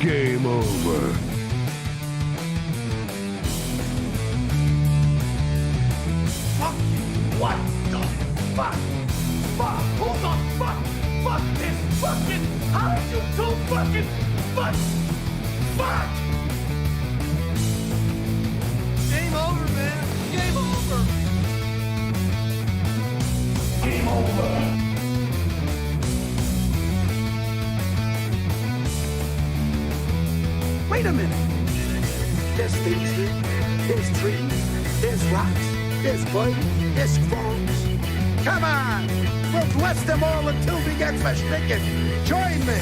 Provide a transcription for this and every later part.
Game over. Fuck! What the fuck? Fuck! Hold the fuck! Fuck this fucking! How did you do fucking fuck? Fuck! Game over, man. Game over. Game over. Wait a minute. There's things here. There's trees. There's rocks. There's clay. There's frogs. Come on. We'll bless them all until we get versticken. Join me.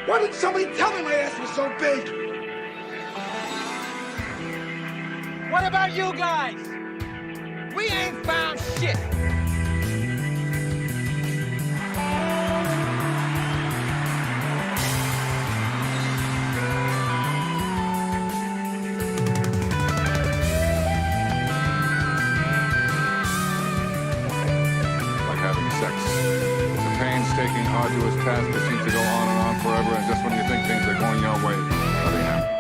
Why didn't somebody tell me my ass was so big? What about you guys? We ain't found shit. Painstaking, arduous task that seems to go on and on forever, and just when you think things are going your way, nothing happens.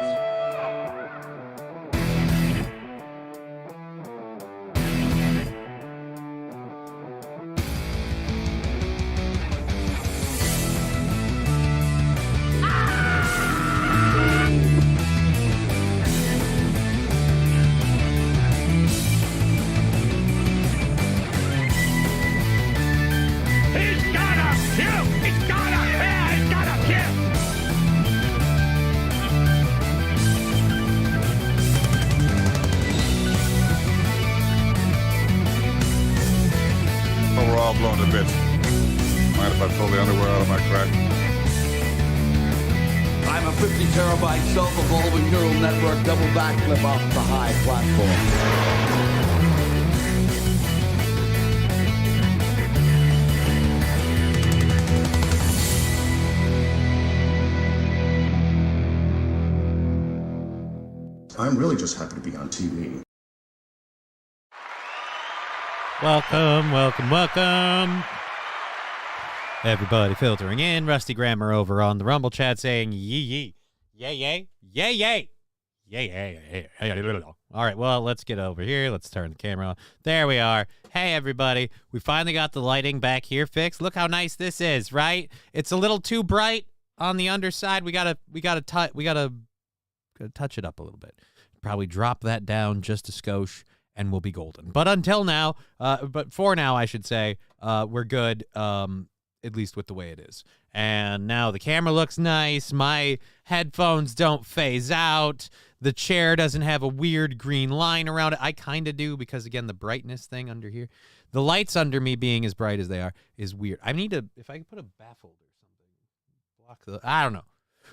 Blown to bits. Mind if I pull the underwear out of my crack? I'm a 50 terabyte self-evolving neural network double backflip off the high platform. I'm really just happy to be on TV. Welcome. Everybody filtering in. Rusty Grammar over on the Rumble chat saying yee. Yay. All right, well, let's get over here. Let's turn the camera on. There we are. Hey, everybody. We finally got the lighting back here fixed. Look how nice this is, right? It's a little too bright on the underside. We gotta touch it up a little bit. Probably drop that down just a skosh, and we'll be golden. But until now, but for now, I should say, we're good, at least with the way it is. And now the camera looks nice. My headphones don't phase out. The chair doesn't have a weird green line around it. I kind of do because, again, the brightness thing under here. The lights under me being as bright as they are is weird. I need to, if I could put a baffled or something, block the, I don't know.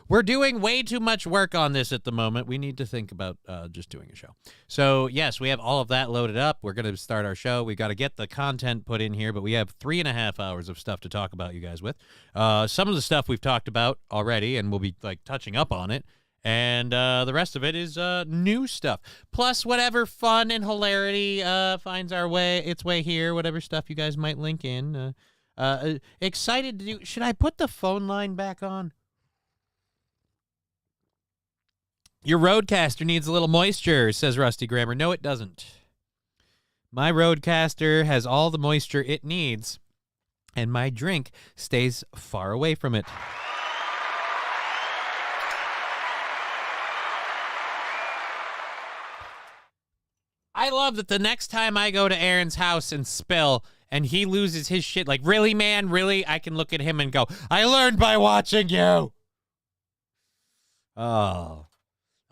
We're doing way too much work on this at the moment. We need to think about just doing a show. So, yes, we have all of that loaded up. We're going to start our show. We got to get the content put in here, but we have 3.5 hours of stuff to talk about you guys with. Some of the stuff we've talked about already, and we'll be like touching up on it. And the rest of it is new stuff. Plus, whatever fun and hilarity finds its way here, whatever stuff you guys might link in. Excited to do. Should I put the phone line back on? Your Roadcaster needs a little moisture, says Rusty Grammar. No, it doesn't. My Roadcaster has all the moisture it needs, and my drink stays far away from it. I love that the next time I go to Aaron's house and spill, and he loses his shit, like, really, man, really? I can look at him and go, I learned by watching you. Oh.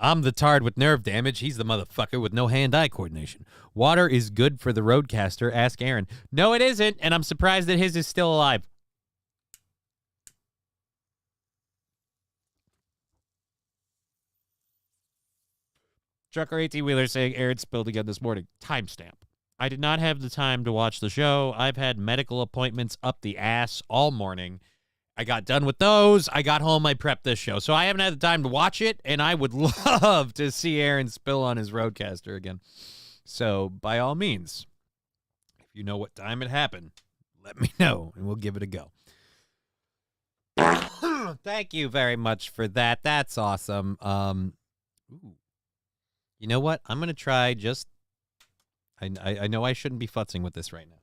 I'm the tard with nerve damage. He's the motherfucker with no hand-eye coordination. Water is good for the Roadcaster. Ask Aaron. No, it isn't, and I'm surprised that his is still alive. Trucker 18-wheeler saying Aaron spilled again this morning. Timestamp. I did not have the time to watch the show. I've had medical appointments up the ass all morning. I got done with those. I got home. I prepped this show. So I haven't had the time to watch it, and I would love to see Aaron spill on his Roadcaster again. So by all means, if If you know what time it happened, let me know, and we'll give it a go. Thank you very much for that. That's awesome. Ooh. You know what? I'm going to try just... I know I shouldn't be futzing with this right now.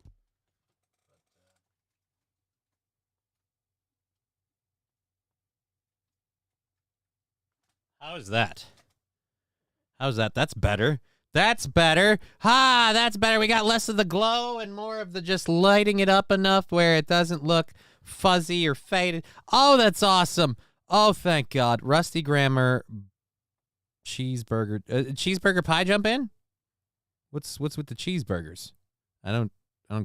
How's that? How's that? That's better. That's better. That's better. We got less of the glow and more of the just lighting it up enough where it doesn't look fuzzy or faded. Oh, that's awesome. Oh, thank God. Rusty Grammar cheeseburger. Cheeseburger pie jump in? What's with the cheeseburgers? I don't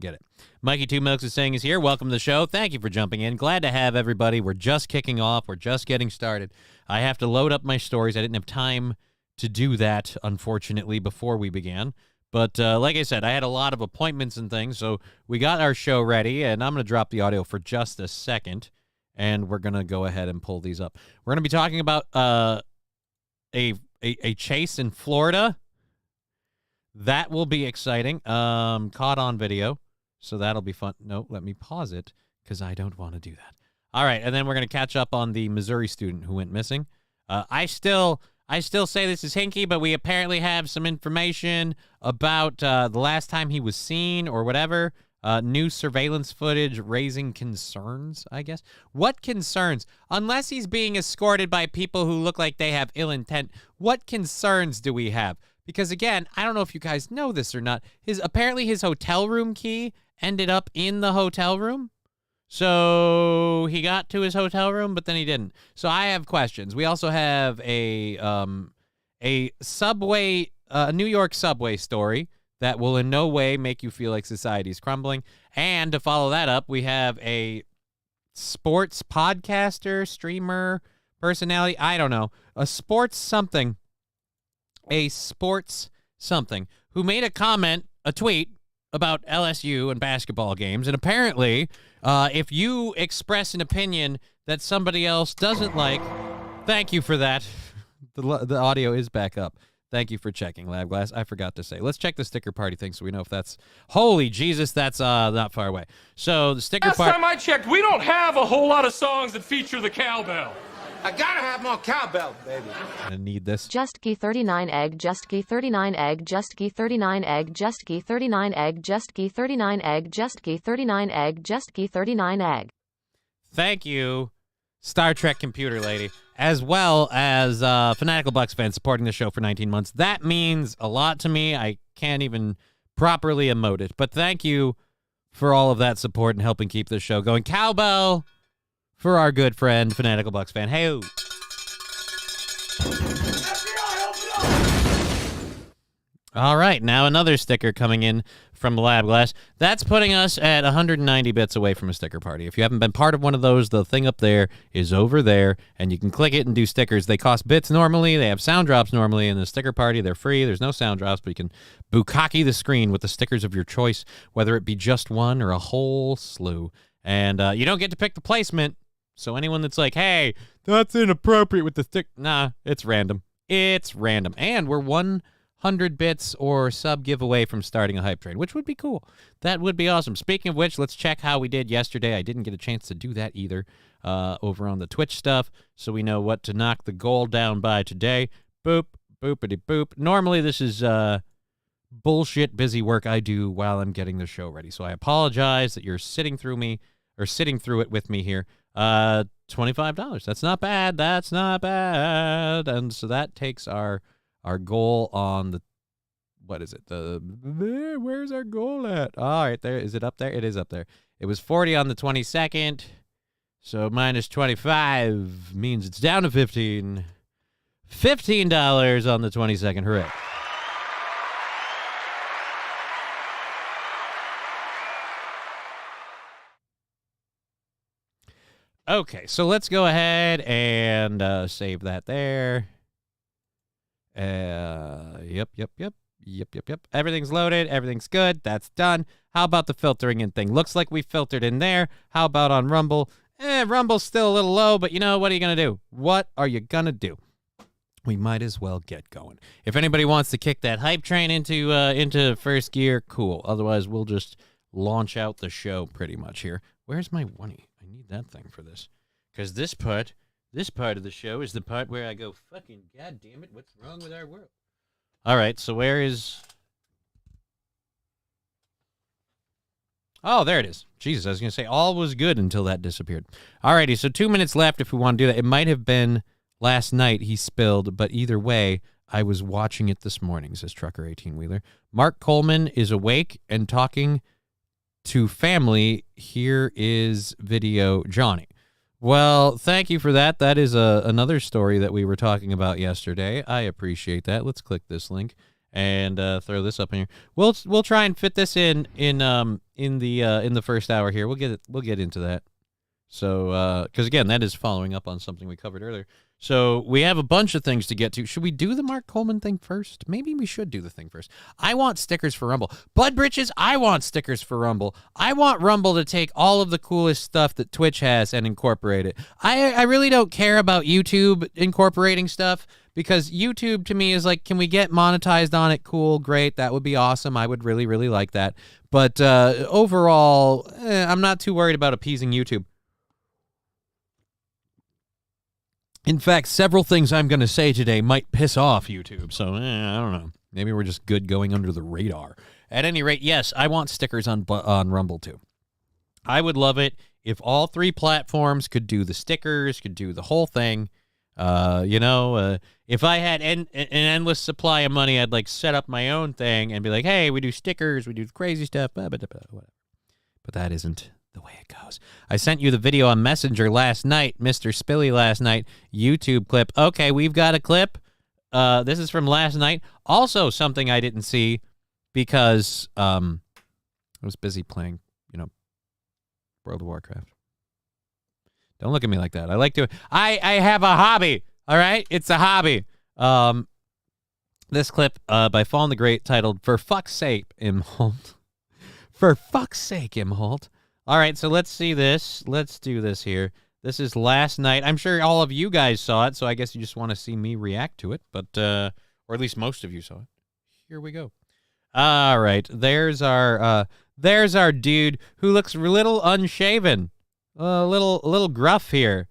get it. Mikey Two Milks is saying he's here. Welcome to the show. Thank you for jumping in. Glad to have everybody. We're just kicking off. We're just getting started. I have to load up my stories. I didn't have time to do that, unfortunately, before we began. But like I said, I had a lot of appointments and things, so we got our show ready, and I'm going to drop the audio for just a second, and we're going to go ahead and pull these up. We're going to be talking about a chase in Florida. That will be exciting. Caught on video, so that'll be fun. No, let me pause it, because I don't want to do that. All right, and then we're going to catch up on the Missouri student who went missing. I still say this is hinky, but we apparently have some information about the last time he was seen or whatever. New surveillance footage raising concerns, I guess. What concerns? Unless he's being escorted by people who look like they have ill intent, what concerns do we have? Because, again, I don't know if you guys know this or not. Apparently his hotel room key ended up in the hotel room. So he got to his hotel room, but then he didn't. So I have questions. We also have a subway, New York subway story that will in no way make you feel like society is crumbling. And to follow that up, we have a sports podcaster, streamer, personality, I don't know, a sports something, who made a comment, a tweet, about LSU and basketball games. And apparently, if you express an opinion that somebody else doesn't like, thank you for that. The audio is back up. Thank you for checking, Lab Glass. I forgot to say. Let's check the sticker party thing so we know if that's... Holy Jesus, that's not far away. So the sticker party... Last time I checked, we don't have a whole lot of songs that feature the cowbell. I gotta have more cowbell, baby. I need this. Justki 39 egg, Justki 39 egg, Justki 39 egg, Justki 39 egg, Justki 39 egg, Justki 39 egg, Justki 39 egg. Thank you, Star Trek computer lady, as well as Fanatical Bucks fan supporting the show for 19 months. That means a lot to me. I can't even properly emote it, but thank you for all of that support and helping keep this show going. Cowbell for our good friend, Fanatical Bucks fan. Hey-o. All right, now another sticker coming in from Lab Glass. That's putting us at 190 bits away from a sticker party. If you haven't been part of one of those, the thing up there is over there, and you can click it and do stickers. They cost bits normally. They have sound drops normally. In the sticker party, they're free. There's no sound drops, but you can bukkake the screen with the stickers of your choice, whether it be just one or a whole slew. And you don't get to pick the placement, so anyone that's like, hey, that's inappropriate with the stick, nah, it's random. It's random. And we're 100 bits or sub giveaway from starting a hype train, which would be cool. That would be awesome. Speaking of which, let's check how we did yesterday. I didn't get a chance to do that either over on the Twitch stuff, so we know what to knock the goal down by today. Boop, boopity boop. Normally this is bullshit busy work I do while I'm getting the show ready, so I apologize that you're sitting through it with me here. $25. That's not bad. That's not bad. And so that takes our goal on the, what is it? Where's our goal at? All right, there. Is it up there? It is up there. It was 40 on the 22nd. So minus 25 means it's down to 15. $15 on the 22nd. Hooray. Okay, so let's go ahead and save that there. Yep. Everything's loaded. Everything's good. That's done. How about the filtering in thing? Looks like we filtered in there. How about on Rumble? Rumble's still a little low, but you know, what are you going to do? What are you going to do? We might as well get going. If anybody wants to kick that hype train into first gear, cool. Otherwise, we'll just launch out the show pretty much here. Where's my oney? I need that thing for this. Because this part of the show is the part where I go, fucking goddamn it, what's wrong with our world? All right, so where is... Oh, there it is. Jesus, I was going to say all was good until that disappeared. All righty, so 2 minutes left if we want to do that. It might have been last night he spilled, but either way, I was watching it this morning, says Trucker 18-Wheeler. Mark Coleman is awake and talking to family. Here is video Johnny. Well, thank you for that. That is another story that we were talking about yesterday. I appreciate that. Let's click this link and throw this up in here. We'll try and fit this in the first hour here. We'll get into that. So because again, that is following up on something we covered earlier. So we have a bunch of things to get to. Should we do the Mark Coleman thing first? Maybe we should do the thing first. I want stickers for Rumble. Bud Britches, I want stickers for Rumble. I want Rumble to take all of the coolest stuff that Twitch has and incorporate it. I really don't care about YouTube incorporating stuff because YouTube to me is like, can we get monetized on it? Cool, great. That would be awesome. I would really, really like that. But overall, I'm not too worried about appeasing YouTube. In fact, several things I'm going to say today might piss off YouTube, so I don't know. Maybe we're just good going under the radar. At any rate, yes, I want stickers on Rumble too. I would love it if all three platforms could do the stickers, could do the whole thing. If I had an endless supply of money, I'd like set up my own thing and be like, hey, we do stickers, we do crazy stuff, blah, blah, blah, blah. But that isn't the way it goes. I sent you the video on Messenger last night, Mr. Spilly last night, YouTube clip. Okay, we've got a clip. This is from last night. Also something I didn't see because I was busy playing, World of Warcraft. Don't look at me like that. I have a hobby, all right? It's a hobby. This clip by Fallen the Great titled, For Fuck's Sake, Imholt. For fuck's sake, Imholt. All right, so let's see this. Let's do this here. This is last night. I'm sure all of you guys saw it, so I guess you just want to see me react to it, but or at least most of you saw it. Here we go. All right, there's our dude who looks a little unshaven, a little gruff here,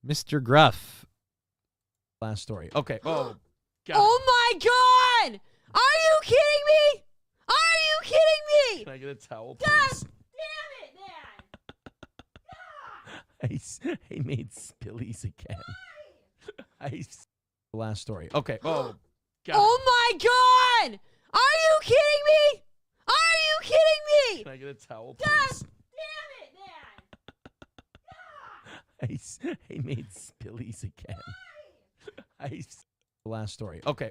Mr. Gruff. Last story. Okay. Oh, God. Oh my God! Are you kidding me? Are you kidding me? Can I get a towel, God please? damn it, man! I made spillies again. Last story. Okay. Oh, God. Oh my God! Are you kidding me? Are you kidding me? Can I get a towel, God please? damn it, man! I made spillies again. Last story. Okay.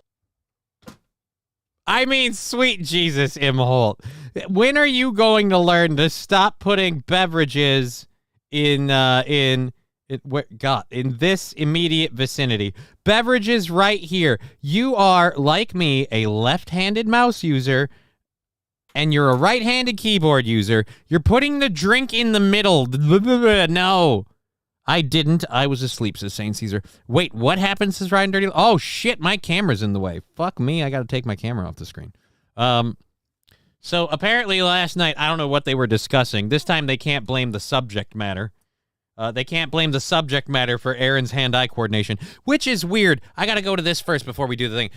I mean, sweet Jesus, Imholt. When are you going to learn to stop putting beverages in this immediate vicinity? Beverages right here. You are, like me, a left-handed mouse user, and you're a right-handed keyboard user. You're putting the drink in the middle. No. I didn't. I was asleep, says Saint Caesar. Wait, what happens, says Ryan Dirty? Oh, shit, my camera's in the way. Fuck me, I got to take my camera off the screen. So apparently last night, I don't know what they were discussing. This time they can't blame the subject matter. They can't blame the subject matter for Aaron's hand-eye coordination, which is weird. I got to go to this first before we do the thing.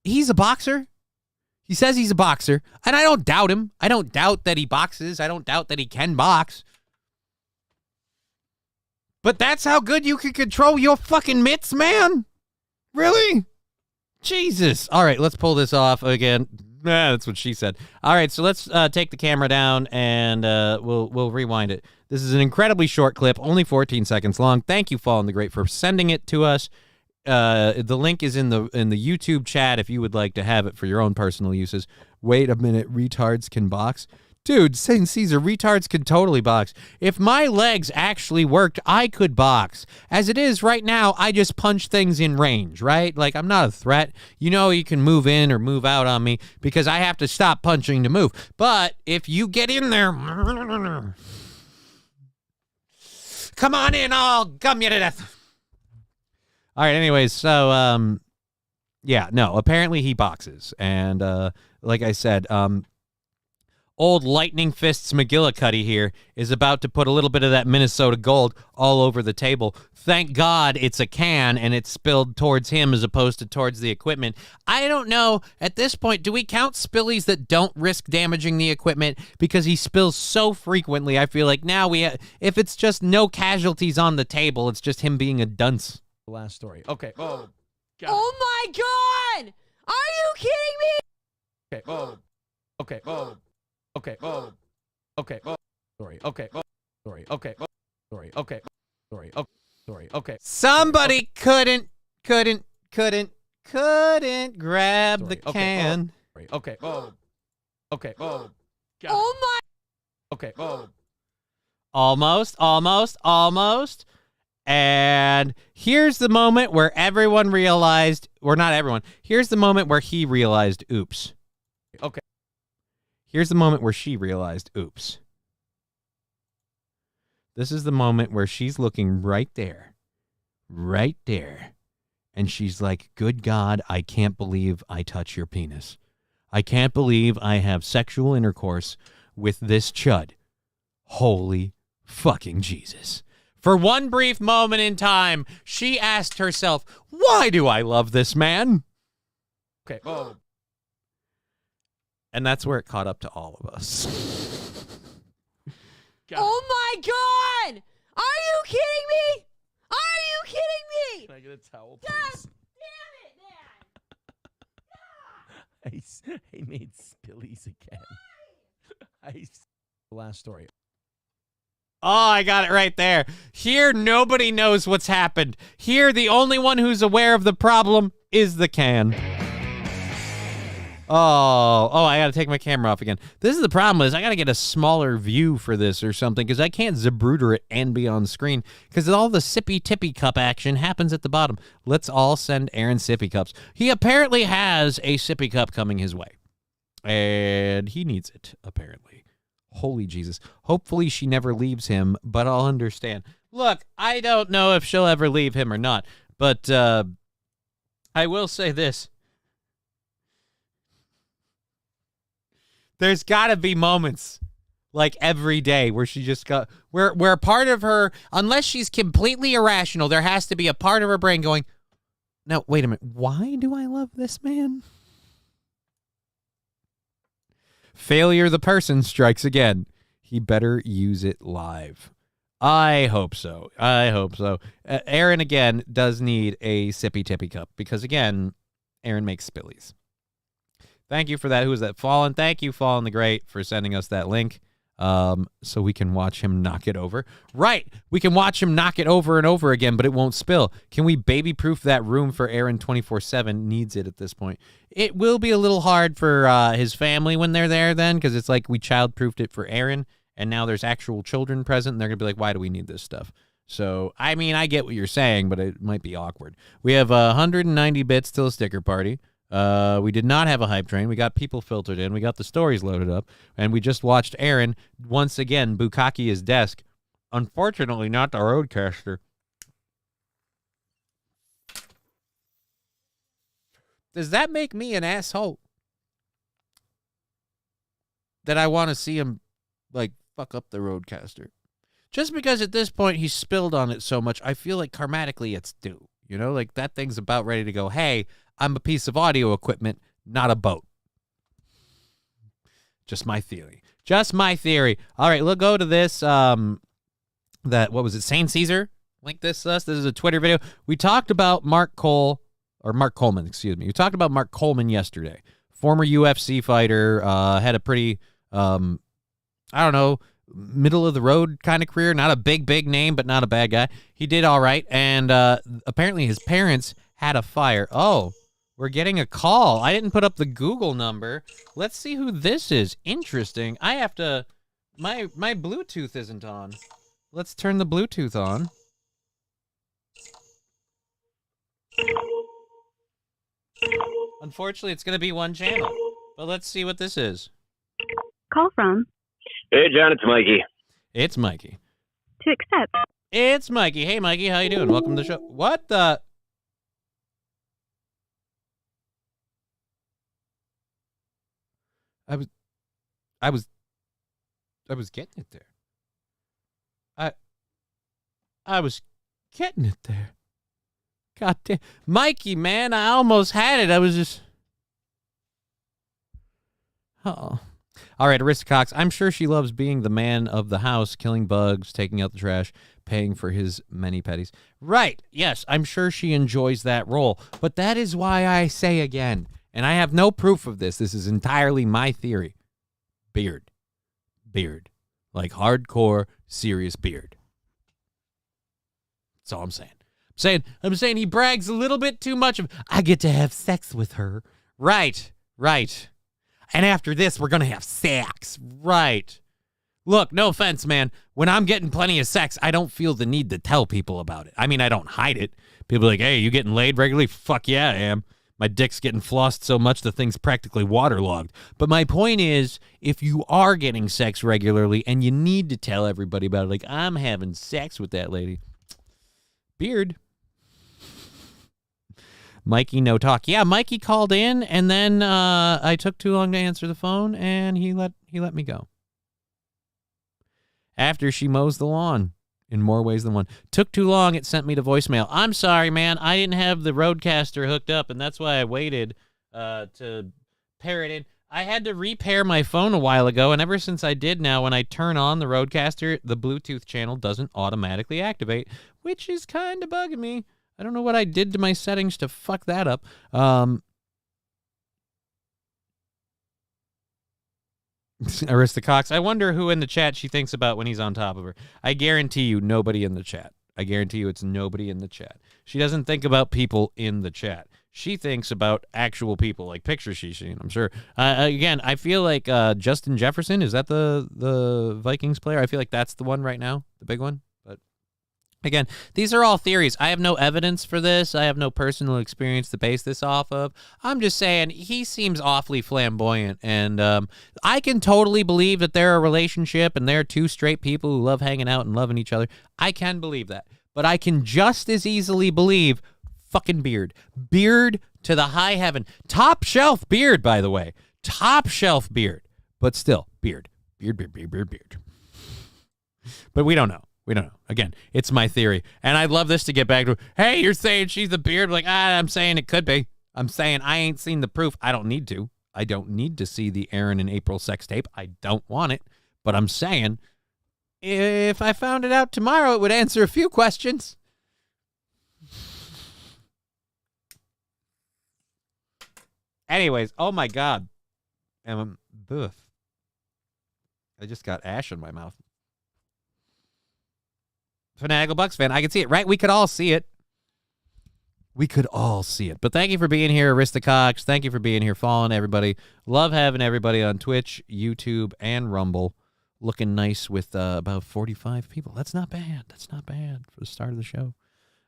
He's a boxer. He says he's a boxer, and I don't doubt him. I don't doubt that he boxes. I don't doubt that he can box. But that's how good you can control your fucking mitts, man? Really? Jesus. All right, let's pull this off again. That's what she said. All right, so let's take the camera down and we'll rewind it. This is an incredibly short clip, only 14 seconds long. Thank you, Fallen the Great, for sending it to us. The link is in the YouTube chat if you would like to have it for your own personal uses. Wait a minute, retards can box? Dude, St. Caesar, retards can totally box. If my legs actually worked, I could box. As it is right now, I just punch things in range, right? Like, I'm not a threat. You know you can move in or move out on me because I have to stop punching to move. But if you get in there... Come on in, I'll gum you to death. All right, anyways, so, yeah, no, apparently he boxes. And like I said, old Lightning Fists McGillicuddy here is about to put a little bit of that Minnesota gold all over the table. Thank God it's a can and it's spilled towards him as opposed to towards the equipment. I don't know. At this point, do we count spillies that don't risk damaging the equipment? Because he spills so frequently, I feel like now if it's just no casualties on the table, it's just him being a dunce. Last story. Okay. Oh, God. Oh my God! Are you kidding me? Okay. Oh. Okay. Oh. Okay. Oh. Okay. Oh. Story. Okay. Oh. Story. Okay. Oh. Story. Okay. Story. Okay. Story. Okay. Somebody couldn't grab the can. Okay. Oh. Okay. Oh. God. Oh my! Okay. Oh. Almost. And here's the moment where everyone realized, or not everyone, here's the moment where he realized, oops. Okay. Here's the moment where she realized, oops. This is the moment where she's looking right there. And she's like, good God, I can't believe I touch your penis. I can't believe I have sexual intercourse with this chud. Holy fucking Jesus. For one brief moment in time, she asked herself, why do I love this man? Okay. Oh. And that's where it caught up to all of us. God. Oh my God! Are you kidding me? Are you kidding me? Can I get a towel, God please? damn it, man! I made spillies again. Last story. Oh, I got it right there. Here, nobody knows what's happened. Here, the only one who's aware of the problem is the can. Oh, I got to take my camera off again. This is the problem is I got to get a smaller view for this or something because I can't Zabruder it and be on screen because all the sippy tippy cup action happens at the bottom. Let's all send Aaron sippy cups. He apparently has a sippy cup coming his way, and he needs it, apparently. Holy Jesus. Hopefully she never leaves him, but I'll understand. Look, I don't know if she'll ever leave him or not, but I will say this. There's got to be moments like every day where she just got where part of her, unless she's completely irrational, there has to be a part of her brain going, no, wait a minute. Why do I love this man? Failure the person strikes again. He better use it live. I hope so. Aaron, again, does need a sippy tippy cup because, again, Aaron makes spillies. Thank you for that. Who is that? Fallen. Thank you, Fallen the Great, for sending us that link so we can watch him knock it over. Right. We can watch him knock it over and over again, but it won't spill. Can we baby-proof that room for Aaron 24/7? Needs it at this point. It will be a little hard for his family when they're there then because it's like we child-proofed it for Aaron, and now there's actual children present, and they're going to be like, why do we need this stuff? So, I mean, I get what you're saying, but it might be awkward. We have 190 bits till a sticker party. We did not have a hype train. We got people filtered in. We got the stories loaded up. And we just watched Aaron, once again, bukkake his desk. Unfortunately, not the roadcaster. Does that make me an asshole? That I want to see him, like, fuck up the roadcaster. Just because at this point he spilled on it so much, I feel like karmatically it's due. You know, like that thing's about ready to go, hey, I'm a piece of audio equipment, not a boat. Just my theory. All right, we'll go to this. What was it? St. Caesar linked this to us. This is a Twitter video. We talked about Mark Coleman, excuse me. We talked about Mark Coleman yesterday. Former UFC fighter, had a pretty, middle of the road kind of career. Not a big name, but not a bad guy. He did all right. And apparently his parents had a fire. Oh, we're getting a call. I didn't put up the Google number. Let's see who this is. Interesting. I have to, my Bluetooth isn't on. Let's turn the Bluetooth on. Unfortunately, it's going to be one channel. But let's see what this is. Call from. Hey, John, it's Mikey. It's Mikey. To accept. It's Mikey. Hey, Mikey, how you doing? Welcome to the show. What the? I was was getting it there. I was getting it there. God damn. Mikey, man, I almost had it. I was just... Oh. All right, Aristocox, I'm sure she loves being the man of the house, killing bugs, taking out the trash, paying for his many petties. Right, yes, I'm sure she enjoys that role. But that is why I say again, and I have no proof of this, this is entirely my theory. Beard. Beard. Like hardcore, serious beard. That's all I'm saying. I'm saying he brags a little bit too much of, I get to have sex with her. Right. And after this, we're going to have sex. Right. Look, no offense, man. When I'm getting plenty of sex, I don't feel the need to tell people about it. I mean, I don't hide it. People are like, hey, you getting laid regularly? Fuck yeah, I am. My dick's getting flossed so much the thing's practically waterlogged. But my point is, if you are getting sex regularly and you need to tell everybody about it, like, I'm having sex with that lady. Beard. Mikey, no talk. Yeah, Mikey called in, and then I took too long to answer the phone, and he let me go. After she mows the lawn, in more ways than one. Took too long, it sent me to voicemail. I'm sorry, man. I didn't have the Roadcaster hooked up, and that's why I waited to pair it in. I had to repair my phone a while ago, and ever since I did now, when I turn on the Roadcaster, the Bluetooth channel doesn't automatically activate, which is kind of bugging me. I don't know what I did to my settings to fuck that up. Aristocox, I wonder who in the chat she thinks about when he's on top of her. I guarantee you nobody in the chat. I guarantee you it's nobody in the chat. She doesn't think about people in the chat. She thinks about actual people, like pictures she's seen, I'm sure. Again, I feel like Justin Jefferson, is that the Vikings player? I feel like that's the one right now, the big one. But again, these are all theories. I have no evidence for this. I have no personal experience to base this off of. I'm just saying he seems awfully flamboyant, and I can totally believe that they're a relationship and they're two straight people who love hanging out and loving each other. I can believe that. But I can just as easily believe fucking beard. Beard to the high heaven. Top shelf beard, by the way. Top shelf beard. But still, beard. Beard. But we don't know. Again, it's my theory. And I'd love this to get back to, hey, you're saying she's a beard? Like, I'm saying it could be. I'm saying I ain't seen the proof. I don't need to. I don't need to see the Aaron and April sex tape. I don't want it. But I'm saying, if I found it out tomorrow, it would answer a few questions. Anyways, oh my God. I just got ash in my mouth. Finagle Bucks fan, I can see it, right? We could all see it. But thank you for being here, Aristocox. Thank you for being here, following everybody. Love having everybody on Twitch, YouTube, and Rumble. Looking nice with about 45 people. That's not bad. For the start of the show.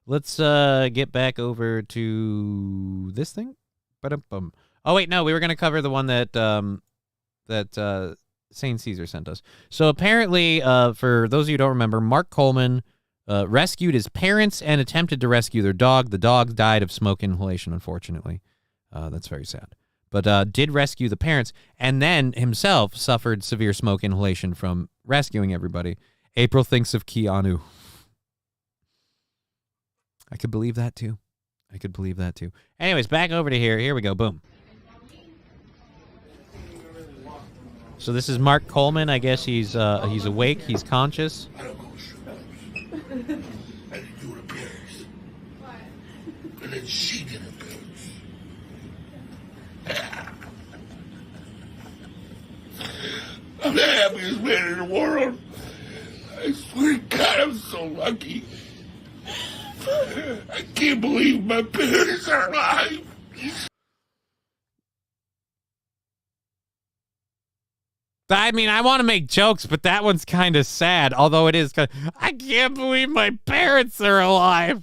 Let's get back over to this thing. Ba-dum-bum. Oh, wait, no, we were going to cover the one that St. Caesar sent us. So apparently, for those of you who don't remember, Mark Coleman rescued his parents and attempted to rescue their dog. The dog died of smoke inhalation, unfortunately. That's very sad. But did rescue the parents, and then himself suffered severe smoke inhalation from rescuing everybody. April thinks of Keanu. I could believe that, too. Anyways, back over to here. Here we go. Boom. So this is Mark Coleman. I guess he's awake. He's conscious. I don't go shoot. I didn't do an appearance. And then she did an appearance. I'm the happiest man in the world. I swear to God, I'm so lucky. I can't believe my parents are alive. I mean, I want to make jokes, but that one's kind of sad, although it is kind of, I can't believe my parents are alive.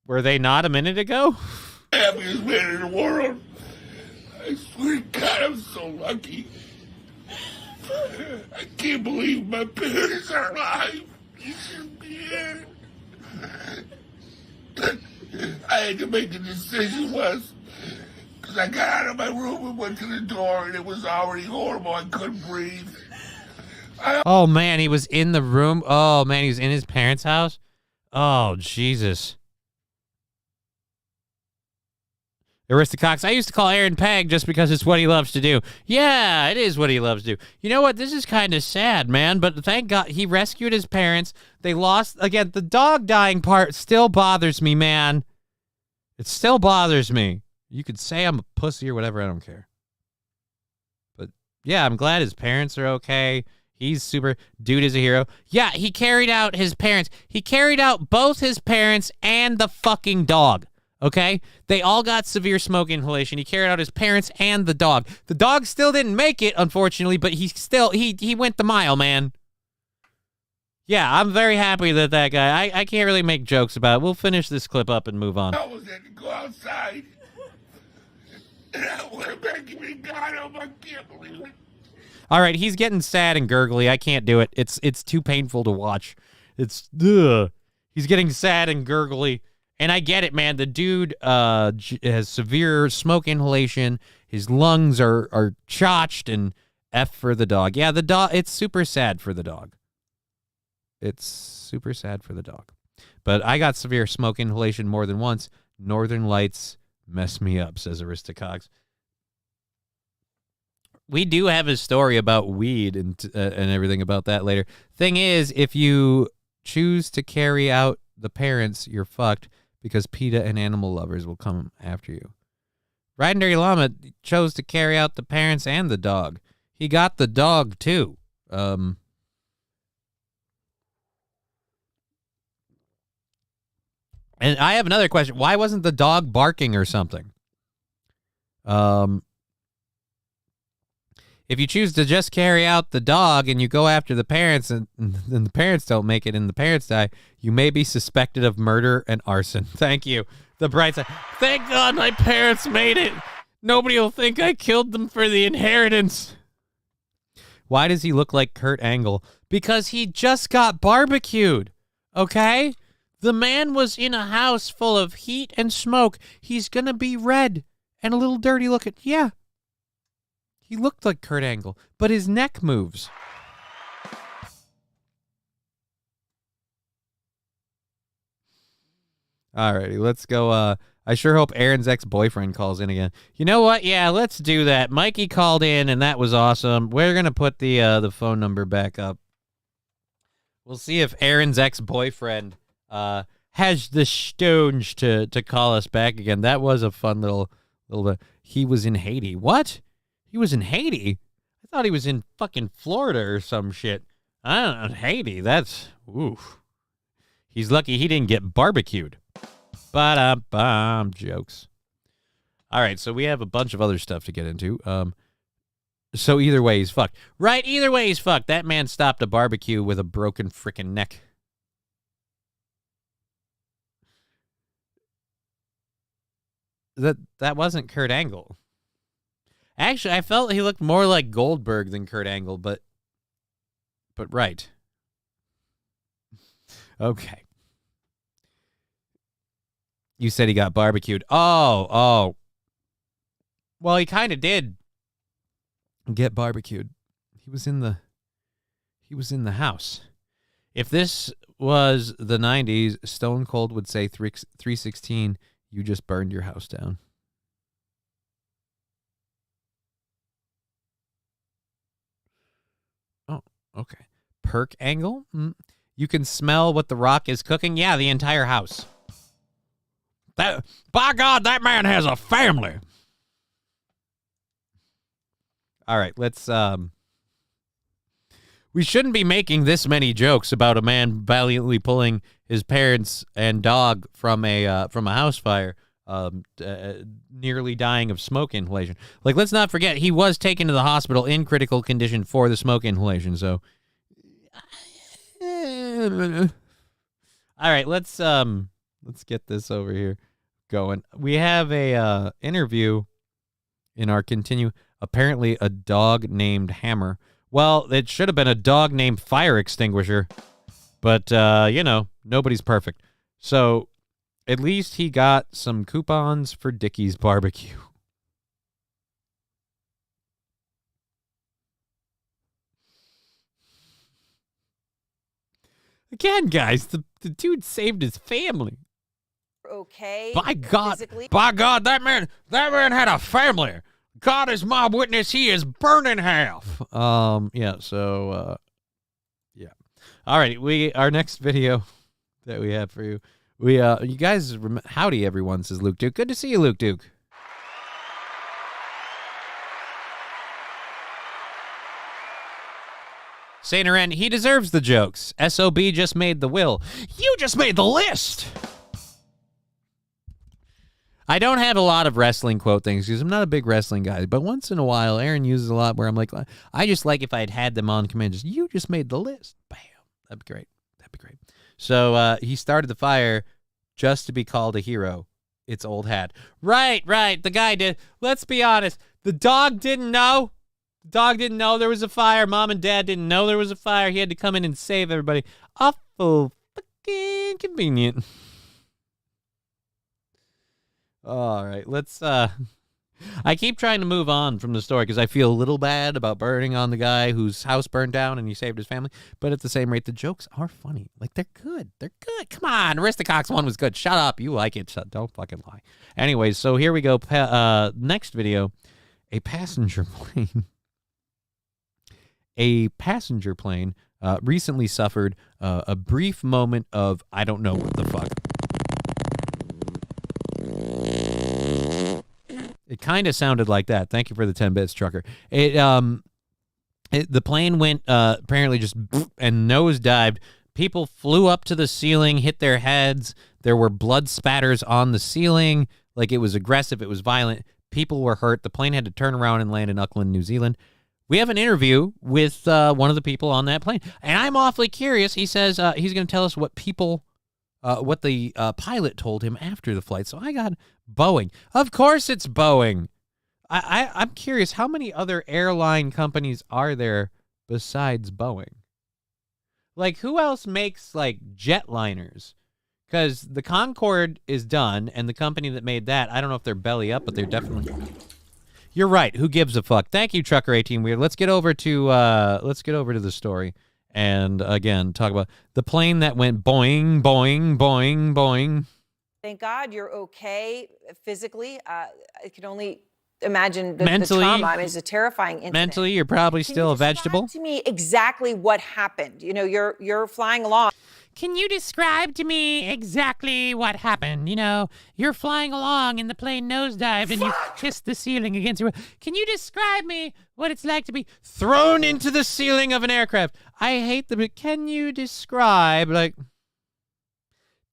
Were they not a minute ago? Happiest man in the world. I swear to God, I'm so lucky. I can't believe my parents are alive. I had to make a decision once. Because I got out of my room and went to the door, and it was already horrible. I couldn't breathe. Oh, man, he was in the room. Oh, man, he was in his parents' house. Oh, Jesus. Aristocox, I used to call Aaron Peg just because it's what he loves to do. Yeah, it is what he loves to do. You know what? This is kind of sad, man, but thank God he rescued his parents. They lost, again, the dog dying part still bothers me, man. It still bothers me. You could say I'm a pussy or whatever, I don't care. But, yeah, I'm glad his parents are okay. He's super, dude is a hero. Yeah, he carried out his parents. He carried out both his parents and the fucking dog. Okay? They all got severe smoke inhalation. He carried out his parents and the dog. The dog still didn't make it, unfortunately, but he went the mile, man. Yeah, I'm very happy that guy, I can't really make jokes about it. We'll finish this clip up and move on. I was had to go outside. And I went back and God, I can't believe it. All right, he's getting sad and gurgly. I can't do it. It's too painful to watch. It's, ugh. He's getting sad and gurgly. And I get it, man. The dude has severe smoke inhalation. His lungs are chotched, and F for the dog. Yeah, the dog, it's super sad for the dog. It's super sad for the dog. But I got severe smoke inhalation more than once. Northern Lights mess me up, says Aristocox. We do have a story about weed and everything about that later. Thing is, if you choose to carry out the parents, you're fucked. Because PETA and animal lovers will come after you. Riding Dirty Llama chose to carry out the parents and the dog. He got the dog, too. And I have another question. Why wasn't the dog barking or something? If you choose to just carry out the dog and you go after the parents and the parents don't make it and the parents die, you may be suspected of murder and arson. Thank you. The bright side. Thank God my parents made it. Nobody will think I killed them for the inheritance. Why does he look like Kurt Angle? Because he just got barbecued. Okay? The man was in a house full of heat and smoke. He's going to be red and a little dirty looking. Yeah. He looked like Kurt Angle, but his neck moves. Alrighty, let's go. I sure hope Aaron's ex-boyfriend calls in again. You know what? Yeah, let's do that. Mikey called in, and that was awesome. We're gonna put the phone number back up. We'll see if Aaron's ex-boyfriend has the stones to call us back again. That was a fun little bit. He was in Haiti. What? He was in Haiti? I thought he was in fucking Florida or some shit. I don't know. Haiti, that's... Oof. He's lucky he didn't get barbecued. Ba-da-bum, jokes. All right, so we have a bunch of other stuff to get into. So either way, he's fucked. Right, either way, he's fucked. That man stopped a barbecue with a broken frickin' neck. That wasn't Kurt Angle. Actually, I felt he looked more like Goldberg than Kurt Angle, but right. Okay. You said he got barbecued. Oh. Well, he kind of did get barbecued. He was in the house. If this was the 90s, Stone Cold would say 316, you just burned your house down. Okay. Perk Angle? You can smell what the Rock is cooking? Yeah, the entire house. By God, that man has a family. All right, let's we shouldn't be making this many jokes about a man valiantly pulling his parents and dog from a house fire, nearly dying of smoke inhalation. Like, let's not forget, he was taken to the hospital in critical condition for the smoke inhalation. So, all right, let's get this over here going. We have a interview in our continue. Apparently, a dog named Hammer. Well, it should have been a dog named Fire Extinguisher, but nobody's perfect. So, at least he got some coupons for Dickie's Barbecue. Again, guys, the dude saved his family. Okay. By God, physically. by God, that man had a family. God is my witness, he is burned in half. Yeah, so, yeah. All right, our next video that we have for you. You guys, howdy everyone, says Luke Duke. Good to see you, Luke Duke. Saint Aren, he deserves the jokes. SOB just made the will. You just made the list. I don't have a lot of wrestling quote things because I'm not a big wrestling guy, but once in a while, Aaron uses a lot where I'm like, I just like if I had them on command. Just, you just made the list. Bam. That'd be great. That'd be great. So he started the fire just to be called a hero. It's old hat. Right. The guy did. Let's be honest. The dog didn't know. The dog didn't know there was a fire. Mom and Dad didn't know there was a fire. He had to come in and save everybody. Awful fucking convenient. All right, let's I keep trying to move on from the story because I feel a little bad about burning on the guy whose house burned down and he saved his family. But at the same rate, the jokes are funny. Like, they're good. They're good. Come on. Aristocox one was good. Shut up. You like it. Don't fucking lie. Anyways, so here we go. Next video, a passenger plane. A passenger plane recently suffered a brief moment of, I don't know what the fuck. It kind of sounded like that. Thank you for the 10 bits, trucker. The plane went apparently just and nosedived. People flew up to the ceiling, hit their heads. There were blood spatters on the ceiling. Like, it was aggressive. It was violent. People were hurt. The plane had to turn around and land in Auckland, New Zealand. We have an interview with one of the people on that plane, and I'm awfully curious. He says he's going to tell us what the pilot told him after the flight. So I got Boeing. Of course it's Boeing. I'm curious, how many other airline companies are there besides Boeing? Like, who else makes, like, jetliners? Because the Concorde is done, and the company that made that, I don't know if they're belly up, but they're definitely... You're right. Who gives a fuck? Thank you, Trucker 18 Weird. Let's get over to the story. And again, talk about the plane that went boing, boing, boing, boing. Thank God you're okay physically. I can only imagine the mentally, trauma. I mean, it's a terrifying incident. Mentally, you're probably still a vegetable. Describe to me exactly what happened. You know, you're flying along. Can you describe to me exactly what happened? You know, you're flying along and the plane nosedived and you kissed the ceiling against your... Can you describe me what it's like to be thrown into the ceiling of an aircraft? I hate them. Can you describe, like...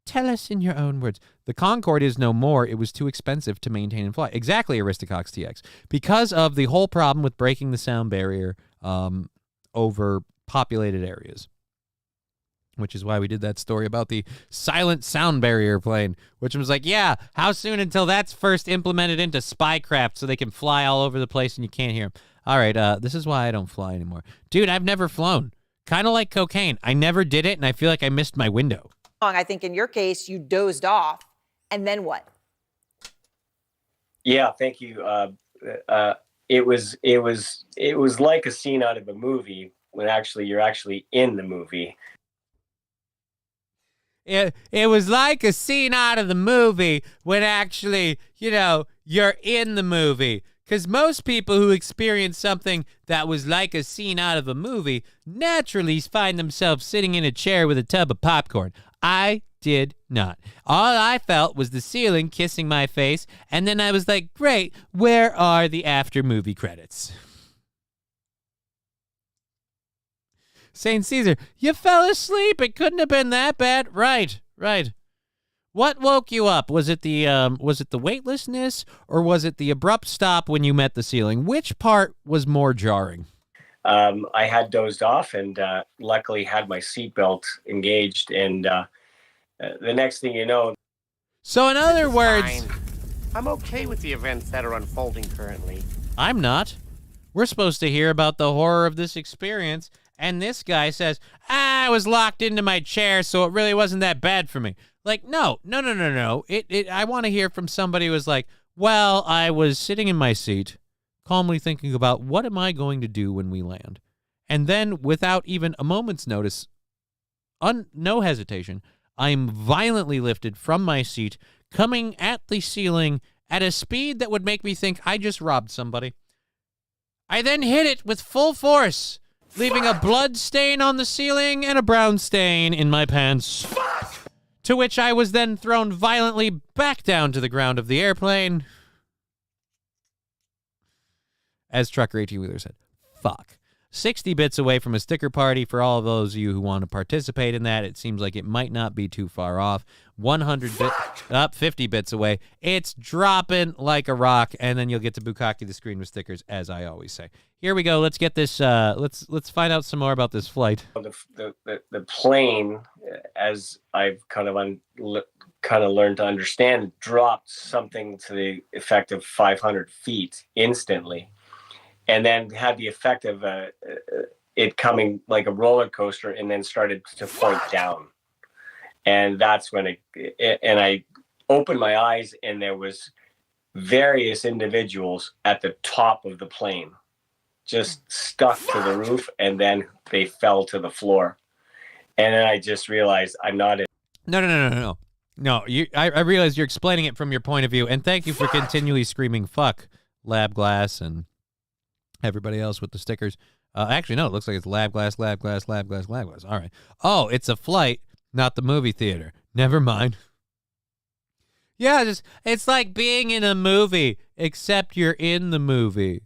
Tell us in your own words. The Concorde is no more. It was too expensive to maintain and fly. Exactly, Aristocox TX. Because of the whole problem with breaking the sound barrier over populated areas. Which is why we did that story about the silent sound barrier plane, which was like, yeah, how soon until that's first implemented into spycraft so they can fly all over the place and you can't hear them? All right, this is why I don't fly anymore. Dude, I've never flown. Kind of like cocaine. I never did it, and I feel like I missed my window. I think in your case, you dozed off, and then what? Yeah, thank you. It was like a scene out of a movie when actually you're actually in the movie. It was like a scene out of the movie when actually, you know, you're in the movie. Because most people who experience something that was like a scene out of a movie naturally find themselves sitting in a chair with a tub of popcorn. I did not. All I felt was the ceiling kissing my face, and then I was like, great, where are the after-movie credits? St. Caesar, you fell asleep. It couldn't have been that bad. Right. What woke you up? Was it the weightlessness, or was it the abrupt stop when you met the ceiling? Which part was more jarring? I had dozed off and luckily had my seatbelt engaged, and the next thing you know... So in other words... Fine. I'm okay with the events that are unfolding currently. I'm not. We're supposed to hear about the horror of this experience, and this guy says, I was locked into my chair, so it really wasn't that bad for me. Like, no. I want to hear from somebody who was like, well, I was sitting in my seat, calmly thinking about what am I going to do when we land? And then, without even a moment's notice, no hesitation, I'm violently lifted from my seat, coming at the ceiling at a speed that would make me think I just robbed somebody. I then hit it with full force, leaving a blood stain on the ceiling and a brown stain in my pants. To which I was then thrown violently back down to the ground of the airplane. As Trucker 18-Wheeler said, fuck. 60 bits away from a sticker party for all of those of you who want to participate in that. It seems like it might not be too far off. 100 bits, up 50 bits away. It's dropping like a rock, and then you'll get to bukkake the screen with stickers, as I always say. Here we go. Let's get this. Let's find out some more about this flight. The plane, as I've kind of learned to understand, dropped something to the effect of 500 feet instantly. And then had the effect of it coming like a roller coaster and then started to point down. And that's when and I opened my eyes and there was various individuals at the top of the plane, just stuck to the roof, and then they fell to the floor. And then I just realized I'm not in. No. I realize you're explaining it from your point of view, and thank you for continually screaming fuck, Lab Glass, and everybody else with the stickers. Actually, no, it looks like it's Lab Glass. All right. Oh, it's a flight, not the movie theater. Never mind. Yeah, it's like being in a movie, except you're in the movie.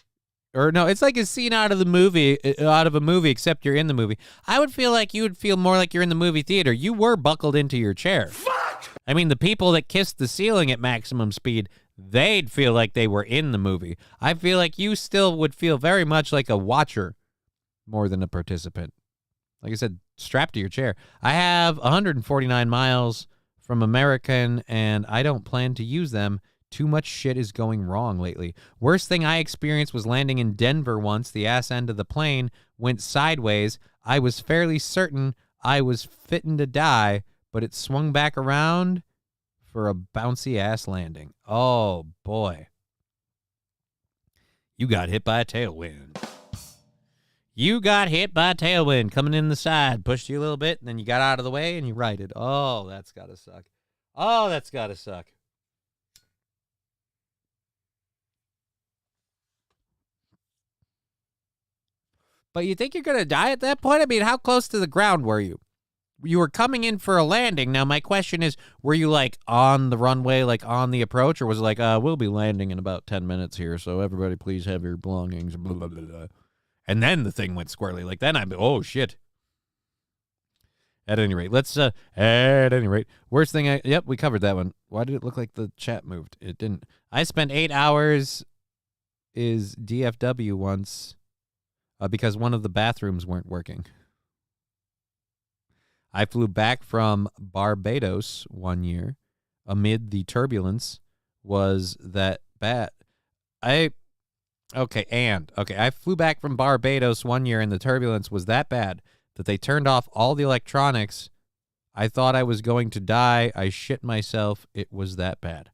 Or no, it's like a scene out of a movie, except you're in the movie. I would feel like you would feel more like you're in the movie theater. You were buckled into your chair. Fuck! I mean, the people that kissed the ceiling at maximum speed, they'd feel like they were in the movie. I feel like you still would feel very much like a watcher more than a participant. Like I said, strapped to your chair. I have 149 miles from American, and I don't plan to use them. Too much shit is going wrong lately. Worst thing I experienced was landing in Denver once. The ass end of the plane went sideways. I was fairly certain I was fitting to die, but it swung back around for a bouncy ass landing. Oh boy. You got hit by a tailwind. You got hit by a tailwind coming in the side, pushed you a little bit, and then you got out of the way and you righted. Oh, that's gotta suck. Oh, that's gotta suck. But you think you're gonna die at that point? I mean, how close to the ground were you? You were coming in for a landing. Now, my question is, were you, like, on the runway, like, on the approach? Or was it like, we'll be landing in about 10 minutes here, so everybody please have your belongings, blah, blah, blah, blah. And then the thing went squarely. Like, then oh, shit. At any rate, worst thing yep, we covered that one. Why did it look like the chat moved? It didn't. I spent 8 hours is DFW once because one of the bathrooms weren't working. I flew back from Barbados one year amid the turbulence. Was that bad? I flew back from Barbados one year and the turbulence was that bad that they turned off all the electronics. I thought I was going to die. I shit myself. It was that bad.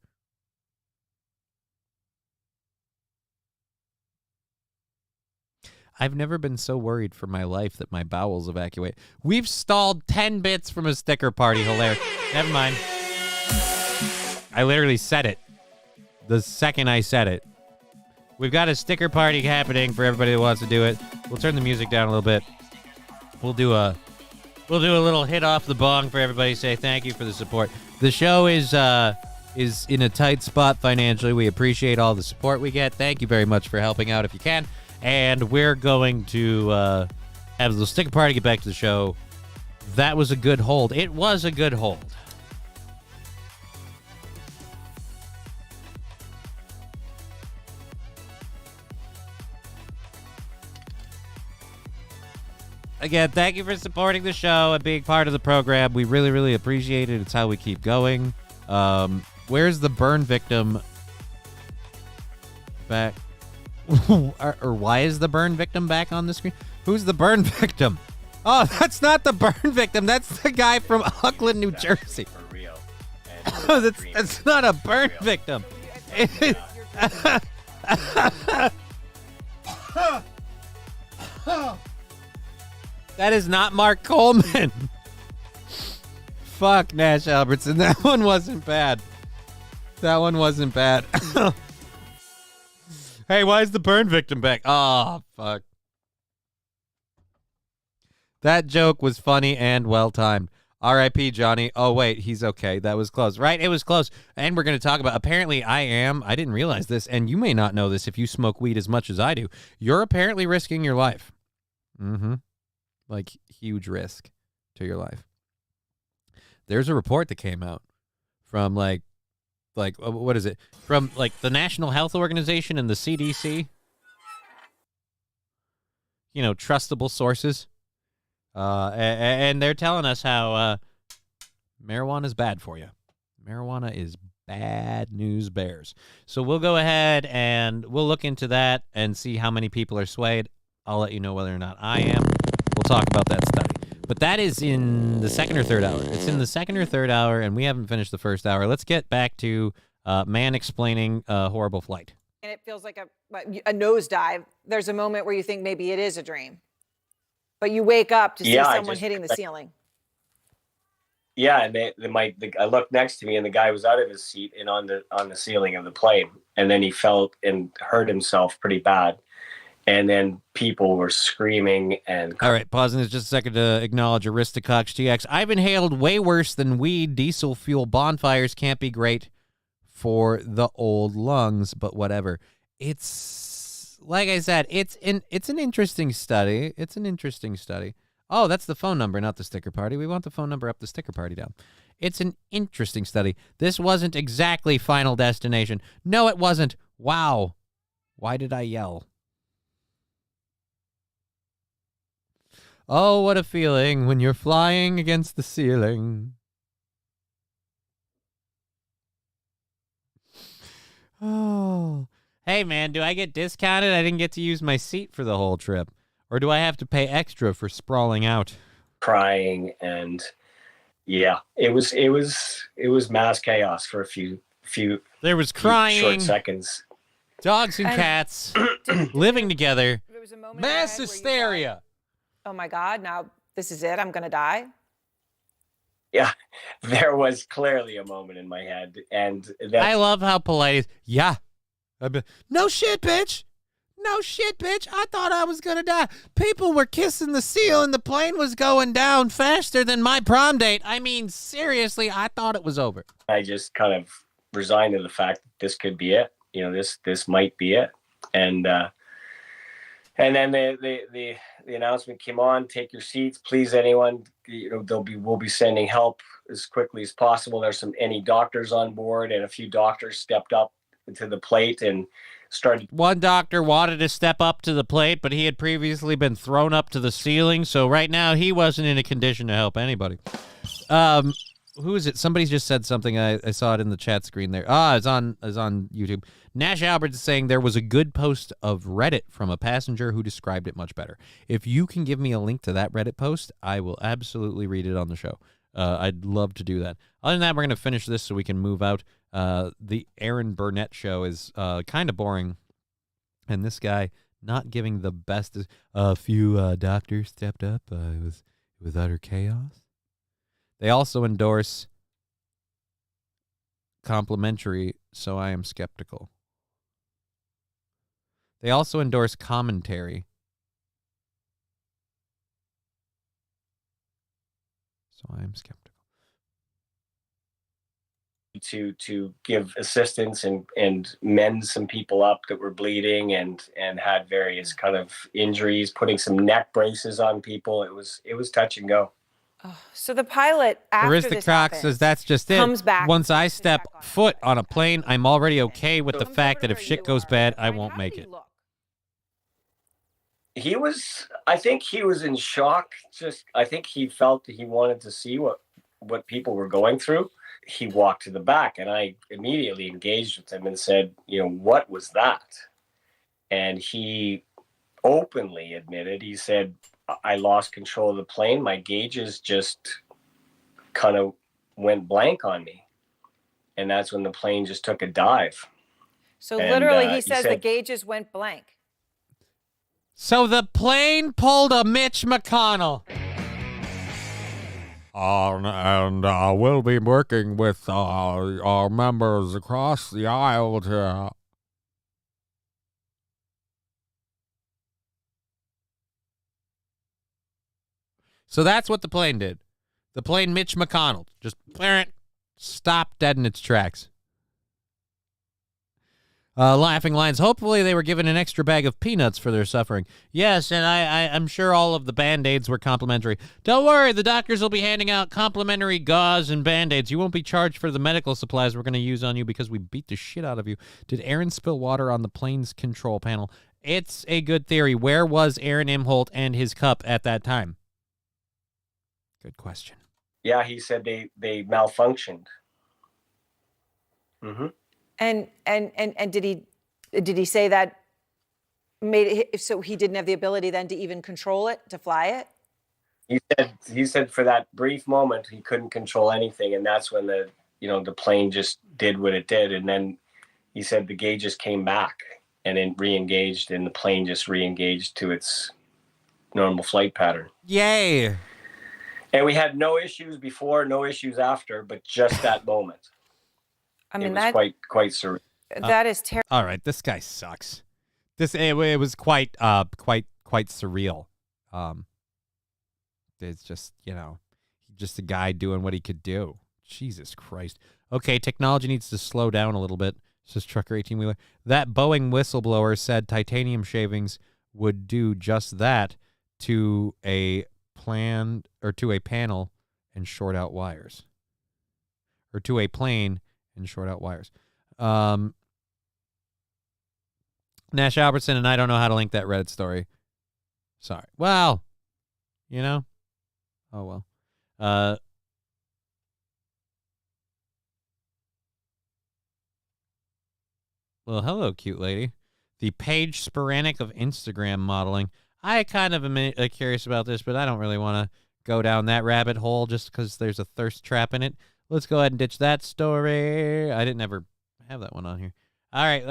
I've never been so worried for my life that my bowels evacuate. We've stalled 10 bits from a sticker party. Hilarious. Never mind. I literally said it the second I said it. We've got a sticker party happening for everybody that wants to do it. We'll turn the music down a little bit. We'll do a little hit off the bong for everybody. Say thank you for the support. The show is in a tight spot financially. We appreciate all the support we get. Thank you very much for helping out if you can. And we're going to have a little sticker party, get back to the show. That was a good hold. It was a good hold. Again, thank you for supporting the show and being part of the program. We really, really appreciate it. It's how we keep going. Where's the burn victim back? or why is the burn victim back on the screen? Who's the burn victim? Oh, that's not the burn victim. That's the guy from Auckland, New Jersey. For real. Oh, that's not a burn victim. That is not Mark Coleman. Fuck, Nash Albertson. That one wasn't bad. That one wasn't bad. Hey, why is the burn victim back? Oh, fuck. That joke was funny and well-timed. R.I.P. Johnny. Oh, wait, he's okay. That was close. Right? It was close. And we're going to talk about, apparently I didn't realize this, and you may not know this if you smoke weed as much as I do. You're apparently risking your life. Mm-hmm. Like, huge risk to your life. There's a report that came out from, like, what is it? From, like, the National Health Organization and the CDC. You know, trustable sources. And they're telling us how marijuana is bad for you. Marijuana is bad news bears. So we'll go ahead and we'll look into that and see how many people are swayed. I'll let you know whether or not I am. We'll talk about that study. But that is in the second or third hour. It's in the second or third hour, and we haven't finished the first hour. Let's get back to man explaining horrible flight. And it feels like a nosedive. There's a moment where you think maybe it is a dream. But you wake up to see someone hitting the ceiling. Yeah, and I looked next to me, and the guy was out of his seat and on the ceiling of the plane, and then he fell and hurt himself pretty bad, and then people were screaming and. All right, pausing this just a second to acknowledge Aristocox TX. I've inhaled way worse than weed. Diesel fuel bonfires can't be great for the old lungs, but whatever. It's. Like I said, it's an interesting study. It's an interesting study. Oh, that's the phone number, not the sticker party. We want the phone number up, the sticker party down. It's an interesting study. This wasn't exactly Final Destination. No, it wasn't. Wow. Why did I yell? Oh, what a feeling when you're flying against the ceiling. Oh. Hey, man, do I get discounted? I didn't get to use my seat for the whole trip. Or do I have to pay extra for sprawling out? Crying, and yeah, it was mass chaos for a few there was crying, short seconds. Dogs and cats living together. Mass hysteria. Oh my God, now this is it. I'm going to die. Yeah, there was clearly a moment in my head, and I love how polite it is. Yeah. No shit, bitch. No shit, bitch. I thought I was going to die. People were kissing the seal and the plane was going down faster than my prom date. I mean, seriously, I thought it was over. I just kind of resigned to the fact that this could be it. You know, this might be it. And then the announcement came on, take your seats, please, anyone. You know, we'll be sending help as quickly as possible. There's any doctors on board, and a few doctors stepped up to the plate and started. One doctor wanted to step up to the plate, but he had previously been thrown up to the ceiling, so right now he wasn't in a condition to help anybody. Who is it? Somebody just said something. I saw it in the chat screen there. It's on YouTube. Nash Albert is saying there was a good post of Reddit from a passenger who described it much better. If you can give me a link to that Reddit post, I will absolutely read it on the show. I'd love to do that. Other than that, we're going to finish this so we can move out. The Aaron Burnett show is kind of boring, and this guy not giving the best. A few doctors stepped up. It was utter chaos. They also endorse complimentary, so I am skeptical. They also endorse commentary, so I am skeptical. To give assistance and mend some people up that were bleeding and had various kind of injuries, putting some neck braces on people. It was touch and go. Oh, so the pilot, after this happens, says that's just it. Comes back. Once I step foot on a plane, I'm already okay with the fact that if shit goes bad, I won't make it. I think he was in shock. I think he felt that he wanted to see what people were going through. He walked to the back, and I immediately engaged with him and said, you know, what was that? And he openly admitted, he said, I lost control of the plane. My gauges just kind of went blank on me. And that's when the plane just took a dive. So literally, he says the gauges went blank. So the plane pulled a Mitch McConnell. And we'll be working with our members across the aisle to... So that's what the plane did. The plane Mitch McConnell just stopped dead in its tracks. Laughing Lions, hopefully they were given an extra bag of peanuts for their suffering. Yes, and I'm sure all of the Band-Aids were complimentary. Don't worry, the doctors will be handing out complimentary gauze and Band-Aids. You won't be charged for the medical supplies we're going to use on you because we beat the shit out of you. Did Aaron spill water on the plane's control panel? It's a good theory. Where was Aaron Imholt and his cup at that time? Good question. Yeah, he said they malfunctioned. Mm-hmm. And did he say that made it so he didn't have the ability then to even control it, to fly it? He said for that brief moment he couldn't control anything, and that's when the plane just did what it did, and then he said the gauges came back and then re-engaged, and the plane just re-engaged to its normal flight pattern. Yay! And we had no issues before, no issues after, but just that moment. I mean, it was quite surreal. That is terrible. All right, this guy sucks. It was quite surreal. It's just, just a guy doing what he could do. Jesus Christ. Okay, technology needs to slow down a little bit, says Trucker 18-wheeler. That Boeing whistleblower said titanium shavings would do just that to a panel and short out wires. Or to a plane and short out wires. Nash Albertson, and I don't know how to link that Reddit story. Sorry. Well, oh well. Well, hello, cute lady. The Paige Sporanic of Instagram modeling. I kind of am curious about this, but I don't really want to go down that rabbit hole just because there's a thirst trap in it. Let's go ahead and ditch that story. I didn't ever have that one on here. All right.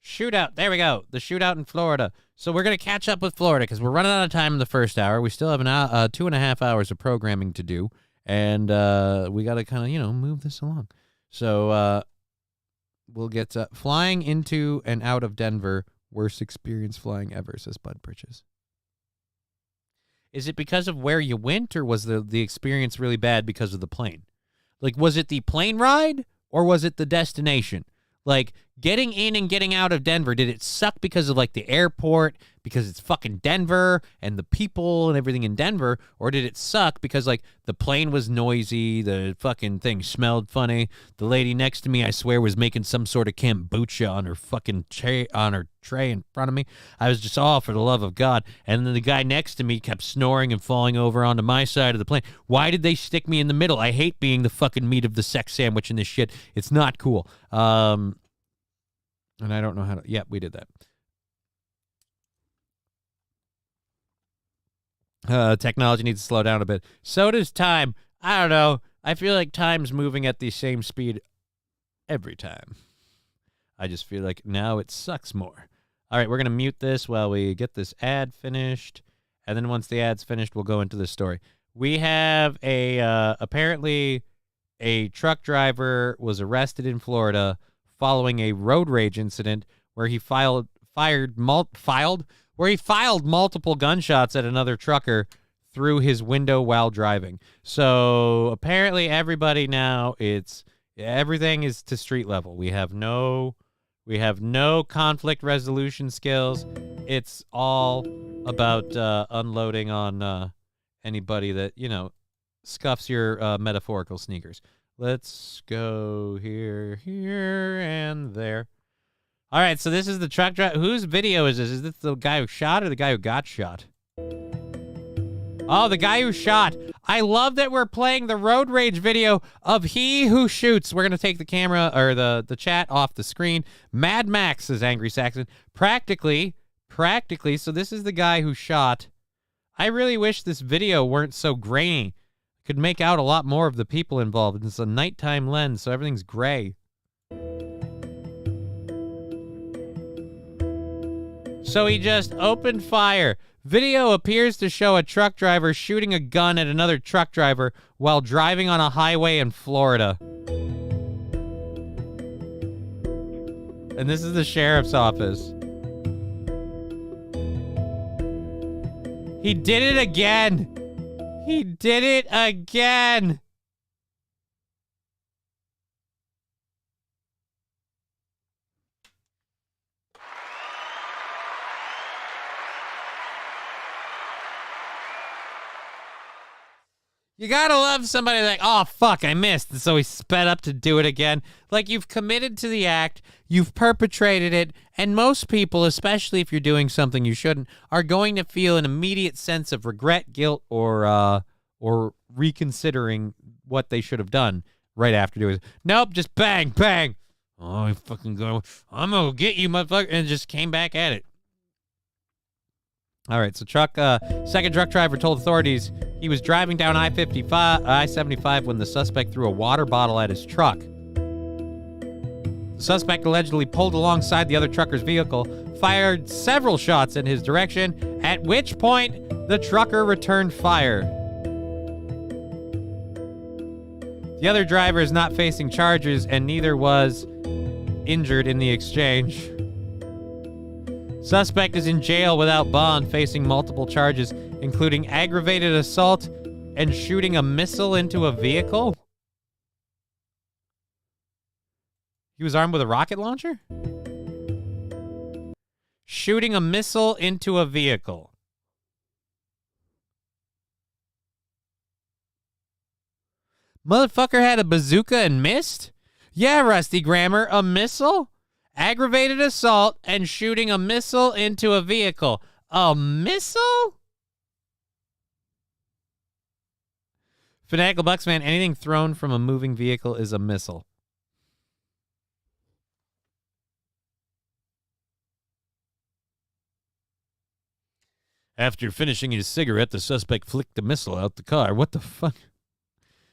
Shootout. There we go. The shootout in Florida. So we're going to catch up with Florida because we're running out of time in the first hour. We still have 2.5 hours of programming to do. And we got to kind of, move this along. So we'll get flying into and out of Denver. Worst experience flying ever, says Bud Bridges. Is it because of where you went, or was the experience really bad because of the plane? Like, was it the plane ride, or was it the destination? Like, getting in and getting out of Denver, did it suck because of, like, the airport, because it's fucking Denver, and the people and everything in Denver, or did it suck because, like, the plane was noisy, the fucking thing smelled funny, the lady next to me, I swear, was making some sort of kombucha on her fucking tray in front of me. I was just, for the love of God. And then the guy next to me kept snoring and falling over onto my side of the plane. Why did they stick me in the middle? I hate being the fucking meat of the sex sandwich in this shit. It's not cool. And I don't know how to... Yeah, we did that. Technology needs to slow down a bit. So does time. I don't know. I feel like time's moving at the same speed every time. I just feel like now it sucks more. All right, we're going to mute this while we get this ad finished. And then once the ad's finished, we'll go into this story. We have apparently a truck driver was arrested in Florida following a road rage incident where he filed multiple gunshots at another trucker through his window while driving. So apparently everybody now, everything is to street level. We have no conflict resolution skills. It's all about unloading on anybody that, scuffs your metaphorical sneakers. Let's go here, and there. All right, so this is the truck driver. Whose video is this? Is this the guy who shot or the guy who got shot? Oh, the guy who shot. I love that we're playing the road rage video of he who shoots. We're going to take the camera or the chat off the screen. Mad Max, says Angry Saxon. Practically. So this is the guy who shot. I really wish this video weren't so grainy. Could make out a lot more of the people involved. It's a nighttime lens, so everything's gray. So he just opened fire. Video appears to show a truck driver shooting a gun at another truck driver while driving on a highway in Florida. And this is the sheriff's office. He did it again. He did it again. You gotta love somebody like, oh, fuck, I missed. And so he sped up to do it again. Like, you've committed to the act, you've perpetrated it, and most people, especially if you're doing something you shouldn't, are going to feel an immediate sense of regret, guilt, or reconsidering what they should have done right after doing it. Nope, just bang, bang. Oh, I'm gonna get you, motherfucker, and just came back at it. All right, so second truck driver told authorities he was driving down I-75 when the suspect threw a water bottle at his truck. The suspect allegedly pulled alongside the other trucker's vehicle, fired several shots in his direction, at which point the trucker returned fire. The other driver is not facing charges, and neither was injured in the exchange. Suspect is in jail without bond, facing multiple charges, including aggravated assault and shooting a missile into a vehicle. He was armed with a rocket launcher? Shooting a missile into a vehicle. Motherfucker had a bazooka and missed? Yeah, Rusty Grammar, a missile? Aggravated assault and shooting a missile into a vehicle. A missile? Fanatical Bucksman, anything thrown from a moving vehicle is a missile. After finishing his cigarette, the suspect flicked the missile out the car. What the fuck?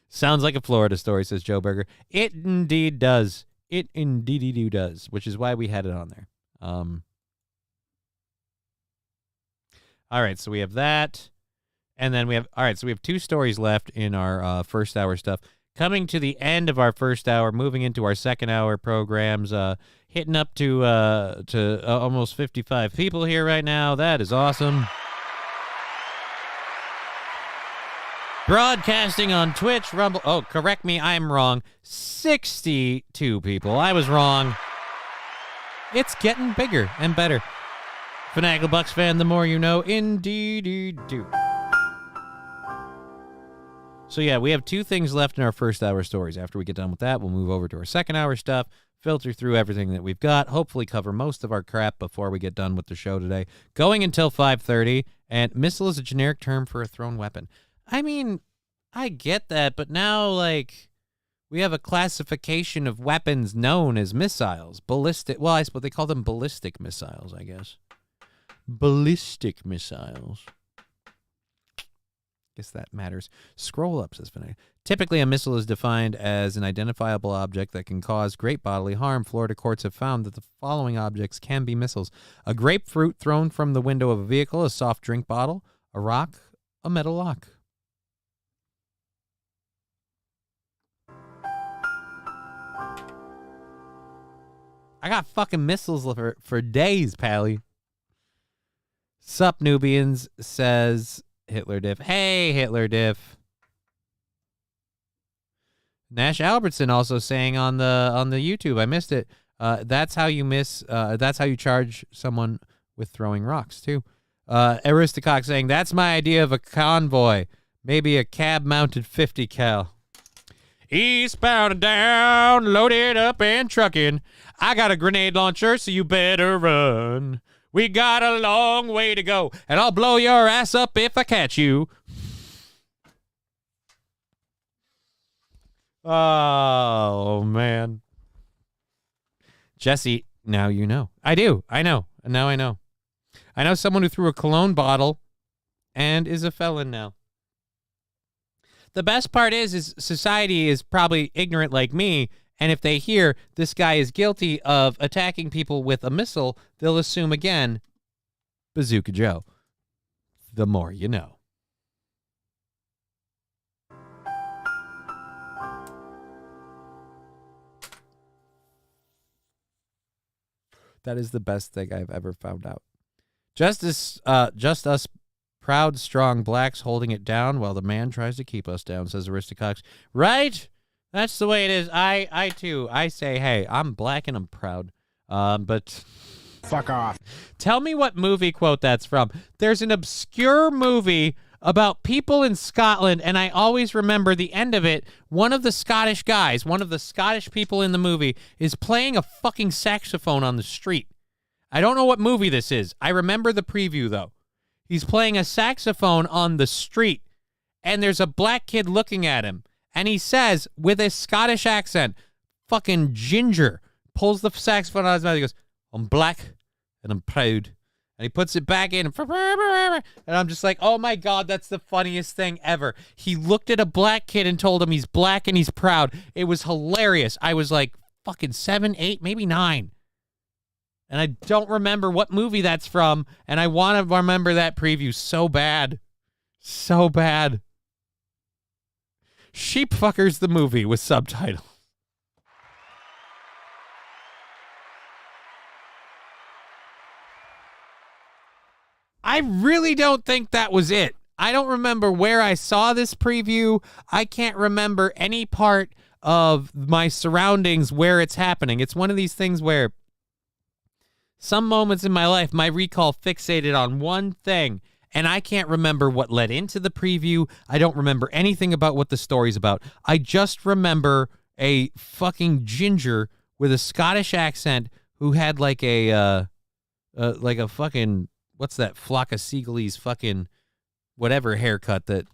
Sounds like a Florida story, says Joe Berger. It indeed does. It indeed does, which is why we had it on there. All right, so we have that. And then we have, all right, so we have two stories left in our first hour stuff. Coming to the end of our first hour, moving into our second hour programs, hitting up to almost 55 people here right now. That is awesome. Broadcasting on Twitch, Rumble. Oh, correct me, I'm wrong. 62 people. I was wrong. It's getting bigger and better. Fanatical Bucks fan, the more you know. Indeed do. So yeah, we have two things left in our first hour stories. After we get done with that, we'll move over to our second hour stuff, filter through everything that we've got, hopefully cover most of our crap before we get done with the show today. Going until 5:30, and missile is a generic term for a thrown weapon. I mean, I get that, but now, like, we have a classification of weapons known as missiles. Ballistic, well, I suppose they call them ballistic missiles, I guess. Ballistic missiles. Guess that matters. Scroll up, says Fanatical. Typically, a missile is defined as an identifiable object that can cause great bodily harm. Florida courts have found that the following objects can be missiles: a grapefruit thrown from the window of a vehicle, a soft drink bottle, a rock, a metal lock. I got fucking missiles for days, Pally. Sup, Nubians, says Hitler Diff. Hey, Hitler Diff. Nash Albertson also saying on the YouTube, I missed it. That's how you that's how you charge someone with throwing rocks too. Aristocock saying that's my idea of a convoy, maybe a cab-mounted 50 cal. Eastbound and down, loaded up and trucking. I got a grenade launcher, so you better run. We got a long way to go, and I'll blow your ass up if I catch you. Oh, man. Jesse, now you know. I do. I know. Now I know. I know someone who threw a cologne bottle and is a felon now. The best part is society is probably ignorant like me, and if they hear this guy is guilty of attacking people with a missile, they'll assume again, Bazooka Joe. the more you know. That is the best thing I've ever found out. Just us proud, strong blacks holding it down while the man tries to keep us down, says Aristocox. Right? That's the way it is. I too, I say, hey, I'm black and I'm proud. But fuck off. Tell me what movie quote that's from. There's an obscure movie about people in Scotland, and I always remember the end of it. One of the Scottish guys, one of the Scottish people in the movie, is playing a fucking saxophone on the street. I don't know what movie this is. I remember the preview, though. He's playing a saxophone on the street, and there's a black kid looking at him, and he says, with a Scottish accent, fucking ginger, pulls the saxophone out of his mouth. He goes, I'm black, and I'm proud. And he puts it back in, and I'm just like, oh my God, that's the funniest thing ever. He looked at a black kid and told him he's black and he's proud. It was hilarious. I was like fucking 7, 8, maybe 9. And I don't remember what movie that's from, and I want to remember that preview so bad. So bad. Sheepfuckers the movie with subtitles. I really don't think that was it. I don't remember where I saw this preview. I can't remember any part of my surroundings where it's happening. It's one of these things where some moments in my life, my recall fixated on one thing, and I can't remember what led into the preview. I don't remember anything about what the story's about. I just remember a fucking ginger with a Scottish accent who had like a fucking... What's that flock of seagullies fucking whatever haircut that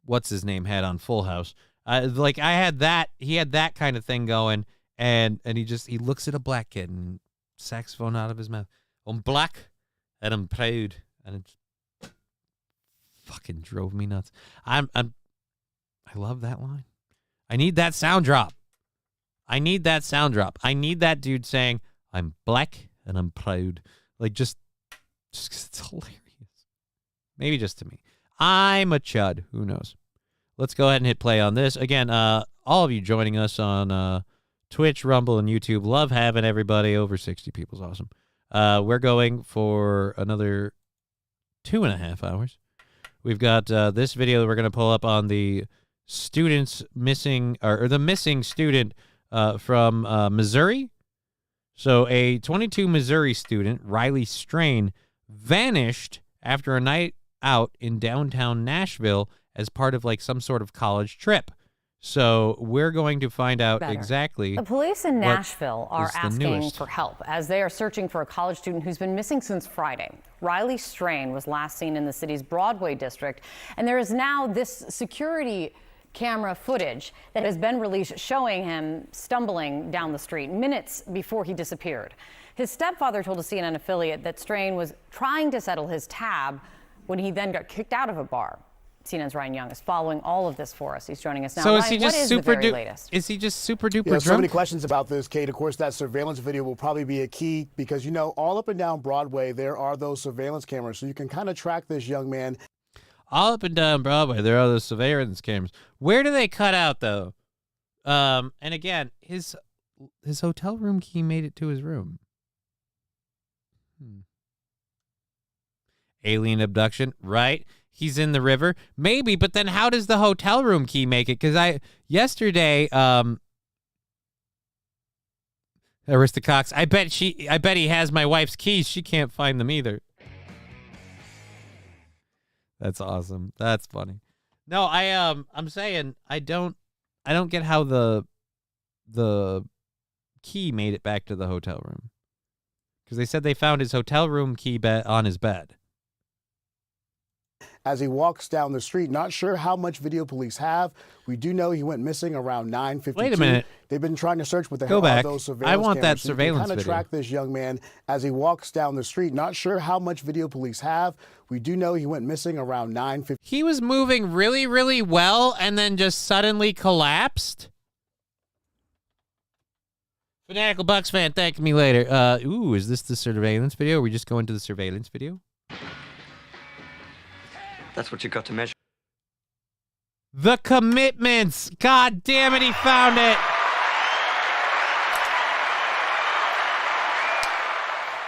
what's his name had on Full House? I had that. He had that kind of thing going, and he looks at a black kid and saxophone out of his mouth. I'm black and I'm proud, and it fucking drove me nuts. I love that line. I need that sound drop. I need that dude saying I'm black and I'm proud. Like just 'cause it's hilarious. Maybe just to me. I'm a chud. Who knows? Let's go ahead and hit play on this. Again, all of you joining us on Twitch, Rumble, and YouTube. Love having everybody. Over 60 people is awesome. We're going for another 2.5 hours. We've got this video that we're going to pull up on the students missing, or the missing student from Missouri. So a 22 Missouri student, Riley Strain, vanished after a night out in downtown Nashville as part of like some sort of college trip. So we're going to find out exactly. The police in Nashville are asking for help as they are searching for a college student who's been missing since Friday. Riley Strain was last seen in the city's Broadway district, and there is now this security camera footage that has been released showing him stumbling down the street minutes before he disappeared. His stepfather told a CNN affiliate that Strain was trying to settle his tab when he then got kicked out of a bar. CNN's Ryan Young is following all of this for us. He's joining us now. So Ryan, is he just super latest? Is he just super duper drunk? So many questions about this, Kate. Of course, that surveillance video will probably be a key because, you know, all up and down Broadway, there are those surveillance cameras. So you can kind of track this young man. All up and down Broadway, there are those surveillance cameras. Where do they cut out, though? And again, his hotel room key made it to his room. Alien abduction, right? He's in the river, maybe. But then, how does the hotel room key make it? Because yesterday, Aristocox, I bet he has my wife's keys. She can't find them either. That's awesome. That's funny. No, I'm saying I don't get how the key made it back to the hotel room. Because they said they found his hotel room key on his bed. As he walks down the street, not sure how much video police have. We do know he went missing around 9:52. Wait a minute. They've been trying to search with the Go help back. of those surveillance I want cameras. that So surveillance kind of video. track this young man as he walks down the street. Not sure how much video police have. We do know he went missing around 9:50. He was moving really, really well and then just suddenly collapsed. Fanatical Bucks fan, thank me later. Is this the surveillance video? Are we just going to the surveillance video? That's what you got to measure. The commitments. God damn it, he found it.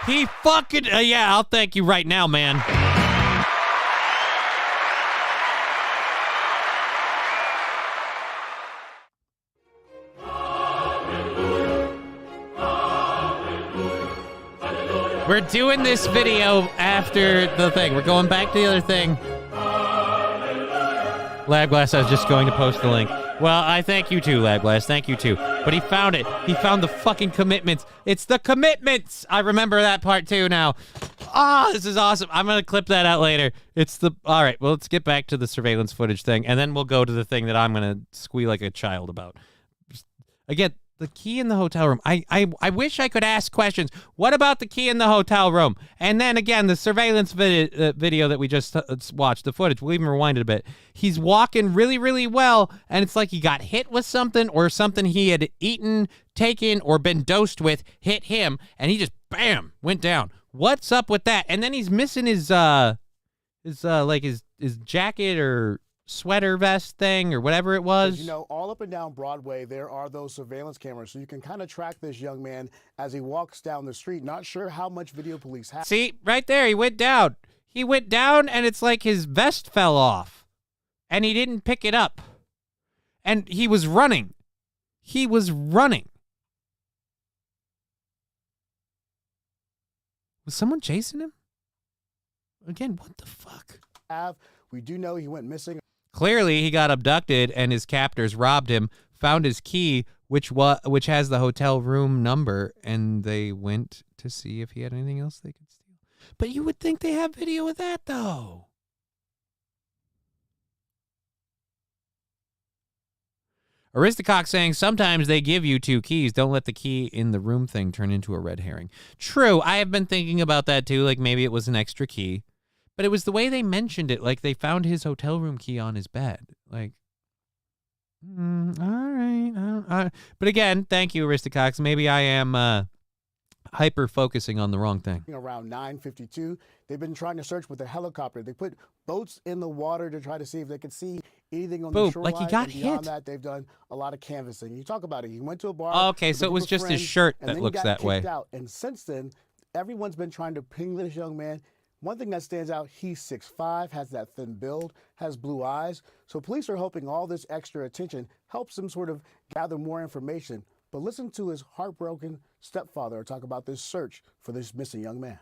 He fucking, yeah, I'll thank you right now, man. We're doing this video after the thing. We're going back to the other thing. Labglass, I was just going to post the link. Well, I thank you too, Labglass. Thank you too. But he found it. He found the fucking commitments. It's the commitments. I remember that part too now. Ah, this is awesome. I'm going to clip that out later. All right, well, let's get back to the surveillance footage thing, and then we'll go to the thing that I'm going to squeal like a child about. Again, the key in the hotel room. I wish I could ask questions. What about the key in the hotel room? And then again, the surveillance video that we just watched, the footage, we'll even rewind it a bit. He's walking really, really well, and it's like he got hit with something, or something he had eaten, taken, or been dosed with hit him, and he just, bam, went down. What's up with that? And then he's missing his jacket or sweater vest thing or whatever it was. You know, all up and down Broadway, there are those surveillance cameras, so you can kind of track this young man as he walks down the street. Not sure how much video police have. See, right there, he went down. He went down, and it's like his vest fell off, and he didn't pick it up. And he was running. He was running. Was someone chasing him? Again, what the fuck? We do know he went missing. Clearly, he got abducted, and his captors robbed him, found his key, which has the hotel room number, and they went to see if he had anything else they could steal. But you would think they have video of that, though. Aristocock saying, sometimes they give you 2 keys. Don't let the key in the room thing turn into a red herring. True, I have been thinking about that, too. Like, maybe it was an extra key. But it was the way they mentioned it. Like, they found his hotel room key on his bed. Like, all right. But again, thank you, Aristocox. Maybe I am hyper-focusing on the wrong thing. Around 9:52, they've been trying to search with a helicopter. They put boats in the water to try to see if they could see anything on the shoreline. Like he got and beyond hit. That, they've done a lot of canvassing. You talk about it. He went to a bar. Okay, so it was just his shirt that looks that way. Out. And since then, everyone's been trying to ping this young man. One thing that stands out, he's 6'5", has that thin build, has blue eyes. So police are hoping all this extra attention helps them sort of gather more information. But listen to his heartbroken stepfather talk about this search for this missing young man.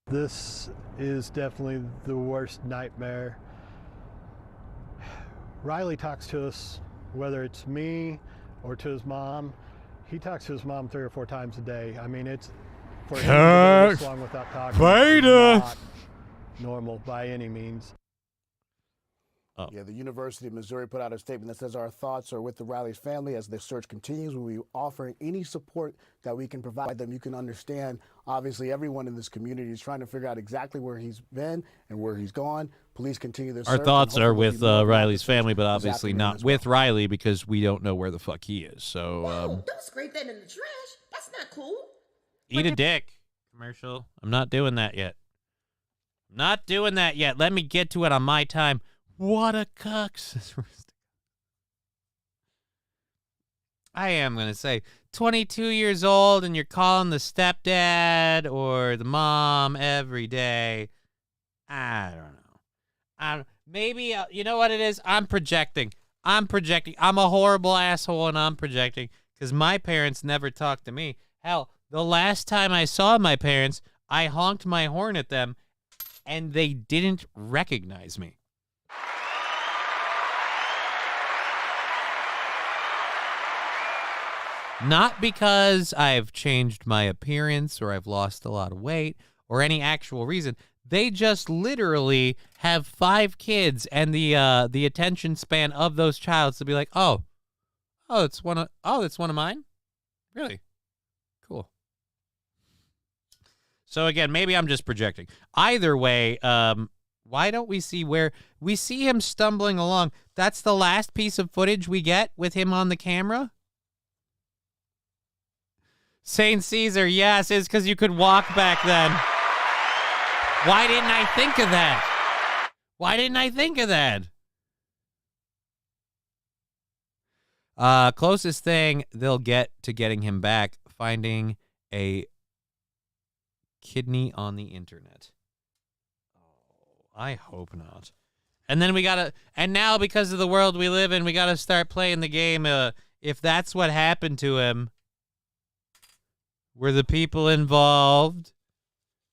This is definitely the worst nightmare. Riley talks to us, whether it's me or to his mom. He talks to his mom 3 or 4 times a day. I mean, it's for him to go this long without talking. Not normal by any means. Oh. Yeah, the University of Missouri put out a statement that says our thoughts are with the Riley's family as the search continues. We'll be offering any support that we can provide them. You can understand, obviously, everyone in this community is trying to figure out exactly where he's been and where he's gone. Police continue their search. Our thoughts are with Riley's family, but obviously not with Riley because we don't know where the fuck he is. So, don't scrape that in the trash. That's not cool. Eat a dick. Commercial. I'm not doing that yet. Not doing that yet. Let me get to it on my time. What a cucks. I am going to say 22 years old and you're calling the stepdad or the mom every day. I don't know. Maybe, you know what it is? I'm projecting. I'm a horrible asshole and I'm projecting because my parents never talked to me. Hell, the last time I saw my parents, I honked my horn at them and they didn't recognize me. Not because I've changed my appearance or I've lost a lot of weight or any actual reason. They just literally have 5 kids and the attention span of those childs to be like, that's one of mine? Really? Cool. So again, maybe I'm just projecting. Either way, why don't we see where we see him stumbling along? That's the last piece of footage we get with him on the camera. St. Caesar, yes, it's because you could walk back then. Why didn't I think of that? Why didn't I think of that? Closest thing they'll get to getting him back, finding a kidney on the internet. Oh, I hope not. And then and now because of the world we live in, we gotta start playing the game. If that's what happened to him, were the people involved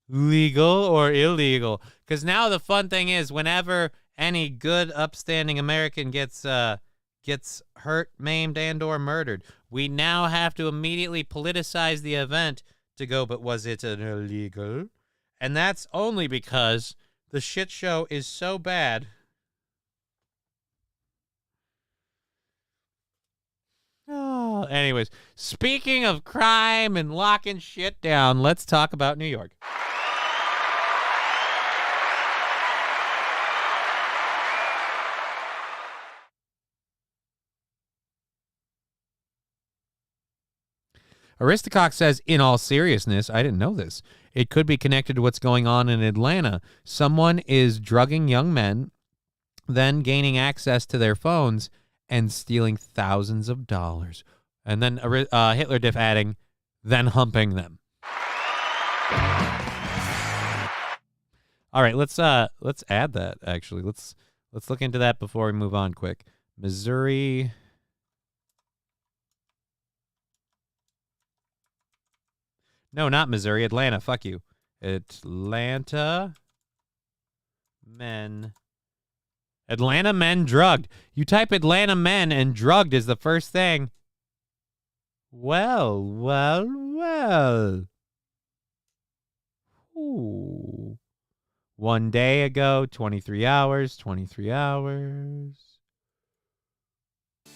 legal or illegal? Because now the fun thing is, whenever any good, upstanding American gets hurt, maimed, and/or murdered, we now have to immediately politicize the event to go, but was it an illegal? And that's only because the shit show is so bad. Oh, anyways, speaking of crime and locking shit down, let's talk about New York. Aristocox says, in all seriousness, I didn't know this. It could be connected to what's going on in Atlanta. Someone is drugging young men, then gaining access to their phones and stealing thousands of dollars. And then Hitler diff adding, then humping them. All right, let's add that, actually. Let's look into that before we move on quick. Missouri. No, not Missouri. Atlanta. Fuck you. Atlanta men. Atlanta men drugged. You type Atlanta men and drugged is the first thing. Well. Ooh. 1 day ago, 23 hours.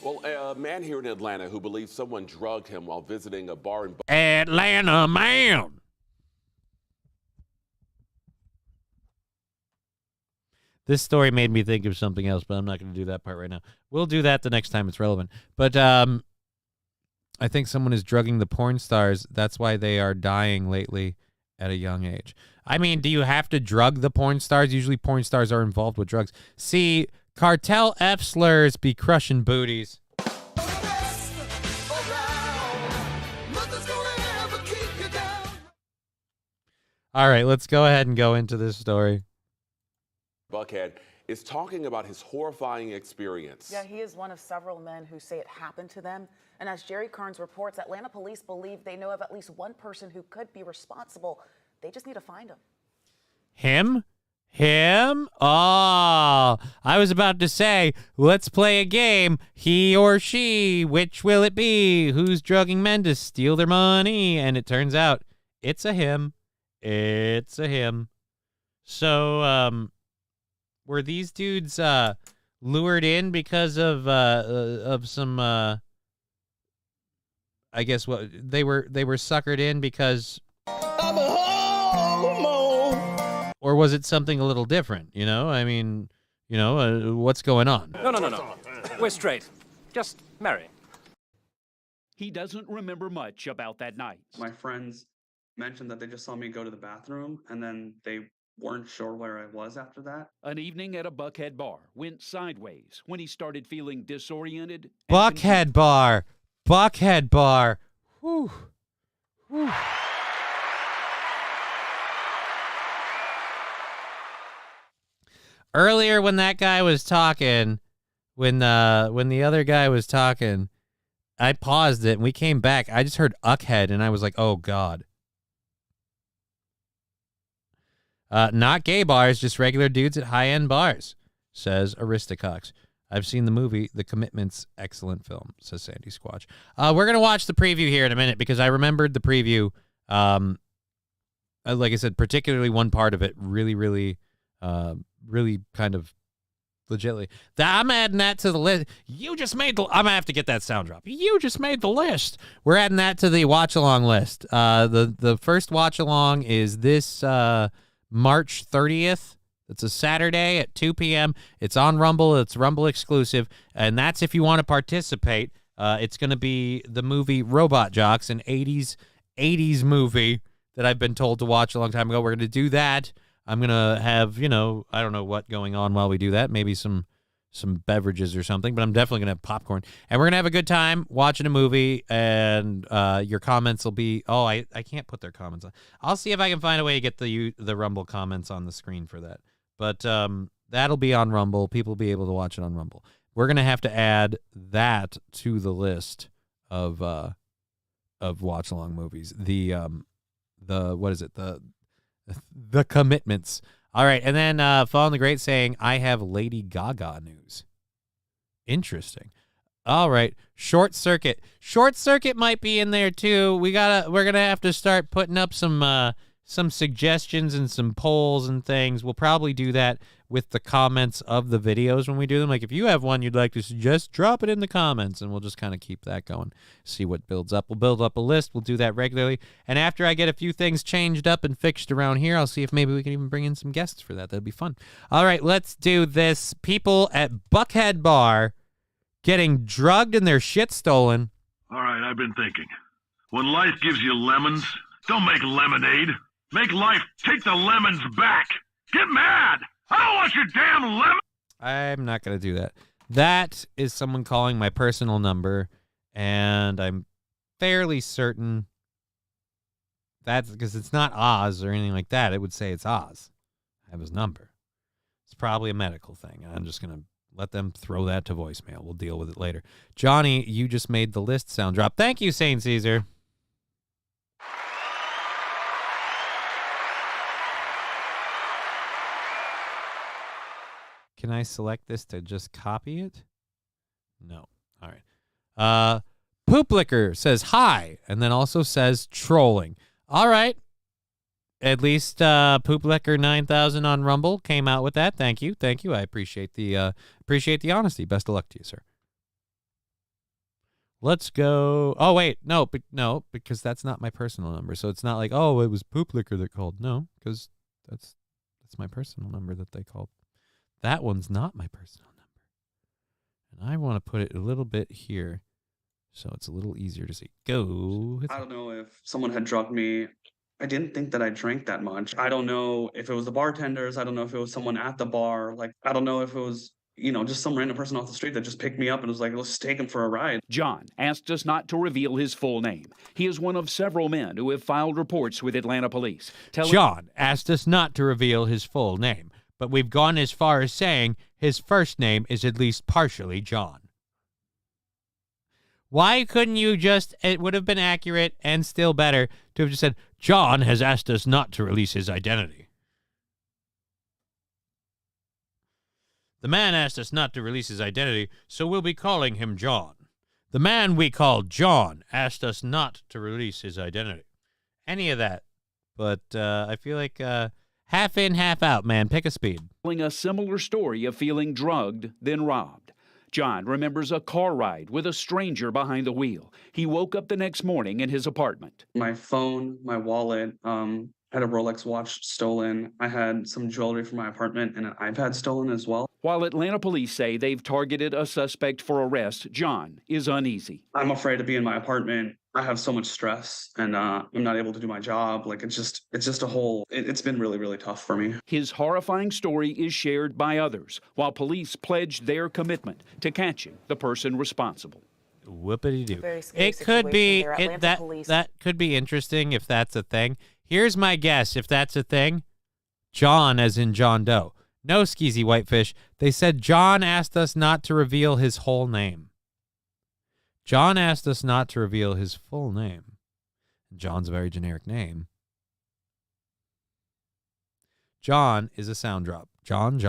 Well, a man here in Atlanta who believes someone drugged him while visiting a bar in Atlanta man. This story made me think of something else, but I'm not going to do that part right now. We'll do that the next time it's relevant. But I think someone is drugging the porn stars. That's why they are dying lately at a young age. I mean, do you have to drug the porn stars? Usually porn stars are involved with drugs. See, cartel F slurs be crushing booties. All right, let's go ahead and go into this story. Buckhead is talking about his horrifying experience. Yeah, he is one of several men who say it happened to them. And as Jerry Kearns reports, Atlanta police believe they know of at least one person who could be responsible. They just need to find him. Him? Oh, I was about to say, let's play a game. He or she, which will it be? Who's drugging men to steal their money? And it turns out it's a him. It's a him. So, were these dudes lured in because of some I guess what they were suckered in because I'm a homo, or was it something a little different? You know, I mean, what's going on? No. We're straight. Just marry. He doesn't remember much about that night. My friends mentioned that they just saw me go to the bathroom and then they weren't sure where I was after that. An evening at a Buckhead bar went sideways when he started feeling disoriented. Buckhead bar. Whew. Earlier when that guy was talking, when the other guy was talking, I paused it and we came back. I just heard Uckhead and I was like, oh God. Not gay bars, just regular dudes at high-end bars, says Aristocox. I've seen the movie, The Commitment's excellent film, says Sandy Squatch. We're going to watch the preview here in a minute because I remembered the preview. Like I said, particularly one part of it really kind of legitly. I'm adding that to the list. I'm going to have to get that sound drop. You just made the list. We're adding that to the watch-along list. The first watch-along is this March 30th. It's a Saturday at 2 p.m. It's on Rumble. It's Rumble exclusive. And that's if you want to participate. It's going to be the movie Robot Jocks, an 80s movie that I've been told to watch a long time ago. We're going to do that. I'm gonna have, I don't know what going on while we do that. Maybe some beverages or something, but I'm definitely gonna have popcorn, and we're gonna have a good time watching a movie. And your comments will be. Oh, I can't put their comments on. I'll see if I can find a way to get the Rumble comments on the screen for that. But that'll be on Rumble. People will be able to watch it on Rumble. We're gonna have to add that to the list of watch along movies. The what is it? The commitments. All right, and then Fallen the Great saying, I have Lady Gaga news. Interesting. All right, Short Circuit. Short Circuit might be in there too. We're gonna have to start putting up some suggestions and some polls and things. We'll probably do that with the comments of the videos when we do them. Like if you have one you'd like to suggest, drop it in the comments, and we'll just kind of keep that going. See what builds up. We'll build up a list. We'll do that regularly. And after I get a few things changed up and fixed around here, I'll see if maybe we can even bring in some guests for that. That'd be fun. All right, let's do this. People at Buckhead Bar getting drugged and their shit stolen. All right, I've been thinking. When life gives you lemons, don't make lemonade. Make life take the lemons back. Get mad. I don't want your damn lemon. I'm not going to do that. That is someone calling my personal number, and I'm fairly certain that's because it's not Oz or anything like that. It would say it's Oz. I have his number. It's probably a medical thing, and I'm just going to let them throw that to voicemail. We'll deal with it later. Johnny, you just made the list sound drop. Thank you, St. Caesar. Can I select this to just copy it? No. All right. Poop Liquor says hi, and then also says trolling. All right. At least Poop Liquor 9000 on Rumble came out with that. Thank you. Thank you. I appreciate the honesty. Best of luck to you, sir. Let's go. Oh, wait. No, because that's not my personal number. So it's not like, oh, it was Poop Liquor that called. No, because that's my personal number that they called. That one's not my personal number. And I want to put it a little bit here so it's a little easier to see. Go. I don't know if someone had drugged me. I didn't think that I drank that much. I don't know if it was the bartenders. I don't know if it was someone at the bar. Like, I don't know if it was, just some random person off the street that just picked me up and was like, let's take him for a ride. John asked us not to reveal his full name. He is one of several men who have filed reports with Atlanta police. John asked us not to reveal his full name, but we've gone as far as saying his first name is at least partially John. Why couldn't you it would have been accurate and still better to have just said, John has asked us not to release his identity. The man asked us not to release his identity, so we'll be calling him John. The man we called John asked us not to release his identity. Any of that. But I feel like half in, half out, man. Pick a speed. Telling a similar story of feeling drugged, then robbed. John remembers a car ride with a stranger behind the wheel. He woke up the next morning in his apartment. My phone, my wallet, had a Rolex watch stolen. I had some jewelry from my apartment and an iPad stolen as well. While Atlanta police say they've targeted a suspect for arrest, John is uneasy. I'm afraid to be in my apartment. I have so much stress and I'm not able to do my job. Like it's just it's been really, really tough for me. His horrifying story is shared by others while police pledge their commitment to catching the person responsible. Whoopity-doo. It could be that could be interesting if that's a thing. Here's my guess if that's a thing. John as in John Doe. No, Skeezy Whitefish. They said John asked us not to reveal his whole name. John asked us not to reveal his full name. John's a very generic name. John is a sound drop. John.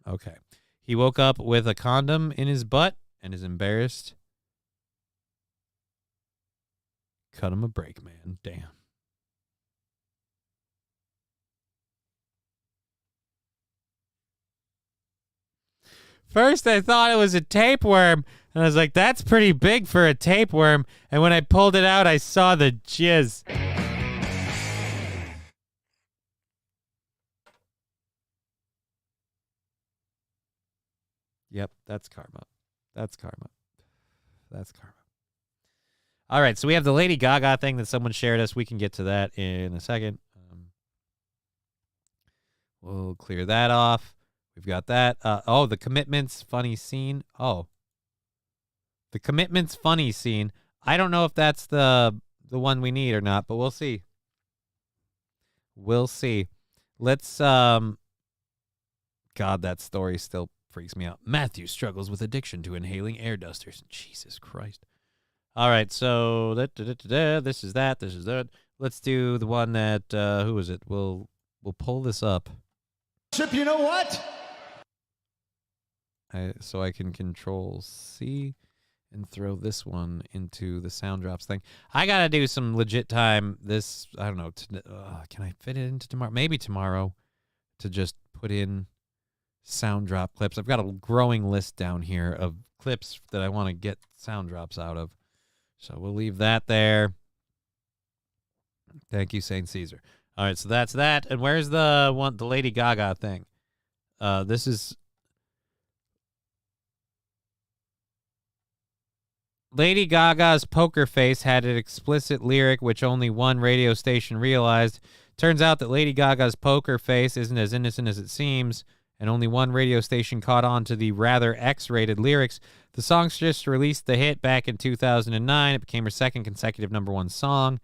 Okay. He woke up with a condom in his butt and is embarrassed. Cut him a break, man. Damn. First, I thought it was a tapeworm, and I was like, that's pretty big for a tapeworm. And when I pulled it out, I saw the jizz. Yep, that's karma. That's karma. That's karma. All right, so we have the Lady Gaga thing that someone shared us. We can get to that in a second. We'll clear that off. We've got that. Oh, the commitments funny scene. Oh, the commitments funny scene. I don't know if that's the one we need or not, but we'll see. We'll see. Let's God, that story still freaks me out. Matthew struggles with addiction to inhaling air dusters. Jesus Christ. All right, so this is that. This is that. Let's do the one that who is it? We'll pull this up. You know what? So I can control C and throw this one into the sound drops thing. I gotta do some legit time. This, I don't know. Can I fit it into tomorrow? Maybe tomorrow, to just put in sound drop clips. I've got a growing list down here of clips that I want to get sound drops out of. So we'll leave that there. Thank you, St. Caesar. All right, so that's that. And where's the Lady Gaga thing? This is Lady Gaga's Poker Face had an explicit lyric which only one radio station realized. Turns out that Lady Gaga's Poker Face isn't as innocent as it seems, and only one radio station caught on to the rather X-rated lyrics. The songstress released the hit back in 2009. It became her second consecutive #1 song.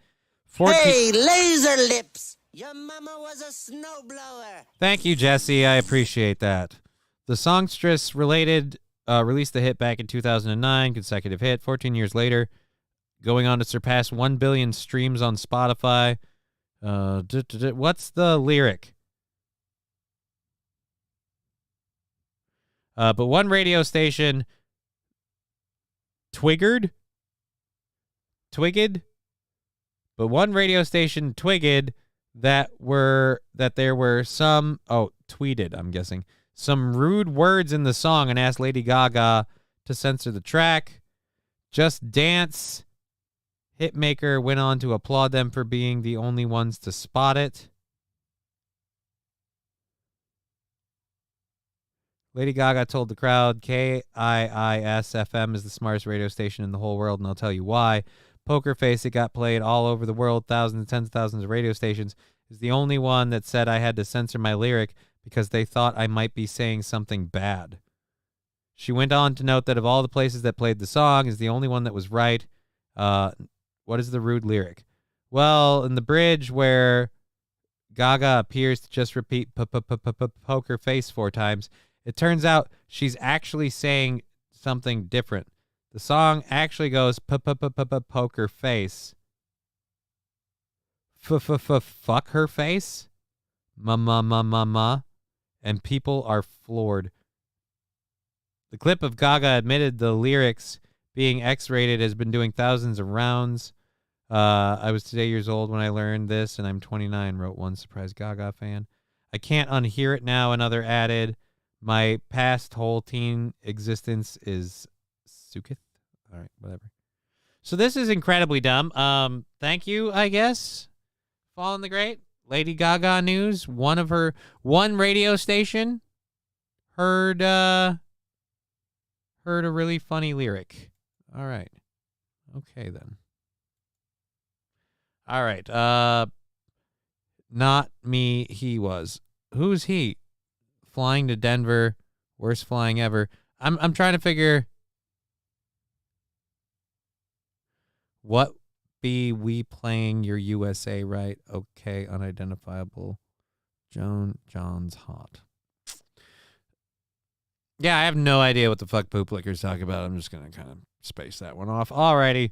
Hey, laser lips! Your mama was a snowblower. Thank you, Jesse. I appreciate that. The songstress released the hit back in 2009, consecutive hit. 14 years later, going on to surpass 1 billion streams on Spotify. What's the lyric? But one radio station twigged, but one radio station twigged that there were some, tweeted, I'm guessing, some rude words in the song and asked Lady Gaga to censor the track. Just Dance hitmaker went on to applaud them for being the only ones to spot it. Lady Gaga told the crowd, KIIS-FM is the smartest radio station in the whole world, and I'll tell you why. Poker Face, it got played all over the world, thousands and tens of thousands of radio stations, is the only one that said I had to censor my lyric because they thought I might be saying something bad. She went on to note that of all the places that played the song, is the only one that was right. What is the rude lyric? Well, in the bridge where Gaga appears to just repeat Poker Face 4 times, it turns out she's actually saying something different. The song actually goes Poker Face. Fuck her face? Ma. And people are floored. The clip of Gaga admitted the lyrics being X-rated has been doing thousands of rounds. I was today years old when I learned this, and I'm 29, wrote one surprised Gaga fan. I can't unhear it now, another added. My past whole teen existence is Sukith. All right, whatever. So this is incredibly dumb. Thank you, I guess. Fallen the Great. Lady Gaga news. One radio station heard a really funny lyric. All right. Okay, then. All right. Not me, he was. Who's he? Flying to Denver. Worst flying ever. I'm trying to figure what be we playing your USA right? Okay, unidentifiable. John's hot. Yeah, I have no idea what the fuck Poop Licker's talking about. I'm just going to kind of space that one off. Alrighty,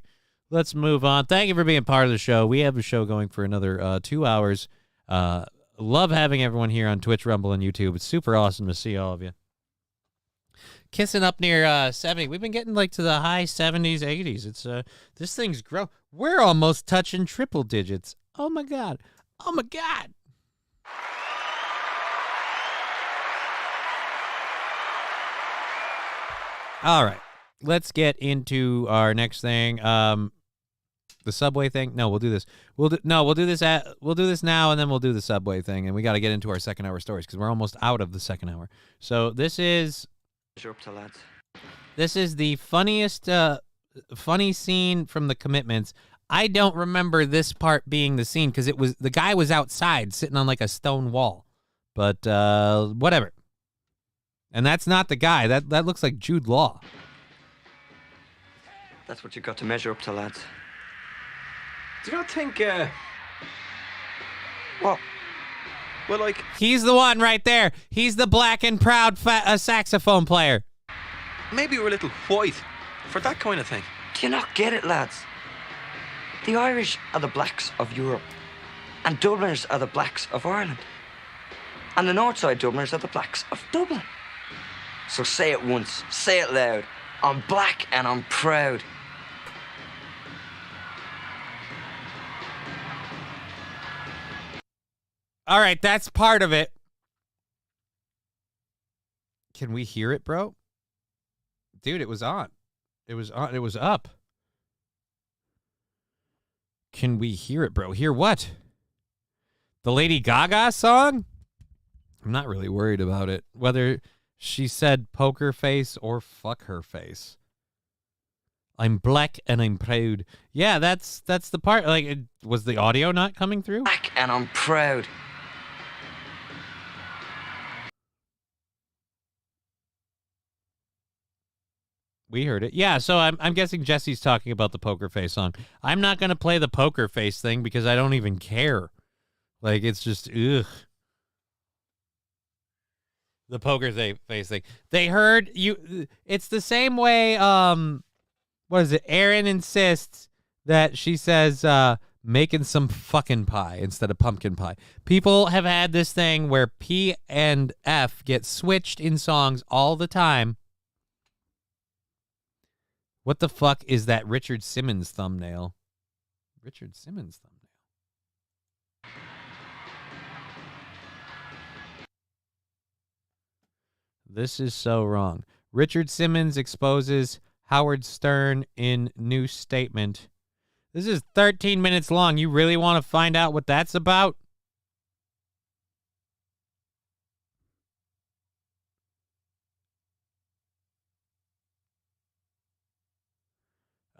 let's move on. Thank you for being part of the show. We have the show going for another 2 hours. Love having everyone here on Twitch, Rumble, and YouTube. It's super awesome to see all of you. Kissing up near 70. We've been getting like to the high 70s, 80s. It's this thing's grow. We're almost touching triple digits. Oh my god. Oh my god. All right. Let's get into our next thing. The subway thing. No, we'll do this. We'll do this now, and then we'll do the subway thing, and we got to get into our second hour stories because we're almost out of the second hour. So this is the funniest funny scene from The Commitments. I don't remember this part being the scene because the guy was outside sitting on like a stone wall. But whatever. And that's not the guy. That looks like Jude Law. That's what you got to measure up to, lads. Do you not think, what? Well, like... He's the one right there. He's the black and proud saxophone player. Maybe we're a little white for that kind of thing. Do you not get it, lads? The Irish are the blacks of Europe, and Dubliners are the blacks of Ireland. And the Northside Dubliners are the blacks of Dublin. So say it once, say it loud. I'm black and I'm proud. All right, that's part of it. Can we hear it, bro? Dude, it was on. It was on. It was up. Can we hear it, bro? Hear what? The Lady Gaga song? I'm not really worried about it. Whether she said poker face or fuck her face. I'm black and I'm proud. Yeah, that's the part. Like, was the audio not coming through? Black and I'm proud. We heard it. Yeah, so I'm guessing Jesse's talking about the poker face song. I'm not going to play the poker face thing because I don't even care. Like, it's just, ugh. The poker face thing. They heard you. It's the same way, what is it? Erin insists that she says, making some fucking pie instead of pumpkin pie. People have had this thing where P and F get switched in songs all the time. What the fuck is that Richard Simmons thumbnail? Richard Simmons thumbnail. This is so wrong. Richard Simmons exposes Howard Stern in new statement. This is 13 minutes long. You really want to find out what that's about?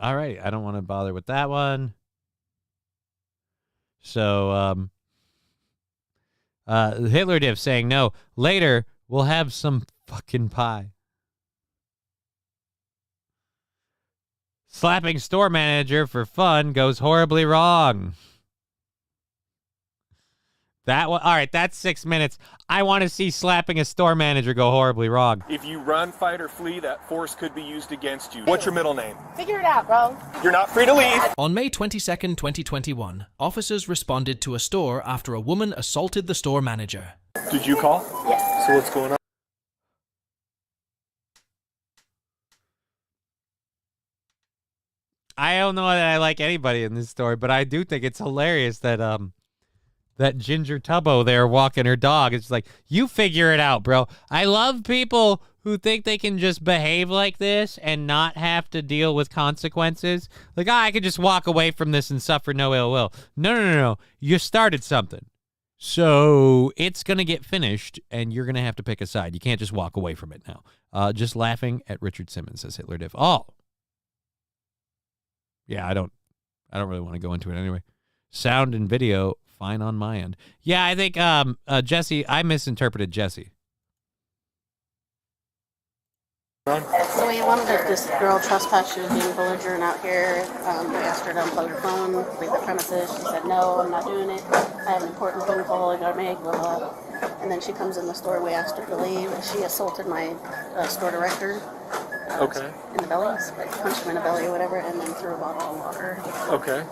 All right, I don't want to bother with that one. So, Hitler Diff saying, no, later we'll have some fucking pie. Slapping store manager for fun goes horribly wrong. That one, all right, that's 6 minutes. I want to see slapping a store manager go horribly wrong. If you run, fight, or flee, that force could be used against you. What's your middle name? Figure it out, bro. You're not free to leave. On May 22nd, 2021, officers responded to a store after a woman assaulted the store manager. Did you call? Yes. So what's going on? I don't know that I like anybody in this story, but I do think it's hilarious that that Ginger Tubbo there walking her dog. It's like, you figure it out, bro. I love people who think they can just behave like this and not have to deal with consequences. Like, I could just walk away from this and suffer no ill will. No. You started something. So it's going to get finished, and you're going to have to pick a side. You can't just walk away from it now. Just laughing at Richard Simmons, says Hitler Diff. Oh. Yeah, I don't really want to go into it anyway. Sound and video, fine on my end. Yeah, I think Jesse, I misinterpreted Jesse. So we wanted this girl trespass. She was being belligerent out here. We asked her to unplug her phone, leave the premises. She said, no, I'm not doing it. I have an important phone call I got to make, blah, blah. And then she comes in the store. We asked her to leave. She assaulted my store director. Okay. In the belly, like punched him in the belly or whatever, and then threw a bottle of water. Okay.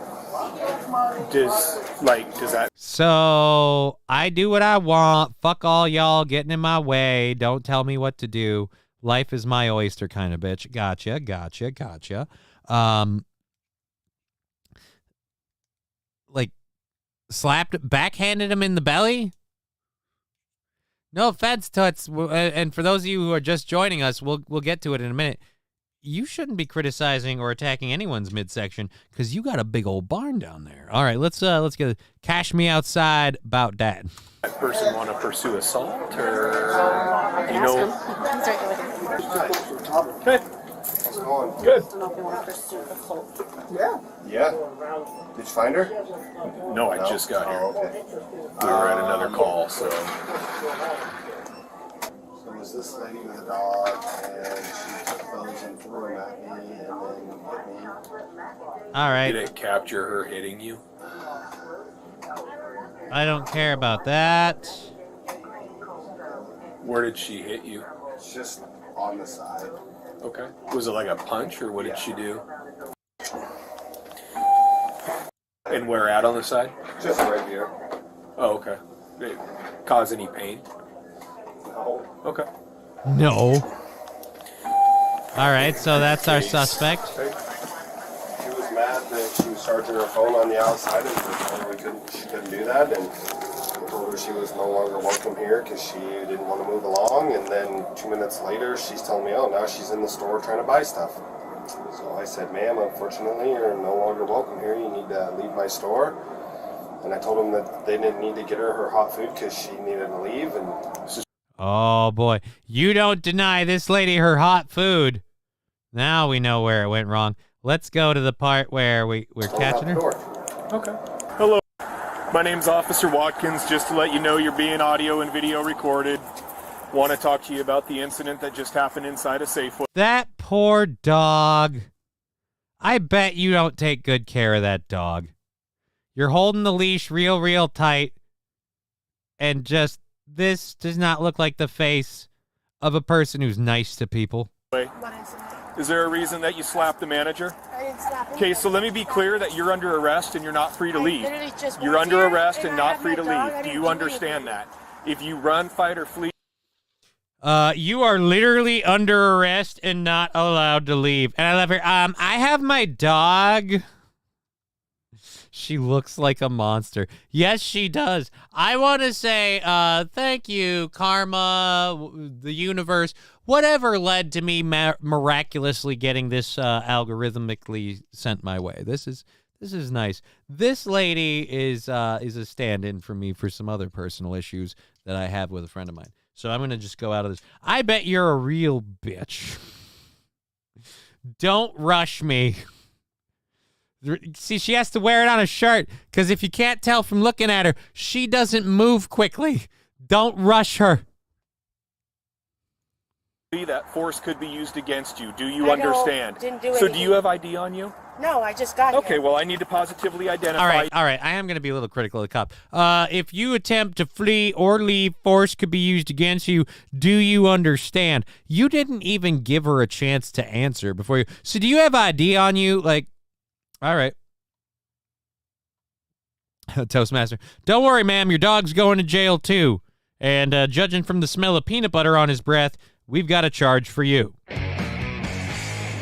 Does that... So, I do what I want. Fuck all y'all getting in my way. Don't tell me what to do. Life is my oyster kind of bitch. Gotcha. Like, backhanded him in the belly? No offense, Toots. And for those of you who are just joining us, we'll get to it in a minute. You shouldn't be criticizing or attacking anyone's midsection because you got a big old barn down there. All right, let's get it. Cash me outside about that. That person want to pursue assault, or you know? He's right with you. Good. How's it going? Good. I don't know if you want to pursue assault. Yeah. Did you find her? No, I just got here. Oh, okay. We were at another call, so. So it was this lady with a dog, and she took those and threw them at me, and then hit me. All right. Did it capture her hitting you? I don't care about that. Where did she hit you? Just on the side. Okay. Was it like a punch, or what did she do? And where at on the side? Just right here. Oh, okay. Did it cause any pain? No. Okay. No. All right, so that's our suspect. She was mad that she was charging her phone on the outside, and she couldn't do that, and I told her she was no longer welcome here because she didn't want to move along, and then 2 minutes later, she's telling me, oh, now she's in the store trying to buy stuff. So I said, ma'am, unfortunately, you're no longer welcome here. You need to leave my store. And I told them that they didn't need to get her hot food because she needed to leave. And oh, boy. You don't deny this lady her hot food. Now we know where it went wrong. Let's go to the part where we're catching her. Okay. Hello. My name's Officer Watkins. Just to let you know, you're being audio and video recorded. Want to talk to you about the incident that just happened inside a Safeway. That poor dog. I bet you don't take good care of that dog. You're holding the leash real tight, and just, this does not look like the face of a person who's nice to people. Is there a reason that you slapped the manager? I didn't slap him. Okay, so let me be clear that you're under arrest and you're not free to leave. You're under arrest and not free to leave. Do you understand that? If you run, fight, or flee... You are literally under arrest and not allowed to leave. And I love her. I have my dog. She looks like a monster. Yes, she does. I want to say thank you, karma, the universe, whatever led to me miraculously getting this algorithmically sent my way. This is nice. This lady is a stand-in for me for some other personal issues that I have with a friend of mine. So I'm going to just go out of this. I bet you're a real bitch. Don't rush me. See, she has to wear it on a shirt, because if you can't tell from looking at her, she doesn't move quickly. Don't rush her. That force could be used against you. Do you understand? Didn't do so anything. do you have ID on you? No, I just got here. Okay, well, I need to positively identify... All right. I am going to be a little critical of the cop. If you attempt to flee or leave, force could be used against you. Do you understand? You didn't even give her a chance to answer before you... So do you have ID on you? Like, all right. Toastmaster. Don't worry, ma'am. Your dog's going to jail, too. And judging from the smell of peanut butter on his breath, we've got a charge for you.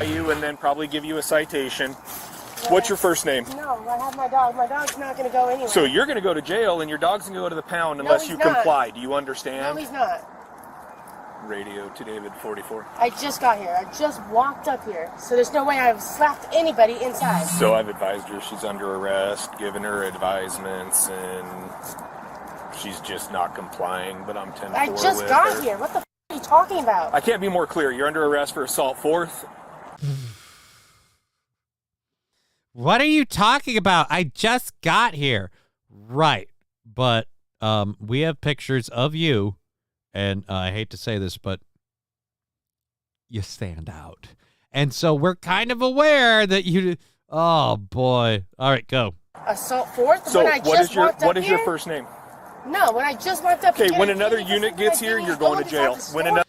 You and then probably give you a citation. What's your first name? No, I have my dog. My dog's not going to go anywhere. So you're going to go to jail and your dog's going to go to the pound unless you comply. Do you understand? No, he's not. Radio to David 44. I just got here. I just walked up here. So there's no way I've slapped anybody inside. So I've advised her she's under arrest, given her advisements, and she's just not complying, but I'm 10-4 I just got here. What the are you talking about? I can't be more clear. You're under arrest for assault fourth. What are you talking about? I just got here. Right. But we have pictures of you, and I hate to say this, but you stand out. And so we're kind of aware that you... Oh, boy. All right, go. Assault fourth? So what is your first name? No, when I just walked up here... Okay, when another unit gets here, you're going to jail. When another...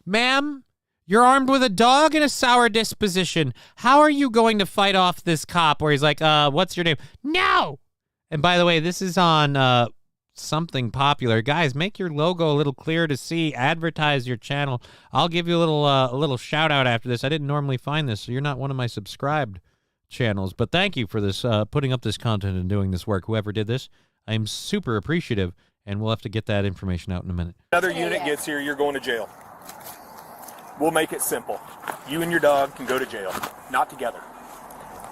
Ma'am, you're armed with a dog and a sour disposition. How are you going to fight off this cop where he's like, what's your name? No! And by the way, this is on something popular. Guys, make your logo a little clearer to see. Advertise your channel. I'll give you a little shout out after this. I didn't normally find this, so you're not one of my subscribed channels. But thank you for this, putting up this content and doing this work. Whoever did this, I'm super appreciative, and we'll have to get that information out in a minute. Another unit gets here, you're going to jail. We'll make it simple. You and your dog can go to jail, not together.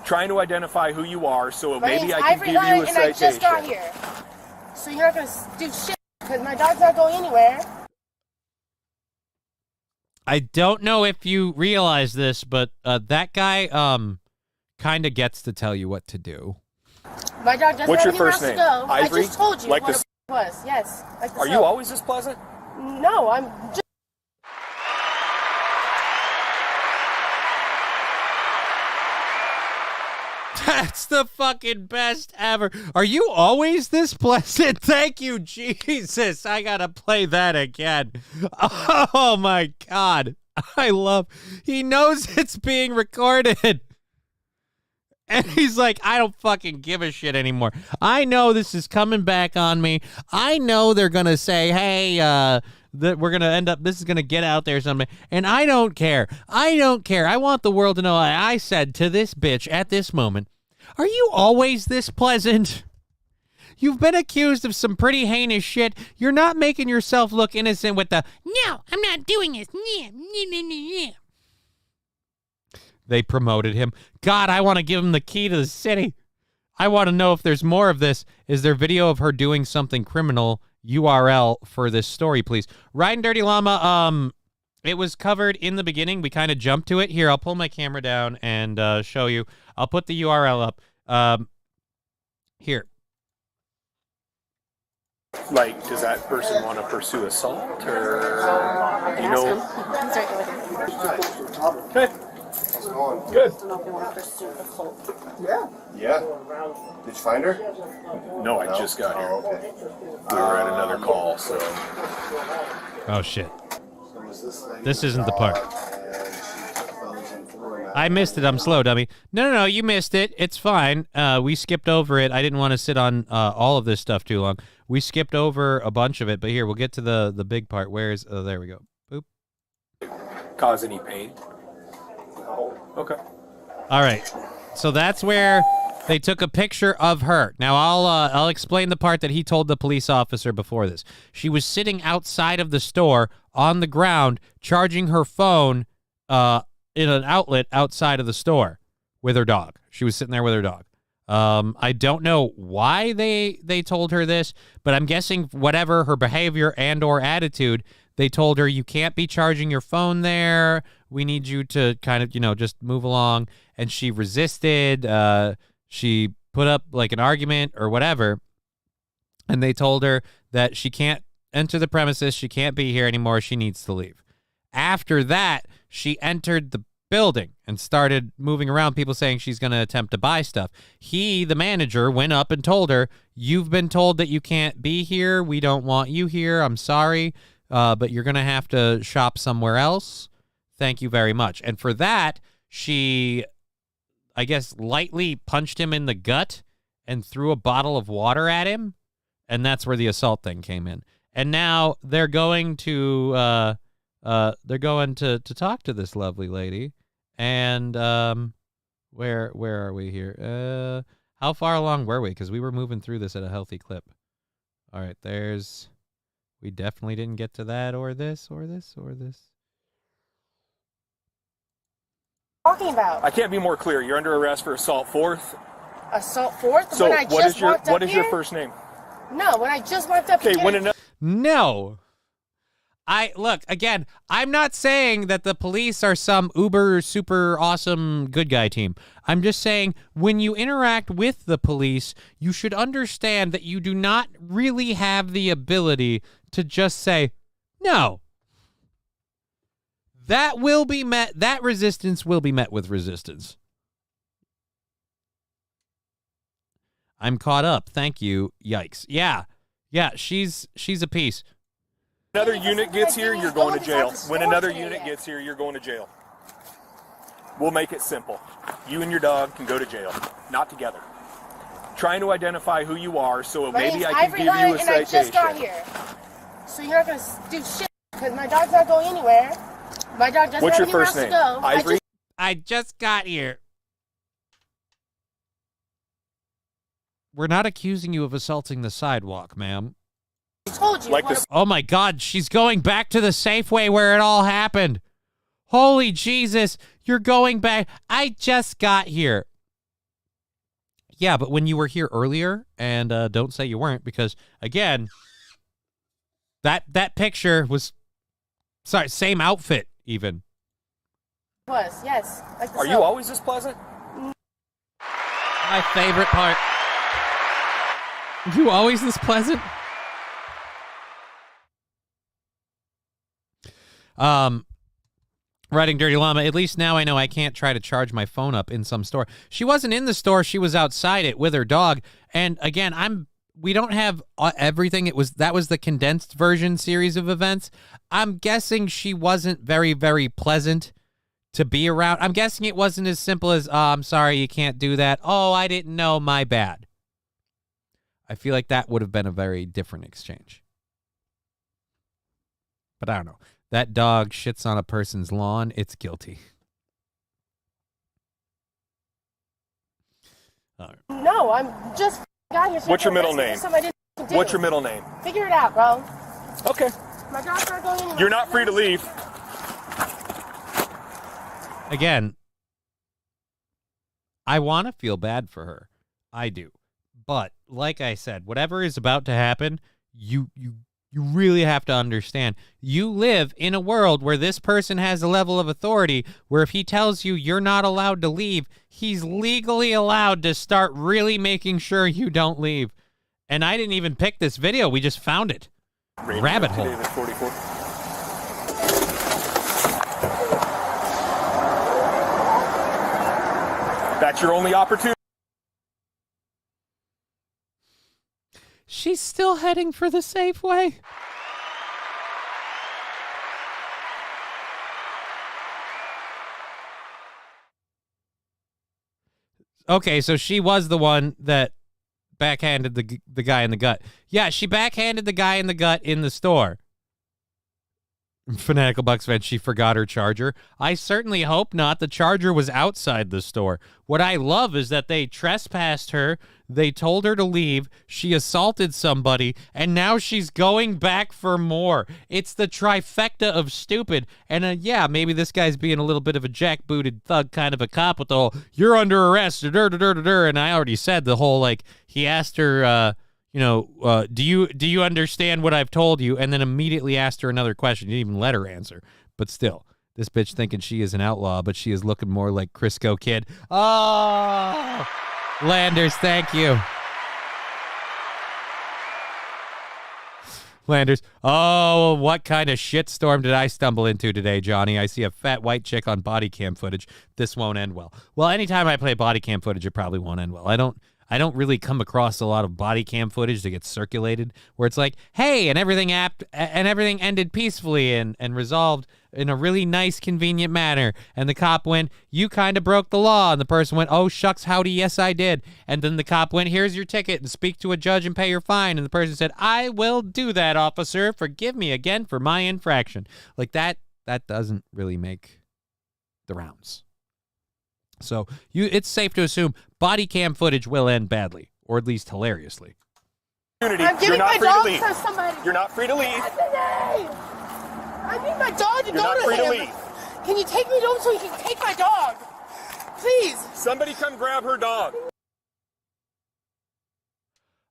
Trying to identify who you are, so maybe I can give you a citation. I just got here. So you're not going to do shit because my dog's not going anywhere. I don't know if you realize this, but that guy kind of gets to tell you what to do. My dog doesn't What's have your anywhere first else to name? go. Ivory? I just told you Like what this- it was. Yes. Like the Are you soap. always this pleasant? No, I'm just. That's the fucking best ever. Are you always this pleasant? Thank you, Jesus. I gotta play that again. Oh my God. I love. He knows it's being recorded. And he's like, I don't fucking give a shit anymore. I know this is coming back on me. I know they're gonna say, hey, that we're gonna end up, this is gonna get out there something. And I don't care. I don't care. I want the world to know I said to this bitch at this moment, are you always this pleasant? You've been accused of some pretty heinous shit. You're not making yourself look innocent with the, no, I'm not doing this. They promoted him. God, I want to give him the key to the city. I want to know if there's more of this. Is there video of her doing something criminal? URL for this story, please. Riding Dirty Llama, it was covered in the beginning. We kind of jumped to it. Here, I'll pull my camera down and show you. I'll put the URL up. Here. Like, does that person want to pursue assault, or you know? He's right with him. Okay. How's it going? Good. I don't know if you want to pursue assault. Yeah. Did you find her? No, I just got here. Oh, okay. We were at another call, so. Oh, shit. This isn't the part. I missed it. I'm slow, dummy. No, you missed it. It's fine. We skipped over it. I didn't want to sit on all of this stuff too long. We skipped over a bunch of it, but here, we'll get to the big part. Where is, there we go. Boop. Cause any pain? Okay. All right. So that's where they took a picture of her. Now, I'll explain the part that he told the police officer before this. She was sitting outside of the store on the ground, charging her phone in an outlet outside of the store with her dog. She was sitting there with her dog. I don't know why they told her this, but I'm guessing whatever her behavior and or attitude, they told her, you can't be charging your phone there. We need you to kind of, just move along. And she resisted. She put up like an argument or whatever. And they told her that she can't enter the premises. She can't be here anymore. She needs to leave. After that, she entered the building and started moving around, people saying she's going to attempt to buy stuff. He, the manager, went up and told her, you've been told that you can't be here. We don't want you here. I'm sorry, but you're going to have to shop somewhere else. Thank you very much. And for that, she, I guess, lightly punched him in the gut and threw a bottle of water at him. And that's where the assault thing came in. And now they're going to talk to this lovely lady. And where are we here? How far along were we? Because we were moving through this at a healthy clip. All right, we definitely didn't get to that or this or this or this. Talking about? I can't be more clear. You're under arrest for assault fourth. Assault fourth? So when I what just is your walked up what is your here? first name? No, when I just walked up Okay, here. when another. No. Look, again, I'm not saying that the police are some uber super awesome good guy team. I'm just saying when you interact with the police, you should understand that you do not really have the ability to just say, no. That resistance will be met with resistance. I'm caught up. Thank you. Yikes. Yeah, she's a piece. Another unit gets here, you're going to jail. When another unit gets here, you're going to jail. We'll make it simple. You and your dog can go to jail, not together. Trying to identify who you are, so maybe I can give you a citation. I just got here, so you're not gonna do shit because my dog's not going anywhere. My dog doesn't What's have your anywhere first else name? to go. Ivory. I just got here. We're not accusing you of assaulting the sidewalk, ma'am. I told you. Like Oh my God, she's going back to the Safeway where it all happened. Holy Jesus, you're going back. I just got here. Yeah, but when you were here earlier, and don't say you weren't, because again, that picture was, sorry, same outfit even. Was, yes. Like the Are soap. you always this pleasant? My favorite part. You always this pleasant? Writing Dirty Llama, at least now I know I can't try to charge my phone up in some store. She wasn't in the store. She was outside it with her dog. And again, we don't have everything. That was the condensed version series of events. I'm guessing she wasn't very, very pleasant to be around. I'm guessing it wasn't as simple as, oh, I'm sorry, you can't do that. Oh, I didn't know, my bad. I feel like that would have been a very different exchange. But I don't know. That dog shits on a person's lawn. It's guilty. No, I'm just got here. What's your middle name? What's your middle name? Figure it out, bro. Okay. My dog's not going anywhere. You're not free to leave. Again, I want to feel bad for her. I do. But like I said, whatever is about to happen, you really have to understand. You live in a world where this person has a level of authority where if he tells you you're not allowed to leave, he's legally allowed to start really making sure you don't leave. And I didn't even pick this video. We just found it. Rabbit hole. That's your only opportunity. She's still heading for the Safeway. Okay, so she was the one that backhanded the guy in the gut. Yeah, she backhanded the guy in the gut in the store. Fanatical Bucks fan, she forgot her charger. I certainly hope not. The charger was outside the store. What I love is that they trespassed her. They told her to leave. She assaulted somebody, and now she's going back for more. It's the trifecta of stupid. And yeah, maybe this guy's being a little bit of a jackbooted thug kind of a cop with the whole, you're under arrest, and I already said the whole, like, he asked her, do you understand what I've told you? And then immediately asked her another question. He didn't even let her answer. But still, this bitch thinking she is an outlaw, but she is looking more like Crisco Kid. Oh, Landers, thank you. Landers, oh, what kind of shitstorm did I stumble into today, Johnny? I see a fat white chick on body cam footage. This won't end well. Well, anytime I play body cam footage, it probably won't end well. I don't really come across a lot of body cam footage that gets circulated where it's like, hey, and everything ended peacefully and resolved in a really nice, convenient manner. And the cop went, you kind of broke the law. And the person went, oh, shucks, howdy, yes, I did. And then the cop went, here's your ticket and speak to a judge and pay your fine. And the person said, I will do that, officer. Forgive me again for my infraction. Like that doesn't really make the rounds. So it's safe to assume body cam footage will end badly, or at least hilariously. I'm giving my dog to somebody. You're not free to leave. I need my dog to You're go not to free him. to leave. Can you take me home so you can take my dog? Please. Somebody come grab her dog.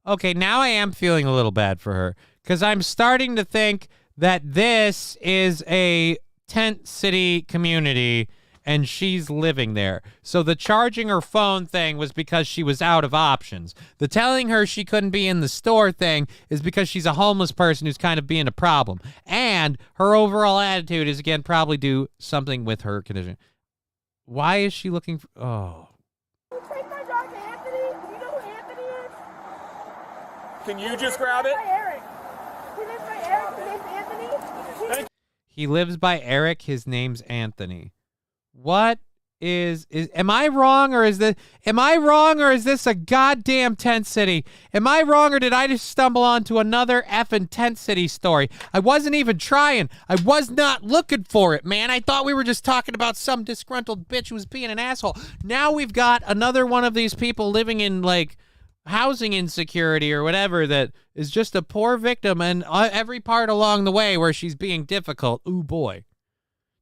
Okay, now I am feeling a little bad for her because I'm starting to think that this is a tent city community and she's living there. So the charging her phone thing was because she was out of options. The telling her she couldn't be in the store thing is because she's a homeless person who's kind of being a problem. And her overall attitude is, again, probably due something with her condition. Why is she looking for... Oh. Take my dog to Anthony. Do you know who Anthony is? Can you just grab it? He lives by Eric. His name's Anthony. He lives by Eric. His name's Anthony. What is am I wrong or is this a goddamn tent city? Am I wrong or did I just stumble onto another effing tent city story? I wasn't even trying. I was not looking for it, man. I thought we were just talking about some disgruntled bitch who was being an asshole. Now we've got another one of these people living in like housing insecurity or whatever that is just a poor victim and every part along the way where she's being difficult. Ooh boy.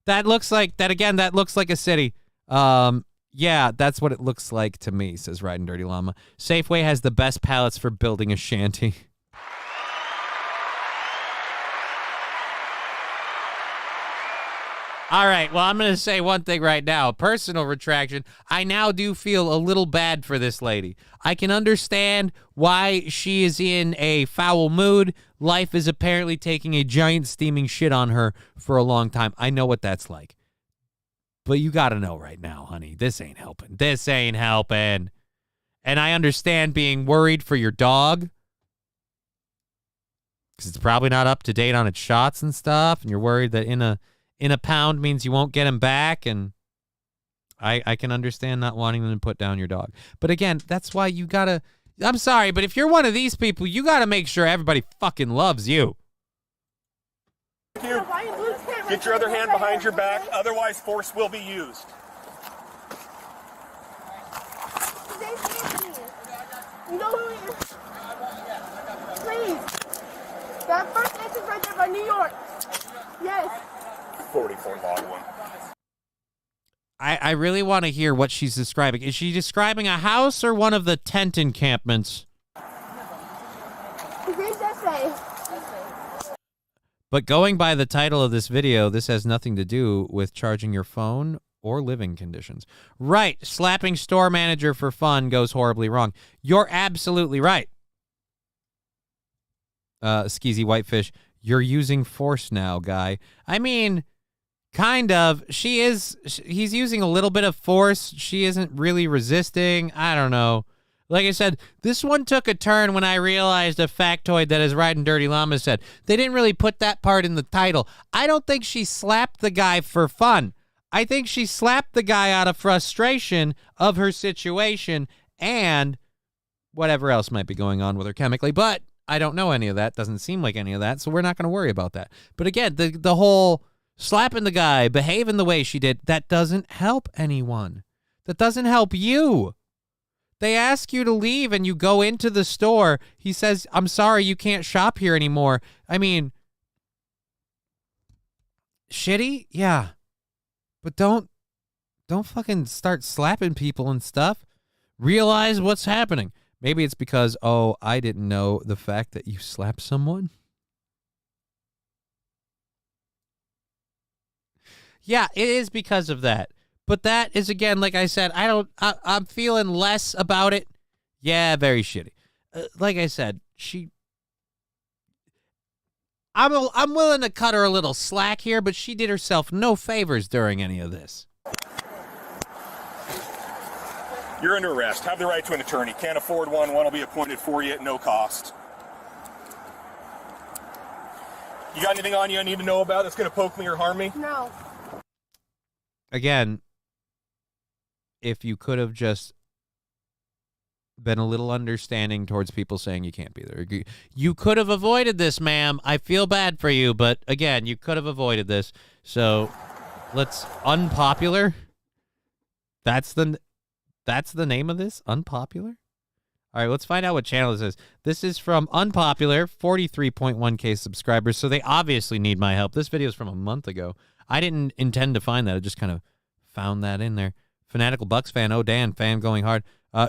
That looks like a city. Yeah, that's what it looks like to me, says Riding Dirty Llama. Safeway has the best pallets for building a shanty. All right, well, I'm going to say one thing right now. Personal retraction. I now do feel a little bad for this lady. I can understand why she is in a foul mood. Life is apparently taking a giant steaming shit on her for a long time. I know what that's like. But you got to know right now, honey, this ain't helping. This ain't helping. And I understand being worried for your dog, because it's probably not up to date on its shots and stuff, and you're worried that in a pound means you won't get him back, and I can understand not wanting them to put down your dog. But again, that's why you gotta, I'm sorry, but if you're one of these people, you gotta make sure everybody fucking loves you. Thank you. Get your other hand behind your back, otherwise force will be used. You know who he is? Please. That first entrance right there by New York. Yes. 44 log one. I really want to hear what she's describing. Is she describing a house or one of the tent encampments? But going by the title of this video, this has nothing to do with charging your phone or living conditions. Right. Slapping store manager for fun goes horribly wrong. You're absolutely right. Skeezy Whitefish, you're using force now, guy. I mean, kind of. He's using a little bit of force. She isn't really resisting. I don't know. Like I said, this one took a turn when I realized a factoid that, as Riding Dirty Llama said, they didn't really put that part in the title. I don't think she slapped the guy for fun. I think she slapped the guy out of frustration of her situation and whatever else might be going on with her chemically. But I don't know any of that. Doesn't seem like any of that, so we're not going to worry about that. But again, the whole slapping the guy, behaving the way she did, that doesn't help anyone. That doesn't help you. They ask you to leave and you go into the store. He says, I'm sorry, you can't shop here anymore. I mean, shitty? Yeah. But don't fucking start slapping people and stuff. Realize what's happening. Maybe it's because, oh, I didn't know the fact that you slapped someone. Yeah, it is because of that. But that is, again, like I said, I'm feeling less about it. Yeah, very shitty. Like I said, I'm willing to cut her a little slack here, but she did herself no favors during any of this. You're under arrest. Have the right to an attorney. Can't afford one. One will be appointed for you at no cost. You got anything on you I need to know about that's going to poke me or harm me? No. Again, if you could have just been a little understanding towards people saying you can't be there. You could have avoided this, ma'am. I feel bad for you, but again, you could have avoided this. So let's unpopular. That's the name of this? Unpopular? All right, let's find out what channel this is. This is from Unpopular, 43.1K subscribers, so they obviously need my help. This video is from a month ago. I didn't intend to find that. I just kind of found that in there. Fanatical Bucks fan, oh, Dan, fan going hard.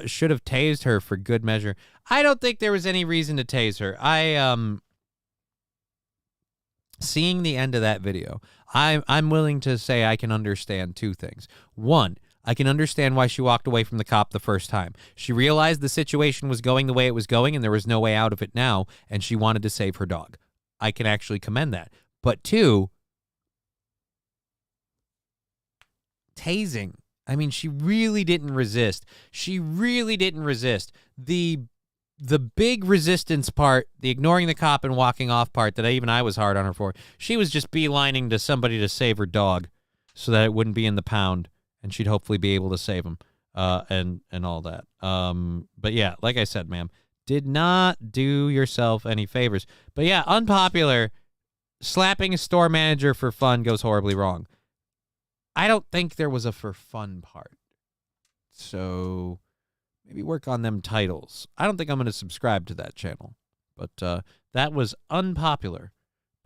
Should have tased her for good measure. I don't think there was any reason to tase her. Seeing the end of that video, I'm willing to say I can understand two things. One, I can understand why she walked away from the cop the first time. She realized the situation was going the way it was going and there was no way out of it now, and she wanted to save her dog. I can actually commend that. But two, tasing. I mean, she really didn't resist. She really didn't resist. The big resistance part, the ignoring the cop and walking off part that I was hard on her for, she was just beelining to somebody to save her dog so that it wouldn't be in the pound and she'd hopefully be able to save him and all that. But yeah, like I said, ma'am, did not do yourself any favors. But yeah, Unpopular, slapping a store manager for fun goes horribly wrong. I don't think there was a for fun part. So maybe work on them titles. I don't think I'm going to subscribe to that channel. But that was Unpopular,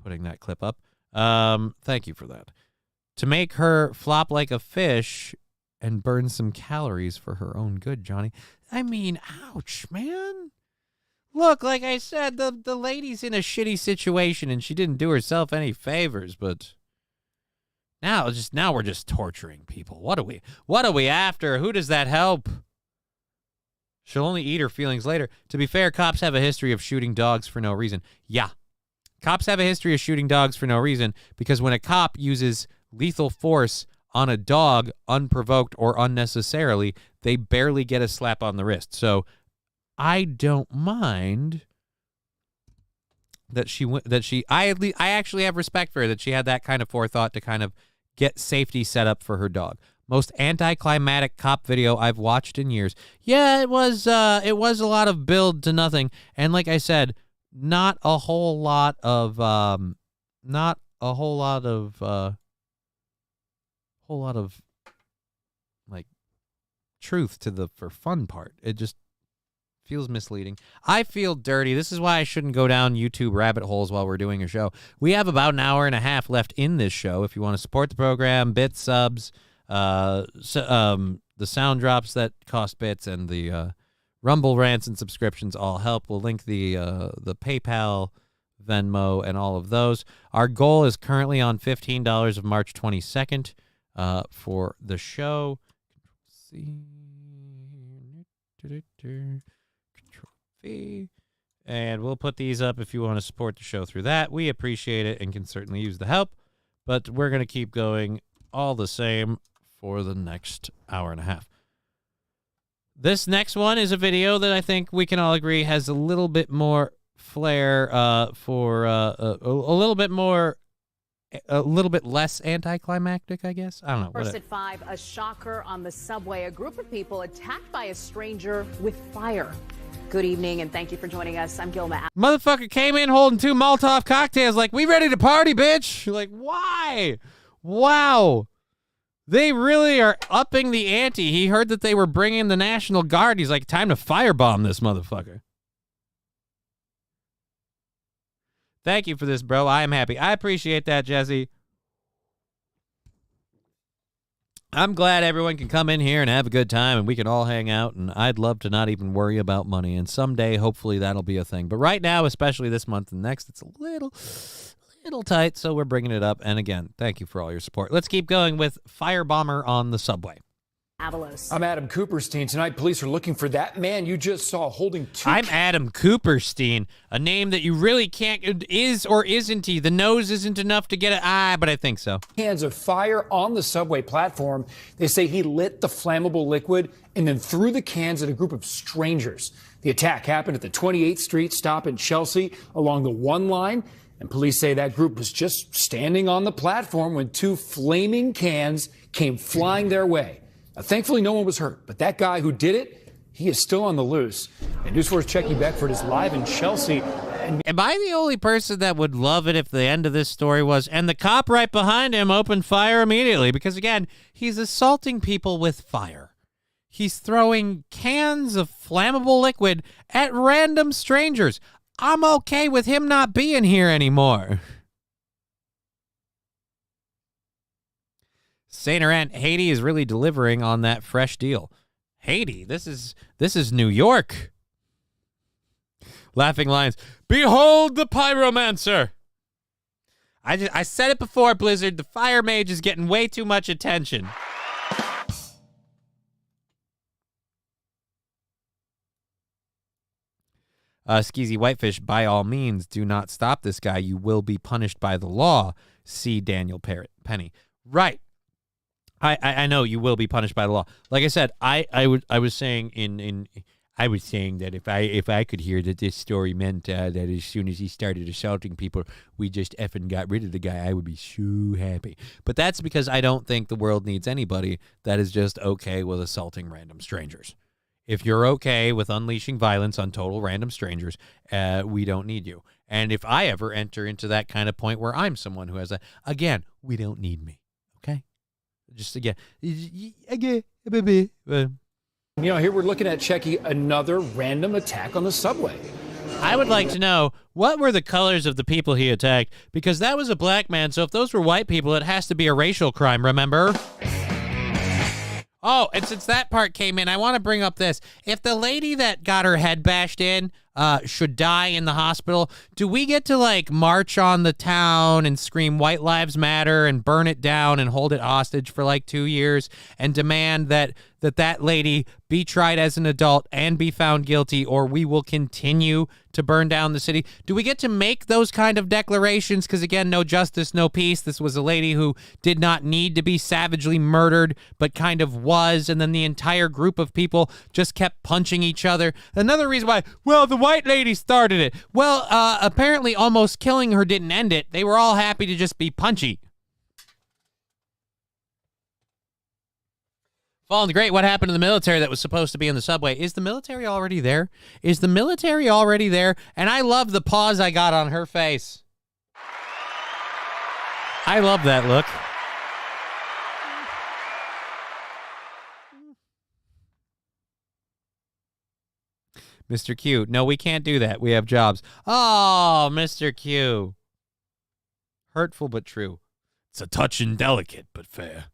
putting that clip up. Thank you for that. To make her flop like a fish and burn some calories for her own good, Johnny. I mean, ouch, man. Look, like I said, the lady's in a shitty situation and she didn't do herself any favors, but Now we're just torturing people. What are we after? Who does that help? She'll only eat her feelings later. To be fair, cops have a history of shooting dogs for no reason. Yeah. Cops have a history of shooting dogs for no reason because when a cop uses lethal force on a dog unprovoked or unnecessarily, they barely get a slap on the wrist. So I don't mind I actually have respect for her that she had that kind of forethought to kind of get safety set up for her dog. Most anticlimactic cop video I've watched in years. Yeah, it was a lot of build to nothing. And like I said, not a whole lot of like truth to the for fun part. It just feels misleading. I feel dirty. This is why I shouldn't go down YouTube rabbit holes while we're doing a show. We have about an hour and a half left in this show. If you want to support the program, bits, subs, the sound drops that cost bits, and the Rumble rants and subscriptions all help. We'll link the PayPal, Venmo, and all of those. Our goal is currently on $15 of March 22nd for the show. Control V. And we'll put these up if you want to support the show through that. We appreciate it and can certainly use the help. But we're going to keep going all the same for the next hour and a half. This next one is a video that I think we can all agree has a little bit more flair a little bit less anticlimactic, I guess. I don't know. First at 5, a shocker on the subway. A group of people attacked by a stranger with fire. Good evening, and thank you for joining us. I'm Gilma. Motherfucker came in holding 2 Molotov cocktails like, we ready to party, bitch. Like, why? Wow. They really are upping the ante. He heard that they were bringing the National Guard. He's like, time to firebomb this motherfucker. Thank you for this, bro. I am happy. I appreciate that, Jesse. I'm glad everyone can come in here and have a good time and we can all hang out, and I'd love to not even worry about money, and someday, hopefully, that'll be a thing. But right now, especially this month and next, it's a little tight, so we're bringing it up. And again, thank you for all your support. Let's keep going with Firebomber on the subway. Avalos. I'm Adam Cooperstein. Tonight, police are looking for that man you just saw holding 2... I'm Adam Cooperstein, a name that you really can't... Is or isn't he? The nose isn't enough to get it. But I think so. Cans of fire on the subway platform. They say he lit the flammable liquid and then threw the cans at a group of strangers. The attack happened at the 28th Street stop in Chelsea along the 1 line. And police say that group was just standing on the platform when 2 flaming cans came flying their way. Now, thankfully, no one was hurt, but that guy who did it, he is still on the loose. And News 4's Checky Beckford is live in Chelsea. Am I the only person that would love it if the end of this story was, and the cop right behind him opened fire immediately? Because, again, he's assaulting people with fire. He's throwing cans of flammable liquid at random strangers. I'm okay with him not being here anymore. St. Laurent, Haiti is really delivering on that fresh deal. Haiti, this is New York. Laughing Lions, behold the pyromancer. I said it before, Blizzard, the fire mage is getting way too much attention. Skeezy Whitefish, by all means, do not stop this guy. You will be punished by the law. See Daniel Penny. Right. I know you will be punished by the law. Like I said, I was saying that if I could hear that this story meant that as soon as he started assaulting people, we just effing got rid of the guy, I would be so happy. But that's because I don't think the world needs anybody that is just okay with assaulting random strangers. If you're okay with unleashing violence on total random strangers, we don't need you. And if I ever enter into that kind of point where I'm someone who has that, again, we don't need me. Okay? Just again. You know, here we're looking at, Checky, another random attack on the subway. I would like to know, what were the colors of the people he attacked? Because that was a black man, so if those were white people, it has to be a racial crime, remember? Oh, and since that part came in, I want to bring up this. If the lady that got her head bashed in should die in the hospital, do we get to, like, march on the town and scream White Lives Matter and burn it down and hold it hostage for, like, 2 years and demand that lady be tried as an adult and be found guilty, or we will continue to burn down the city? Do we get to make those kind of declarations? Because, again, no justice, no peace. This was a lady who did not need to be savagely murdered, but kind of was, and then the entire group of people just kept punching each other. Another reason why, well, the white lady started it. Well, apparently almost killing her didn't end it. They were all happy to just be punchy. Fallen Great, what happened to the military that was supposed to be in the subway? Is the military already there? Is the military already there? And I love the pause I got on her face. I love that look. Mr. Q, no, we can't do that. We have jobs. Oh, Mr. Q. Hurtful but true. It's a touch indelicate, but fair.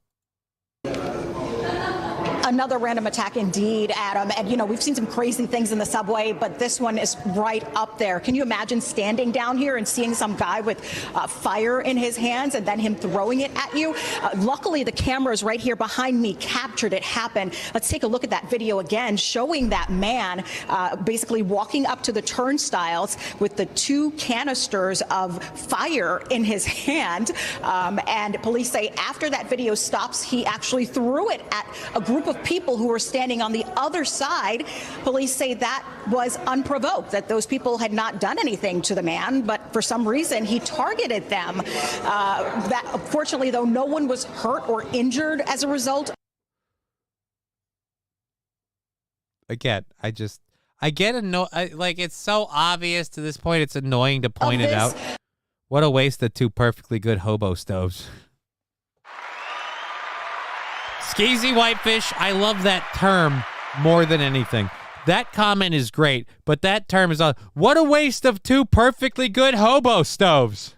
Another random attack indeed, Adam. And, you know, we've seen some crazy things in the subway, but this one is right up there. Can you imagine standing down here and seeing some guy with fire in his hands and then him throwing it at you? Luckily, the cameras right here behind me captured it happen. Let's take a look at that video again, showing that man basically walking up to the turnstiles with the 2 canisters of fire in his hand. And police say after that video stops, he actually threw it at a group of people who were standing on the other side. Police say that was unprovoked, that those people had not done anything to the man, but for some reason he targeted them. That fortunately, though, no one was hurt or injured as a result. Again, I get annoyed. Like, it's so obvious to this point, it's annoying to point it out. What a waste of 2 perfectly good hobo stoves. Skeezy Whitefish, I love that term more than anything. That comment is great, but that term is what a waste of 2 perfectly good hobo stoves.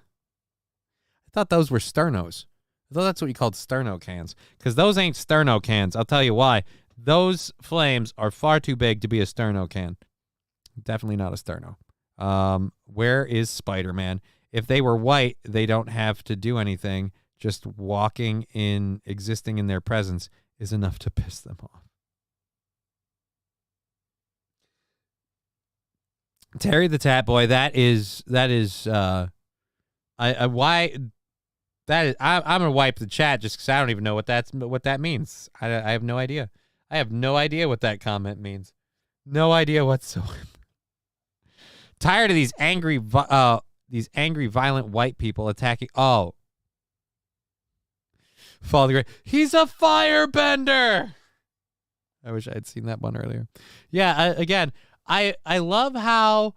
I thought those were sternos. I thought that's what you called sterno cans, because those ain't sterno cans. I'll tell you why. Those flames are far too big to be a sterno can. Definitely not a sterno. Where is Spider-Man? If they were white, they don't have to do anything. Just existing in their presence is enough to piss them off. Terry the Tat Boy, I'm gonna wipe the chat just because I don't even know what that means. I have no idea. I have no idea what that comment means. No idea whatsoever. Tired of these angry, violent white people attacking. Oh. Fall the Great. He's a firebender. I wish I had seen that one earlier. Yeah, again, I love how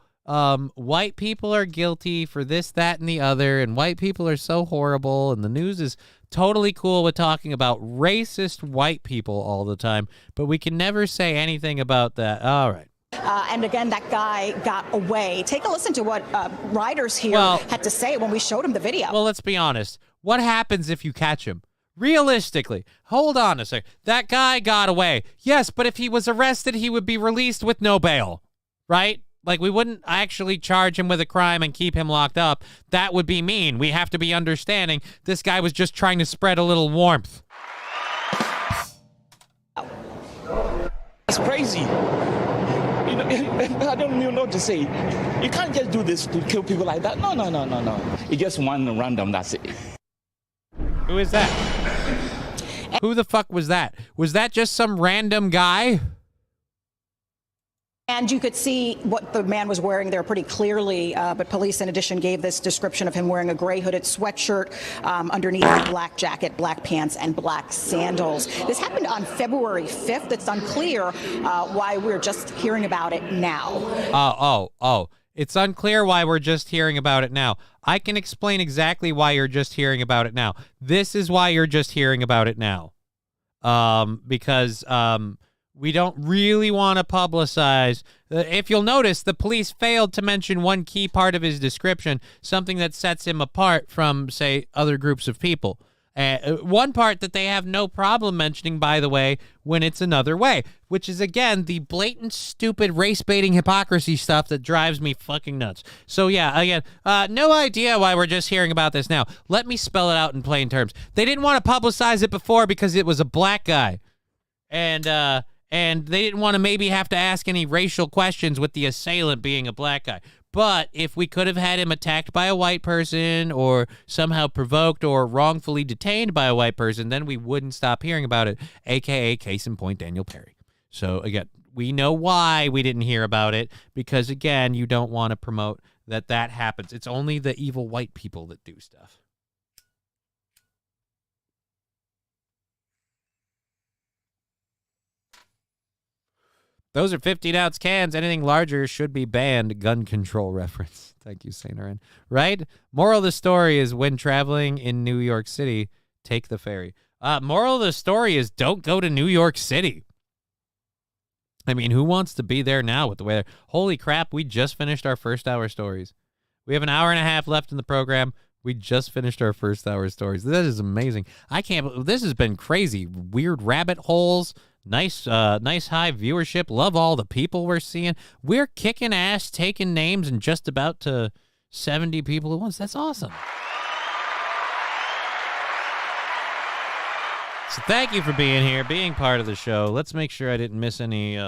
white people are guilty for this, that, and the other, and white people are so horrible, and the news is totally cool with talking about racist white people all the time, but we can never say anything about that. All right. And again, that guy got away. Take a listen to what riders here had to say when we showed him the video. Well, let's be honest. What happens if you catch him? Realistically, hold on a sec. That guy got away. Yes, but if he was arrested, he would be released with no bail, right? Like, we wouldn't actually charge him with a crime and keep him locked up. That would be mean. We have to be understanding. This guy was just trying to spread a little warmth. That's crazy. You know, I don't even know what to say. You can't just do this to kill people like that. No. It's just one random, that's it. Who is that? Who the fuck was that? Was that just some random guy? And you could see what the man was wearing there pretty clearly, but police, in addition, gave this description of him wearing a gray hooded sweatshirt, underneath a black jacket, black pants, and black sandals. This happened on February 5th. It's unclear why we're just hearing about it now. Oh. It's unclear why we're just hearing about it now. I can explain exactly why you're just hearing about it now. This is why you're just hearing about it now. Because we don't really want to publicize. If you'll notice, the police failed to mention one key part of his description, something that sets him apart from, say, other groups of people. One part that they have no problem mentioning, by the way, when it's another way, which is, again, the blatant, stupid, race-baiting hypocrisy stuff that drives me fucking nuts. So, yeah, again, no idea why we're just hearing about this now. Let me spell it out in plain terms. They didn't want to publicize it before because it was a black guy. And they didn't want to maybe have to ask any racial questions with the assailant being a black guy. But if we could have had him attacked by a white person or somehow provoked or wrongfully detained by a white person, then we wouldn't stop hearing about it, a.k.a. case in point, Daniel Perry. So, again, we know why we didn't hear about it because, again, you don't want to promote that happens. It's only the evil white people that do stuff. Those are 15-ounce cans. Anything larger should be banned. Gun control reference. Thank you, St. Aaron. Right? Moral of the story is when traveling in New York City, take the ferry. Moral of the story is don't go to New York City. I mean, who wants to be there now with the weather? Holy crap, we just finished our first hour stories. We have an hour and a half left in the program. We just finished our first hour stories. That is amazing. This has been crazy. Weird rabbit holes. Nice high viewership. Love all the people we're seeing. We're kicking ass, taking names, and just about to 70 people at once. That's awesome. So thank you for being here, being part of the show. Let's make sure I didn't miss any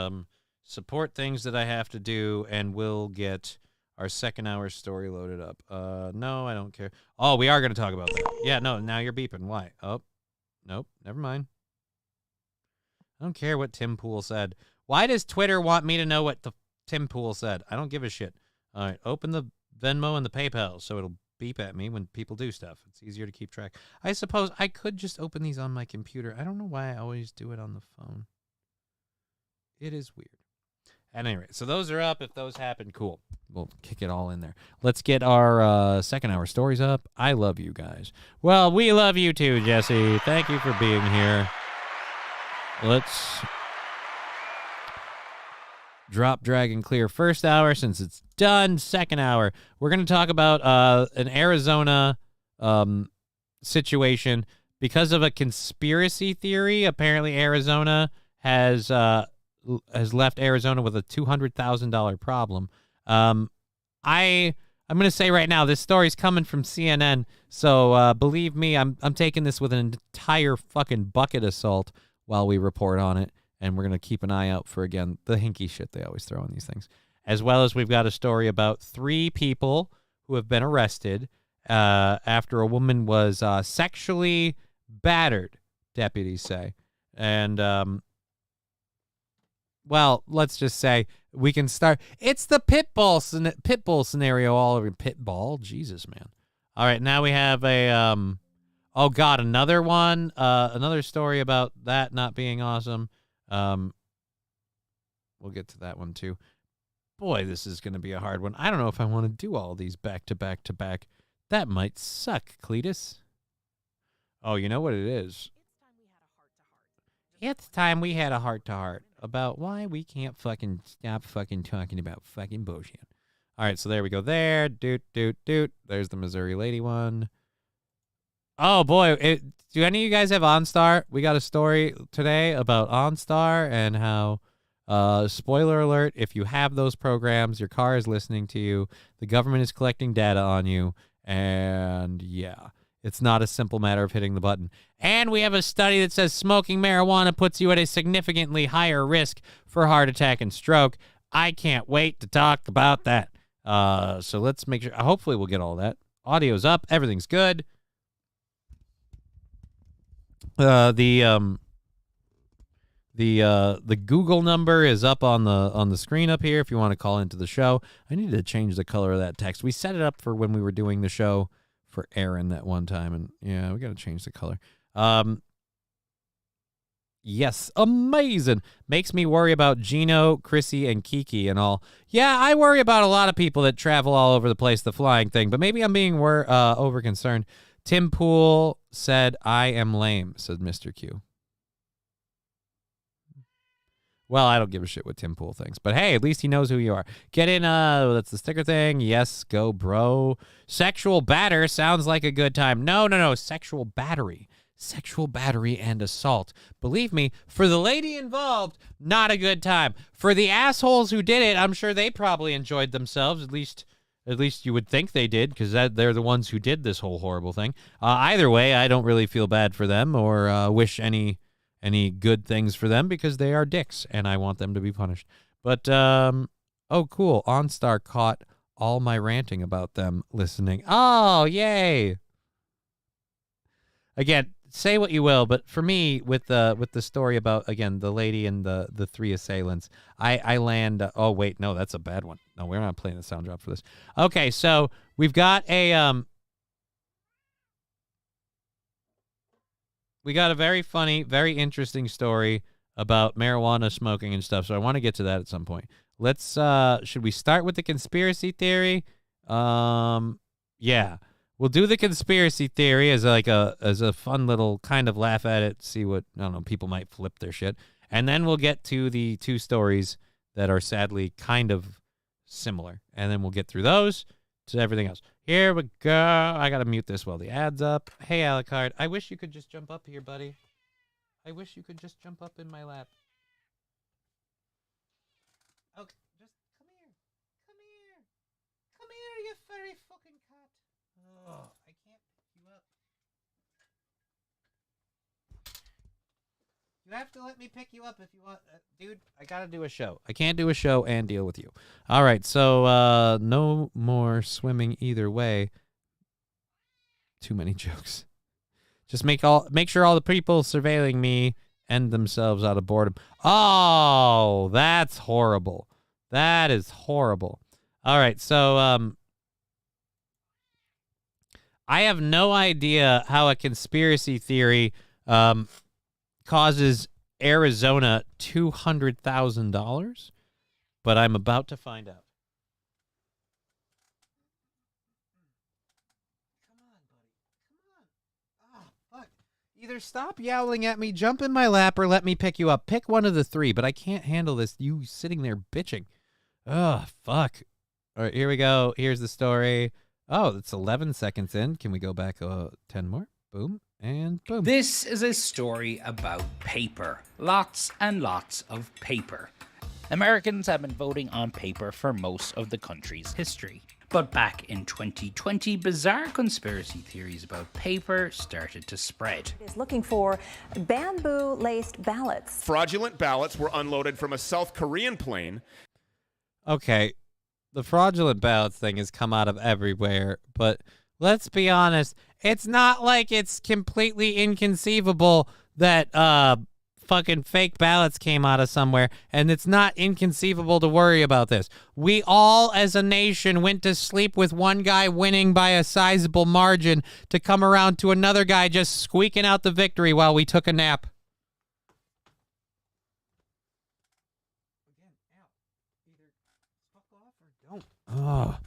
support things that I have to do, and we'll get our second hour story loaded up. No, I don't care. Oh, we are going to talk about that. Yeah, no, now you're beeping. Why? Oh, nope, never mind. I don't care what Tim Pool said. Why does Twitter want me to know what Tim Pool said? I don't give a shit. All right, open the Venmo and the PayPal so it'll beep at me when people do stuff. It's easier to keep track. I suppose I could just open these on my computer. I don't know why I always do it on the phone. It is weird. At any rate, so those are up. If those happen, cool. We'll kick it all in there. Let's get our second hour stories up. I love you guys. Well, we love you too, Jesse. Thank you for being here. Let's drop, drag, and clear first hour since it's done. Second hour, we're going to talk about an Arizona situation. Because of a conspiracy theory, apparently Arizona has left Arizona with a $200,000 problem. I'm going to say right now, this story's coming from CNN, so believe me, I'm taking this with an entire fucking bucket of salt while we report on it, and we're going to keep an eye out for, again, the hinky shit they always throw in these things. As well as we've got a story about 3 people who have been arrested after a woman was sexually battered, deputies say. And, well, let's just say we can start. It's the pit bull scenario all over. Pitbull? Jesus, man. All right, now we have a... Oh, God, another one, another story about that not being awesome. We'll get to that one, too. Boy, this is going to be a hard one. I don't know if I want to do all these back to back to back. That might suck, Cletus. Oh, you know what it is? It's time we had a heart-to-heart about why we can't fucking stop fucking talking about fucking bullshit. All right, so there we go there. Doot, doot, doot. There's the Missouri lady one. Oh, boy. Do any of you guys have OnStar? We got a story today about OnStar and how, spoiler alert, if you have those programs, your car is listening to you, the government is collecting data on you, and yeah, it's not a simple matter of hitting the button. And we have a study that says smoking marijuana puts you at a significantly higher risk for heart attack and stroke. I can't wait to talk about that. So let's make sure. Hopefully we'll get all that. Audio's up. Everything's good. The Google number is up on the screen up here if you want to call into the show. I need to change the color of that text. We set it up for when we were doing the show for Aaron that one time, and yeah, we got to change the color. Yes, amazing. Makes me worry about Gino, Chrissy, and Kiki and all. Yeah, I worry about a lot of people that travel all over the place, the flying thing, but maybe I'm being over concerned. Tim Pool said, I am lame, said Mr. Q. Well, I don't give a shit what Tim Pool thinks, but hey, at least he knows who you are. Get in, that's the sticker thing. Yes, go, bro. Sexual batter sounds like a good time. No, sexual battery. sexual battery and assault. Believe me, for the lady involved, not a good time. For the assholes who did it, I'm sure they probably enjoyed themselves. At least you would think they did, because they're the ones who did this whole horrible thing. Either way, I don't really feel bad for them or wish any good things for them, because they are dicks, and I want them to be punished. But, oh, cool. OnStar caught all my ranting about them listening. Oh, yay. Again, say what you will, but for me, with the story about, again, the lady and the three assailants, I land. Oh wait, no, that's a bad one. No, we're not playing the sound drop for this. Okay, so we've got a very funny, very interesting story about marijuana smoking and stuff. So I want to get to that at some point. Let's. Should we start with the conspiracy theory? Yeah. We'll do the conspiracy theory as a fun little kind of laugh at it, see what, I don't know, people might flip their shit. And then we'll get to the two stories that are sadly kind of similar. And then we'll get through those to everything else. Here we go. I got to mute this while the ad's up. Hey, Alucard, I wish you could just jump up here, buddy. I wish you could just jump up in my lap. Okay, just come here. Come here. Come here, you furry fucking cat. Oh, I can't pick you up. You have to let me pick you up if you want. Dude, I gotta do a show. I can't do a show and deal with you. All right, so no more swimming either way. Too many jokes. Just make sure all the people surveilling me end themselves out of boredom. Oh, that's horrible. That is horrible. All right, so I have no idea how a conspiracy theory causes Arizona $200,000, but I'm about to find out. Come on, buddy. Come on. Oh, fuck. Either stop yowling at me, jump in my lap, or let me pick you up. Pick one of the three, but I can't handle this. You sitting there bitching. Oh, fuck. All right, here we go. Here's the story. Oh, it's 11 seconds in. Can we go back 10 more? Boom, and boom. This is a story about paper. Lots and lots of paper. Americans have been voting on paper for most of the country's history. But back in 2020, bizarre conspiracy theories about paper started to spread. Is looking for bamboo-laced ballots. Fraudulent ballots were unloaded from a South Korean plane. Okay. The fraudulent ballots thing has come out of everywhere, but let's be honest, it's not like it's completely inconceivable that fucking fake ballots came out of somewhere, and it's not inconceivable to worry about this. We all, as a nation, went to sleep with one guy winning by a sizable margin to come around to another guy just squeaking out the victory while we took a nap. Oh.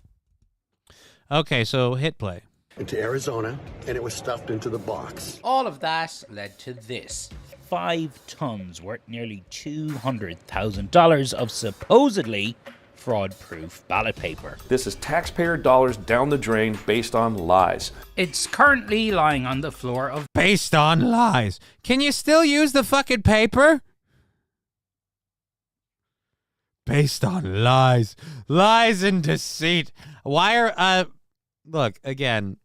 Okay, so hit play. Into Arizona, and it was stuffed into the box. All of that led to this. 5 tons worth nearly $200,000 of supposedly fraud-proof ballot paper. This is taxpayer dollars down the drain based on lies. It's currently lying on the floor of... Based on lies. Can you still use the fucking paper? Based on lies. Lies and deceit. Why are, look, again,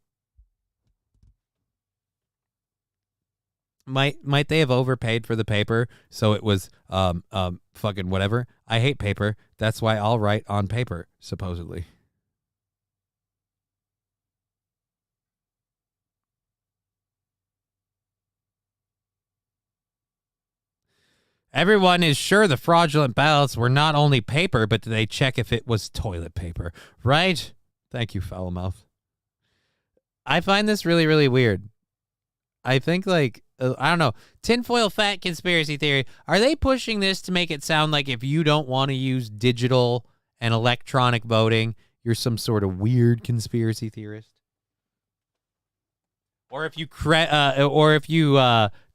might they have overpaid for the paper, so it was, fucking whatever? I hate paper. That's why I'll write on paper, supposedly. Everyone is sure the fraudulent ballots were not only paper, but did they check if it was toilet paper, right? Thank you, foul mouth. I find this really, really weird. I think, like, I don't know, tinfoil fat conspiracy theory, are they pushing this to make it sound like if you don't want to use digital and electronic voting, you're some sort of weird conspiracy theorist? Or if you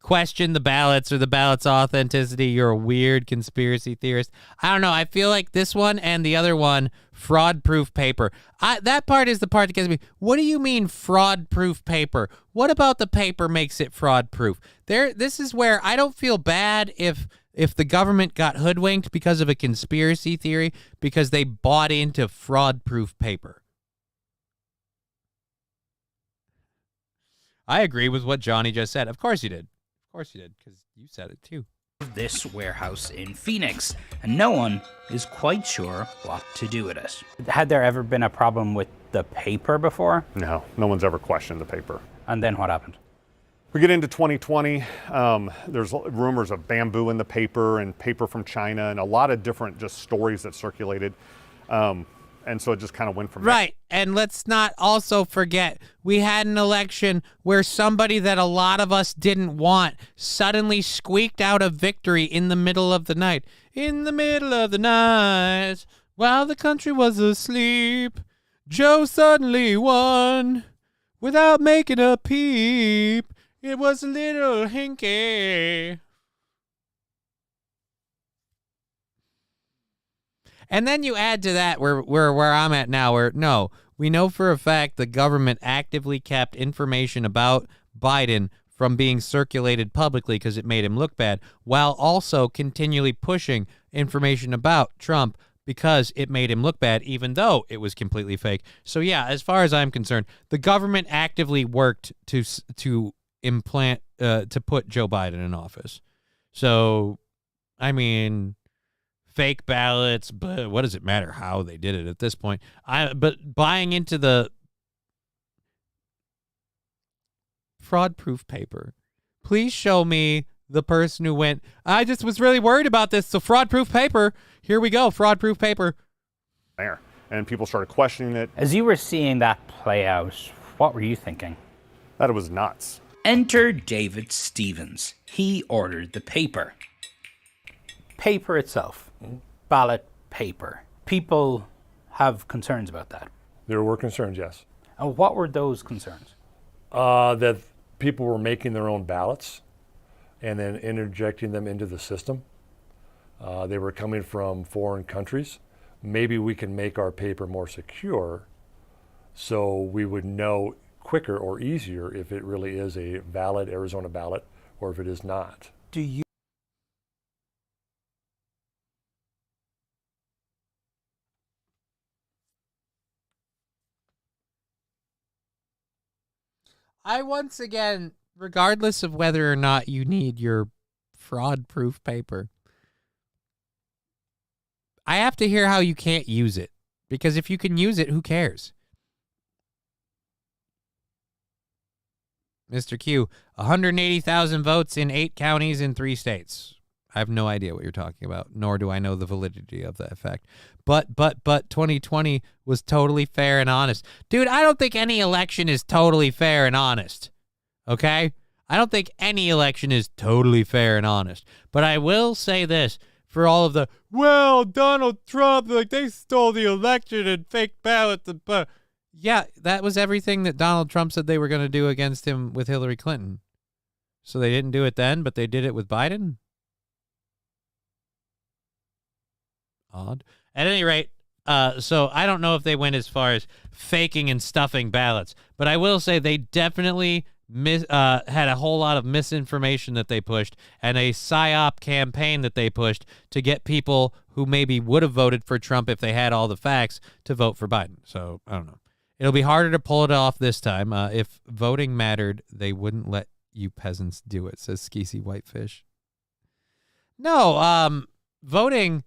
question the ballots or the ballots' authenticity. You're a weird conspiracy theorist. I don't know. I feel like this one and the other one, fraud-proof paper. That part is the part that gets me. What do you mean fraud-proof paper? What about the paper makes it fraud-proof? This is where I don't feel bad if the government got hoodwinked because of a conspiracy theory because they bought into fraud-proof paper. I agree with what Johnny just said. Of course you did. Of course you did, because you said it too. This warehouse in Phoenix, and no one is quite sure what to do with it. Had there ever been a problem with the paper before? No one's ever questioned the paper. And then what happened? We get into 2020, there's rumors of bamboo in the paper and paper from China and a lot of different just stories that circulated. And so it just kind of went from there. Right. And let's not also forget, we had an election where somebody that a lot of us didn't want suddenly squeaked out a victory in the middle of the night. In the middle of the night, while the country was asleep, Joe suddenly won without making a peep. It was a little hinky. And then you add to that where I'm at now, where no, we know for a fact the government actively kept information about Biden from being circulated publicly because it made him look bad, while also continually pushing information about Trump because it made him look bad, even though it was completely fake. So yeah, as far as I'm concerned, the government actively worked to put Joe Biden in office. So, I mean, fake ballots, but what does it matter how they did it at this point? But buying into the fraud-proof paper. Please show me the person who went, I just was really worried about this, so fraud-proof paper. Here we go, fraud-proof paper. There. And people started questioning it. As you were seeing that play out, what were you thinking? That it was nuts. Enter David Stevens. He ordered the paper. Paper itself, ballot paper. People have concerns about that. There were concerns, yes. And what were those concerns? That people were making their own ballots and then interjecting them into the system. They were coming from foreign countries. Maybe we can make our paper more secure so we would know quicker or easier if it really is a valid Arizona ballot or if it is not. Do you? I once again, regardless of whether or not you need your fraud-proof paper, I have to hear how you can't use it. Because if you can use it, who cares? Mr. Q, 180,000 votes in 8 counties in 3 states. I have no idea what you're talking about, nor do I know the validity of that fact. But 2020 was totally fair and honest. Dude, I don't think any election is totally fair and honest. Okay? I don't think any election is totally fair and honest. But I will say this, for all of the, well, Donald Trump, like they stole the election and fake ballots and yeah, that was everything that Donald Trump said they were going to do against him with Hillary Clinton. So they didn't do it then, but they did it with Biden? Odd. At any rate, so I don't know if they went as far as faking and stuffing ballots, but I will say they definitely had a whole lot of misinformation that they pushed and a PSYOP campaign that they pushed to get people who maybe would have voted for Trump if they had all the facts to vote for Biden. So I don't know. It'll be harder to pull it off this time. If voting mattered, they wouldn't let you peasants do it, says Skeesy Whitefish. No, voting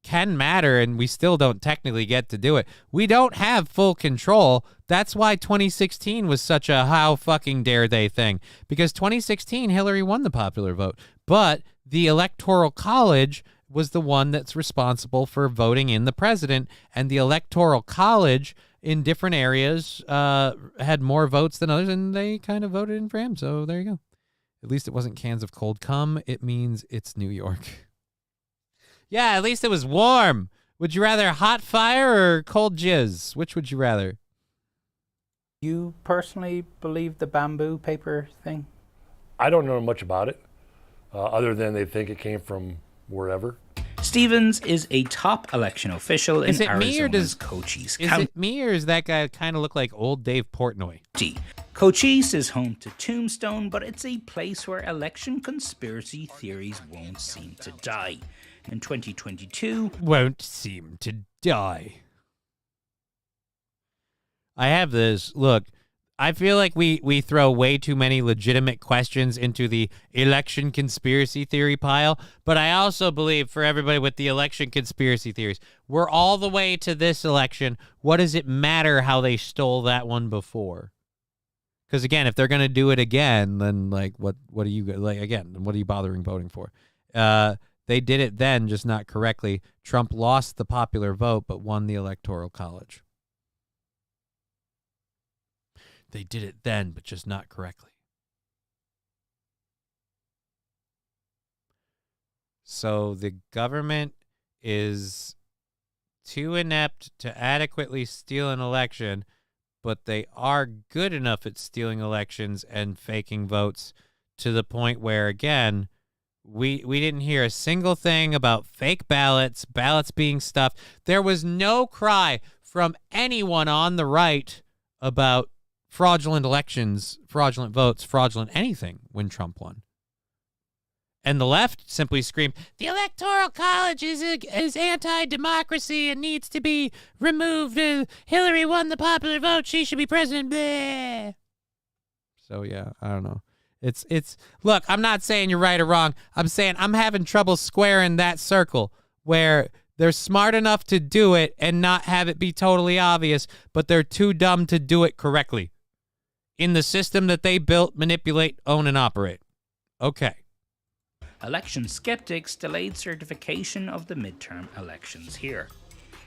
can matter, and we still don't technically get to do it. We don't have full control. That's why 2016 was such a how fucking dare they thing. Because 2016, Hillary won the popular vote. But the Electoral College was the one that's responsible for voting in the president, and the Electoral College in different areas had more votes than others, and they kind of voted in for him. So there you go. At least it wasn't cans of cold cum. It means it's New York. Yeah, at least it was warm. Would you rather hot fire or cold jizz? Which would you rather? You personally believe the bamboo paper thing? I don't know much about it, other than they think it came from wherever. Stevens is a top election official in Is it me or Arizona's does Cochise Is County. it me or does that guy kind of look like old Dave Portnoy? Cochise is home to Tombstone, but it's a place where election conspiracy theories won't seem to die. In 2022, won't seem to die. I have this. Look, I feel like we throw way too many legitimate questions into the election conspiracy theory pile, but I also believe for everybody with the election conspiracy theories, we're all the way to this election. What does it matter how they stole that one before? Because again, if they're gonna do it again, then like what are you like again? What are you bothering voting for? They did it then, just not correctly. Trump lost the popular vote, but won the Electoral College. They did it then, but just not correctly. So the government is too inept to adequately steal an election, but they are good enough at stealing elections and faking votes to the point where, again, we didn't hear a single thing about fake ballots being stuffed. There was no cry from anyone on the right about fraudulent elections, fraudulent votes, fraudulent anything when Trump won. And the left simply screamed, the Electoral College is anti-democracy and needs to be removed. Hillary won the popular vote. She should be president. Bleh. So, yeah, I don't know. Look, I'm not saying you're right or wrong. I'm saying I'm having trouble squaring that circle where they're smart enough to do it and not have it be totally obvious, but they're too dumb to do it correctly in the system that they built, manipulate, own, and operate. Okay. election skeptics delayed certification of the midterm elections here.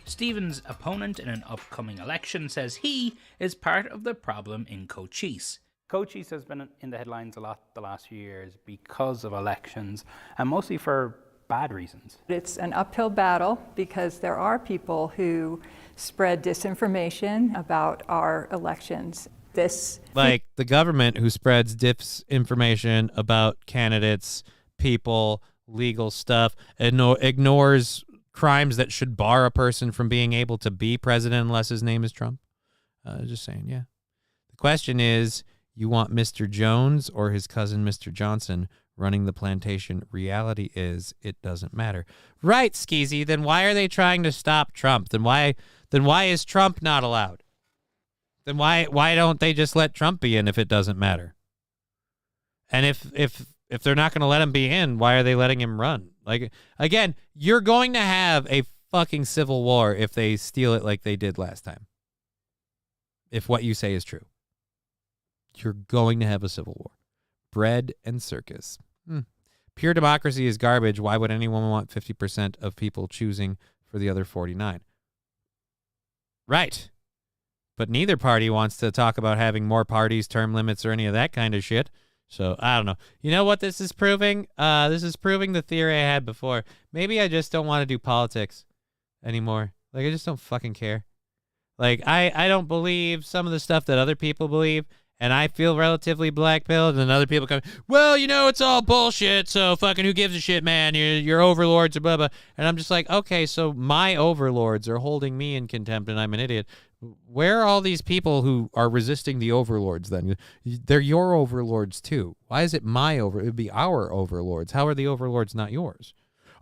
Stevens' opponent in an upcoming election says he is part of the problem in Cochise. Cochise has been in the headlines a lot the last few years because of elections, and mostly for bad reasons. It's an uphill battle because there are people who spread disinformation about our elections. Like the government who spreads disinformation about candidates, people, legal stuff, and ignores crimes that should bar a person from being able to be president unless his name is Trump. Just saying, yeah. The question is, you want Mr. Jones or his cousin Mr. Johnson running the plantation? Reality is, it doesn't matter. Right, Skeezy, then why are they trying to stop Trump? Then why is Trump not allowed? Then why don't they just let Trump be in if it doesn't matter? And if they're not going to let him be in, why are they letting him run? Like, again, you're going to have a fucking civil war if they steal it like they did last time. If what you say is true. You're going to have a civil war. Bread and circus. Pure democracy is garbage. Why would anyone want 50% of people choosing for the other 49? Right. But neither party wants to talk about having more parties, term limits, or any of that kind of shit. So, I don't know. You know what this is proving? This is proving the theory I had before. Maybe I just don't want to do politics anymore. Like, I just don't fucking care. Like, I don't believe some of the stuff that other people believe, and I feel relatively black-pilled, and then other people come, well, you know, it's all bullshit, so fucking who gives a shit, man? Your overlords are blah, blah. And I'm just like, okay, so my overlords are holding me in contempt, and I'm an idiot. Where are all these people who are resisting the overlords then? They're your overlords too. Why is it my it would be our overlords. How are the overlords not yours?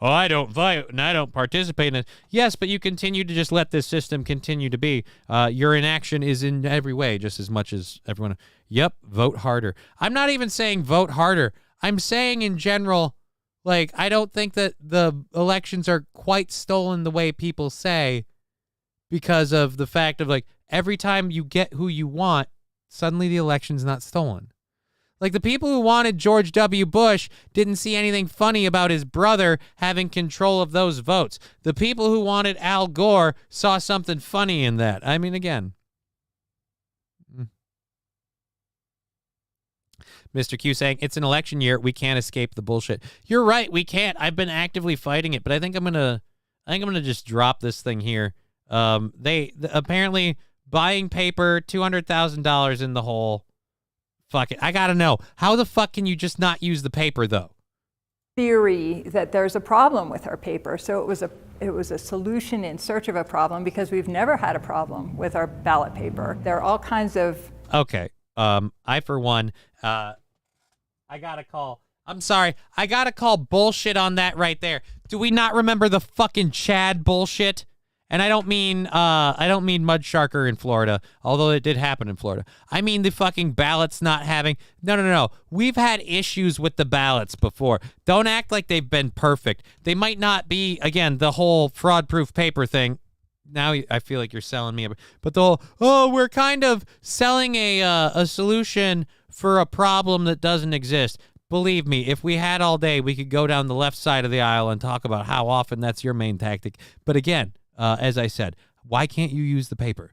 Oh, I don't vote and I don't participate in it. Yes, but you continue to just let this system continue to be. Your inaction is in every way just as much as everyone. Yep, vote harder. I'm not even saying vote harder. I'm saying in general, like, I don't think that the elections are quite stolen the way people say, because of the fact of, like, every time you get who you want, suddenly the election's not stolen. Like, the people who wanted George W. Bush didn't see anything funny about his brother having control of those votes. The people who wanted Al Gore saw something funny in that. I mean, again. Mr. Q saying, it's an election year. We can't escape the bullshit. You're right. We can't. I've been actively fighting it, but I think I'm going to just drop this thing here. They apparently buying paper, $200,000 in the hole. Fuck it. I gotta know. How the fuck can you just not use the paper, though? Theory that there's a problem with our paper. So it was a solution in search of a problem, because we've never had a problem with our ballot paper. There are all kinds of... Okay. I, for one, I gotta call... I'm sorry. I gotta call bullshit on that right there. Do we not remember the fucking Chad bullshit? And I don't mean Mudsharker in Florida, although it did happen in Florida. I mean the fucking ballots not having... No. We've had issues with the ballots before. Don't act like they've been perfect. They might not be, again, the whole fraud-proof paper thing. Now I feel like you're selling me. But the whole, we're kind of selling a solution for a problem that doesn't exist. Believe me, if we had all day, we could go down the left side of the aisle and talk about how often that's your main tactic. But again... as I said, why can't you use the paper?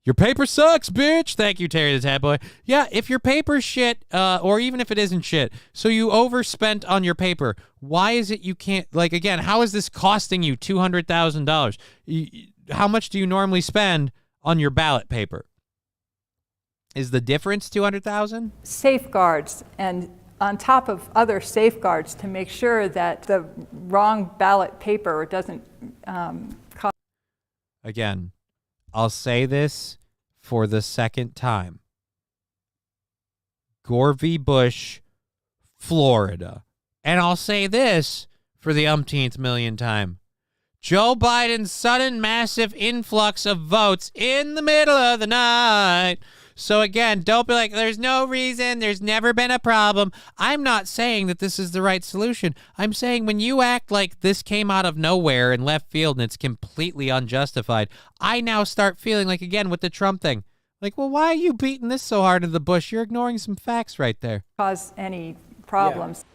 Your paper sucks, bitch. Thank you, Terry the Tat Boy. Yeah, if your paper's shit, or even if it isn't shit, so you overspent on your paper, why is it you can't, like, again, how is this costing you $200,000? How much do you normally spend on your ballot paper? Is the difference $200,000? Safeguards, and on top of other safeguards to make sure that the wrong ballot paper doesn't cause... Again, I'll say this for the second time. Gore v. Bush, Florida. And I'll say this for the umpteenth million time. Joe Biden's sudden massive influx of votes in the middle of the night. So again, don't be like, there's no reason, there's never been a problem. I'm not saying that this is the right solution. I'm saying when you act like this came out of nowhere in left field and it's completely unjustified, I now start feeling like, again, with the Trump thing, like, well, why are you beating this so hard into the bush? You're ignoring some facts right there. Cause any problems. Yeah.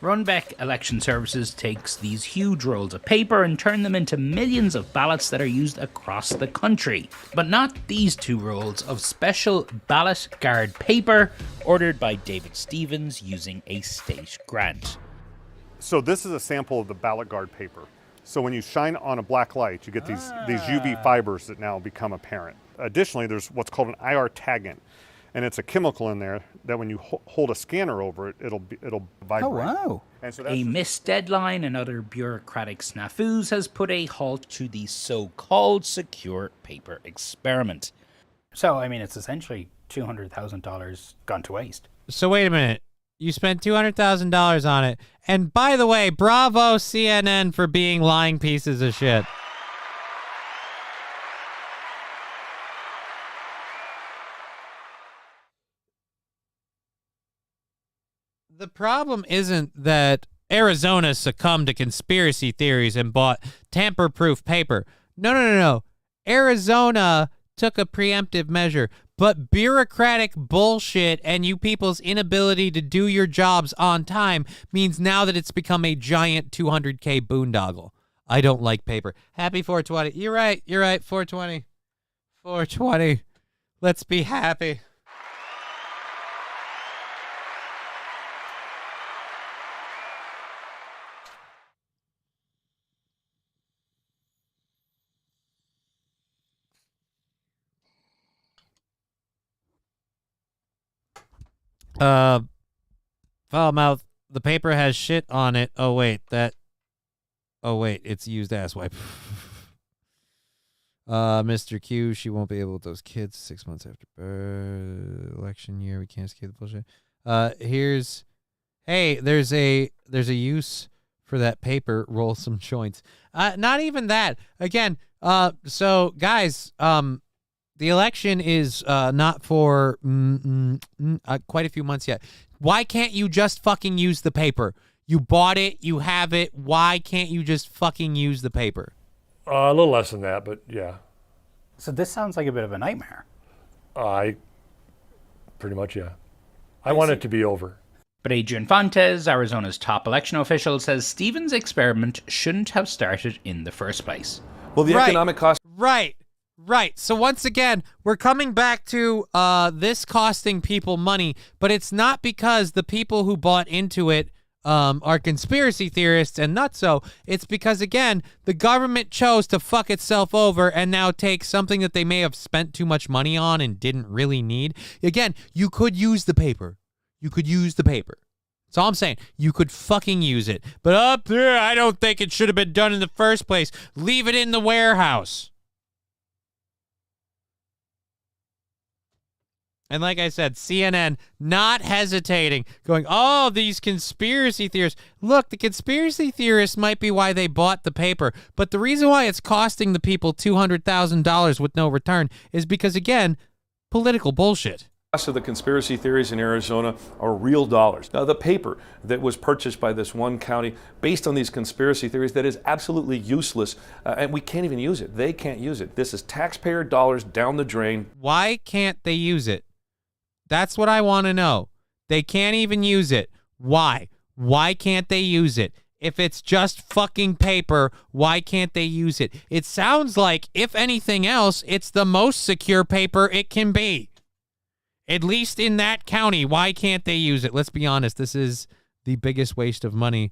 Runbeck Election Services takes these huge rolls of paper and turn them into millions of ballots that are used across the country. But not these two rolls of special ballot guard paper ordered by David Stevens using a state grant. So this is a sample of the ballot guard paper. So when you shine on a black light, you get these UV fibers that now become apparent. Additionally, there's what's called an IR taggant. And it's a chemical in there that when you hold a scanner over it, it'll vibrate. Oh, wow. And so a missed deadline and other bureaucratic snafus has put a halt to the so-called secure paper experiment. So, I mean, it's essentially $200,000 gone to waste. So wait a minute. You spent $200,000 on it. And by the way, bravo CNN for being lying pieces of shit. The problem isn't that Arizona succumbed to conspiracy theories and bought tamper-proof paper. No. Arizona took a preemptive measure, but bureaucratic bullshit and you people's inability to do your jobs on time means now that it's become a giant 200K boondoggle. I don't like paper. Happy 420. You're right. 420. 420. Let's be happy. Foul mouth. The paper has shit on it. Oh wait, it's used ass wipe. Mr. Q, she won't be able with those kids 6 months after election year. We can't escape the bullshit. There's a use for that paper. Roll some joints. Not even that. Again, so guys, the election is not for quite a few months yet. Why can't you just fucking use the paper? You bought it. You have it. Why can't you just fucking use the paper? A little less than that, but yeah. So this sounds like a bit of a nightmare. Pretty much, yeah. I want it to be over. But Adrian Fontes, Arizona's top election official, says Stevens' experiment shouldn't have started in the first place. Well, the economic cost... Right. So once again, we're coming back to this costing people money, but it's not because the people who bought into it are conspiracy theorists and nutso, it's because, again, the government chose to fuck itself over and now take something that they may have spent too much money on and didn't really need. Again, you could use the paper. You could use the paper. That's all I'm saying. You could fucking use it. But up there, I don't think it should have been done in the first place. Leave it in the warehouse. And like I said, CNN not hesitating, going, oh, these conspiracy theorists. Look, the conspiracy theorists might be why they bought the paper, but the reason why it's costing the people $200,000 with no return is because, again, political bullshit. Of the conspiracy theories in Arizona are real dollars. Now, the paper that was purchased by this one county based on these conspiracy theories that is absolutely useless, and we can't even use it. They can't use it. This is taxpayer dollars down the drain. Why can't they use it? That's what I want to know. They can't even use it. Why? Why can't they use it? If it's just fucking paper, why can't they use it? It sounds like, if anything else, it's the most secure paper it can be. At least in that county, why can't they use it? Let's be honest, this is the biggest waste of money.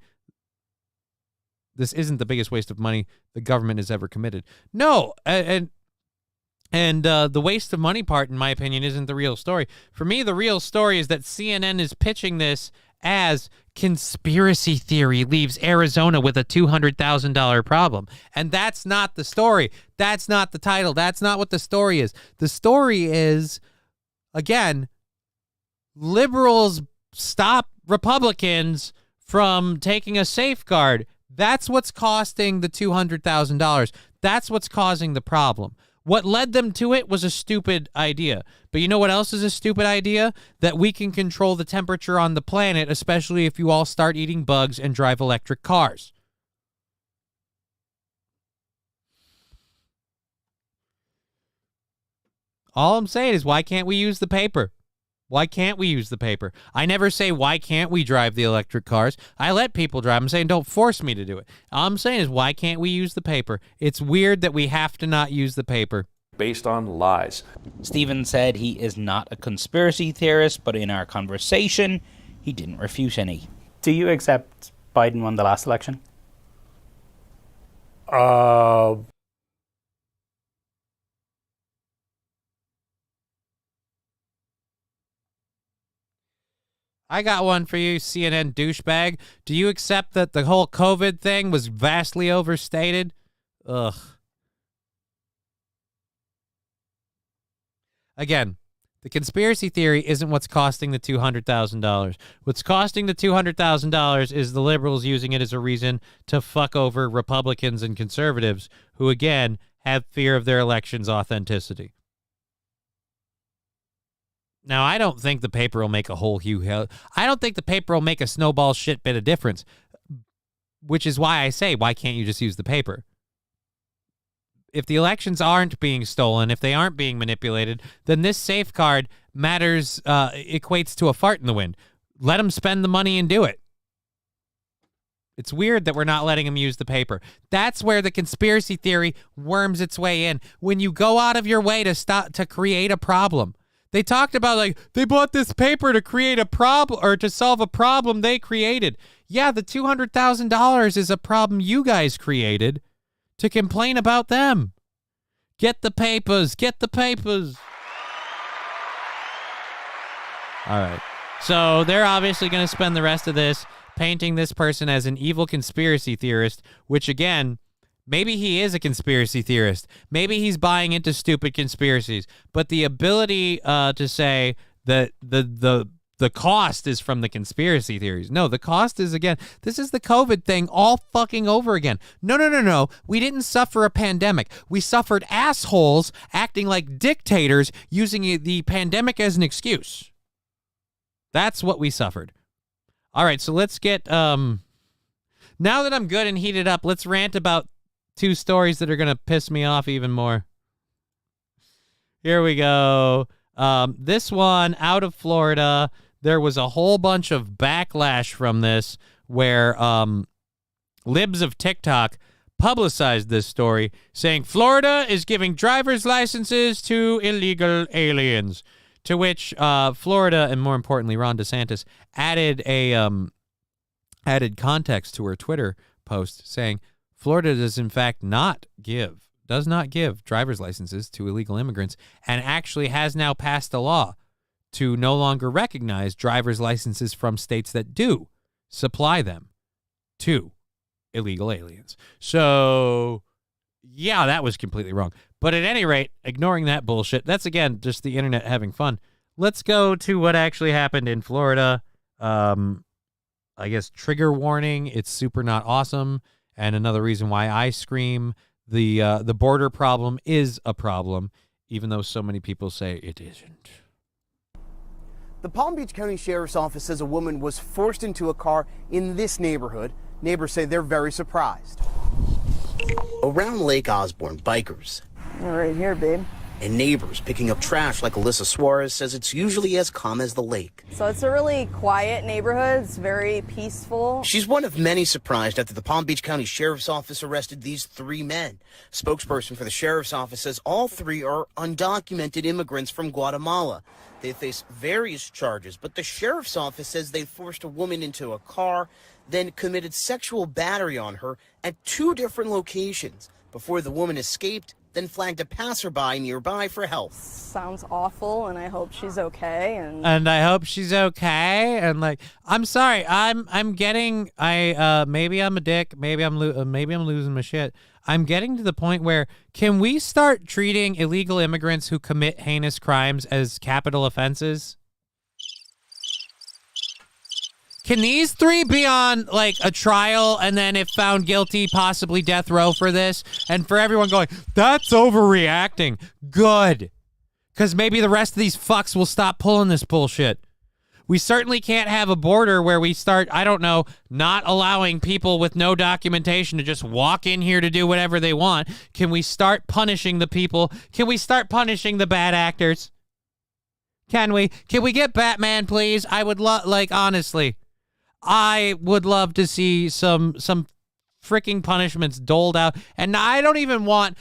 This isn't the biggest waste of money the government has ever committed. No, and the waste of money part, in my opinion, isn't the real story. For me, the real story is that CNN is pitching this as conspiracy theory leaves Arizona with a $200,000 problem. And that's not the story. That's not the title. That's not what the story is. The story is, again, liberals stop Republicans from taking a safeguard. That's what's costing the $200,000. That's what's causing the problem. What led them to it was a stupid idea. But you know what else is a stupid idea? That we can control the temperature on the planet, especially if you all start eating bugs and drive electric cars. All I'm saying is, why can't we use the paper? Why can't we use the paper? I never say, why can't we drive the electric cars? I let people drive. I'm saying, don't force me to do it. All I'm saying is, why can't we use the paper? It's weird that we have to not use the paper. Based on lies. Stephen said he is not a conspiracy theorist, but in our conversation, he didn't refute any. Do you accept Biden won the last election? I got one for you, CNN douchebag. Do you accept that the whole COVID thing was vastly overstated? Ugh. Again, the conspiracy theory isn't what's costing the $200,000. What's costing the $200,000 is the liberals using it as a reason to fuck over Republicans and conservatives who, again, have fear of their election's authenticity. Now, I don't think the paper will make a whole I don't think the paper will make a snowball shit bit of difference, which is why I say, why can't you just use the paper? If the elections aren't being stolen, if they aren't being manipulated, then this safeguard matters, equates to a fart in the wind. Let them spend the money and do it. It's weird that we're not letting them use the paper. That's where the conspiracy theory worms its way in. When you go out of your way to create a problem. They talked about, like, they bought this paper to create a problem or to solve a problem they created. Yeah, the $200,000 is a problem you guys created to complain about them. Get the papers. Get the papers. All right. So they're obviously going to spend the rest of this painting this person as an evil conspiracy theorist, which, again, maybe he is a conspiracy theorist. Maybe he's buying into stupid conspiracies. But the ability to say that the cost is from the conspiracy theories. No, the cost is, again, this is the COVID thing all fucking over again. No. We didn't suffer a pandemic. We suffered assholes acting like dictators using the pandemic as an excuse. That's what we suffered. All right, so let's get... now that I'm good and heated up, let's rant about two stories that are going to piss me off even more. Here we go. This one out of Florida, there was a whole bunch of backlash from this where libs of TikTok publicized this story saying Florida is giving driver's licenses to illegal aliens, to which Florida, and more importantly Ron DeSantis, added a added context to her Twitter post saying, Florida does not give driver's licenses to illegal immigrants and actually has now passed a law to no longer recognize driver's licenses from states that do supply them to illegal aliens. So, yeah, that was completely wrong. But at any rate, ignoring that bullshit, that's, again, just the internet having fun. Let's go to what actually happened in Florida. I guess trigger warning, it's super not awesome. And another reason why I scream, the border problem is a problem, even though so many people say it isn't. The Palm Beach County Sheriff's Office says a woman was forced into a car in this neighborhood. Neighbors say they're very surprised. Around Lake Osborne, bikers Right here, babe. and neighbors picking up trash like Alyssa Suarez says it's usually as calm as the lake. So it's a really quiet neighborhood. It's very peaceful. She's one of many surprised after the Palm Beach County Sheriff's Office arrested these 3 men. Spokesperson for the Sheriff's Office says all 3 are undocumented immigrants from Guatemala. They face various charges, but the Sheriff's Office says they forced a woman into a car, then committed sexual battery on her at 2 different locations before the woman escaped, then flagged a passerby nearby for help. Sounds awful, and I hope she's okay. And I hope she's okay. And like, I'm sorry, I'm getting, maybe I'm a dick, maybe I'm losing my shit. I'm getting to the point where, can we start treating illegal immigrants who commit heinous crimes as capital offenses? Can these 3 be on, like, a trial and then if found guilty, possibly death row for this? And for everyone going, that's overreacting. Good. Because maybe the rest of these fucks will stop pulling this bullshit. We certainly can't have a border where we start, I don't know, not allowing people with no documentation to just walk in here to do whatever they want. Can we start punishing the people? Can we start punishing the bad actors? Can we? Can we get Batman, please? I would love, like, honestly, I would love to see some freaking punishments doled out. And I don't want,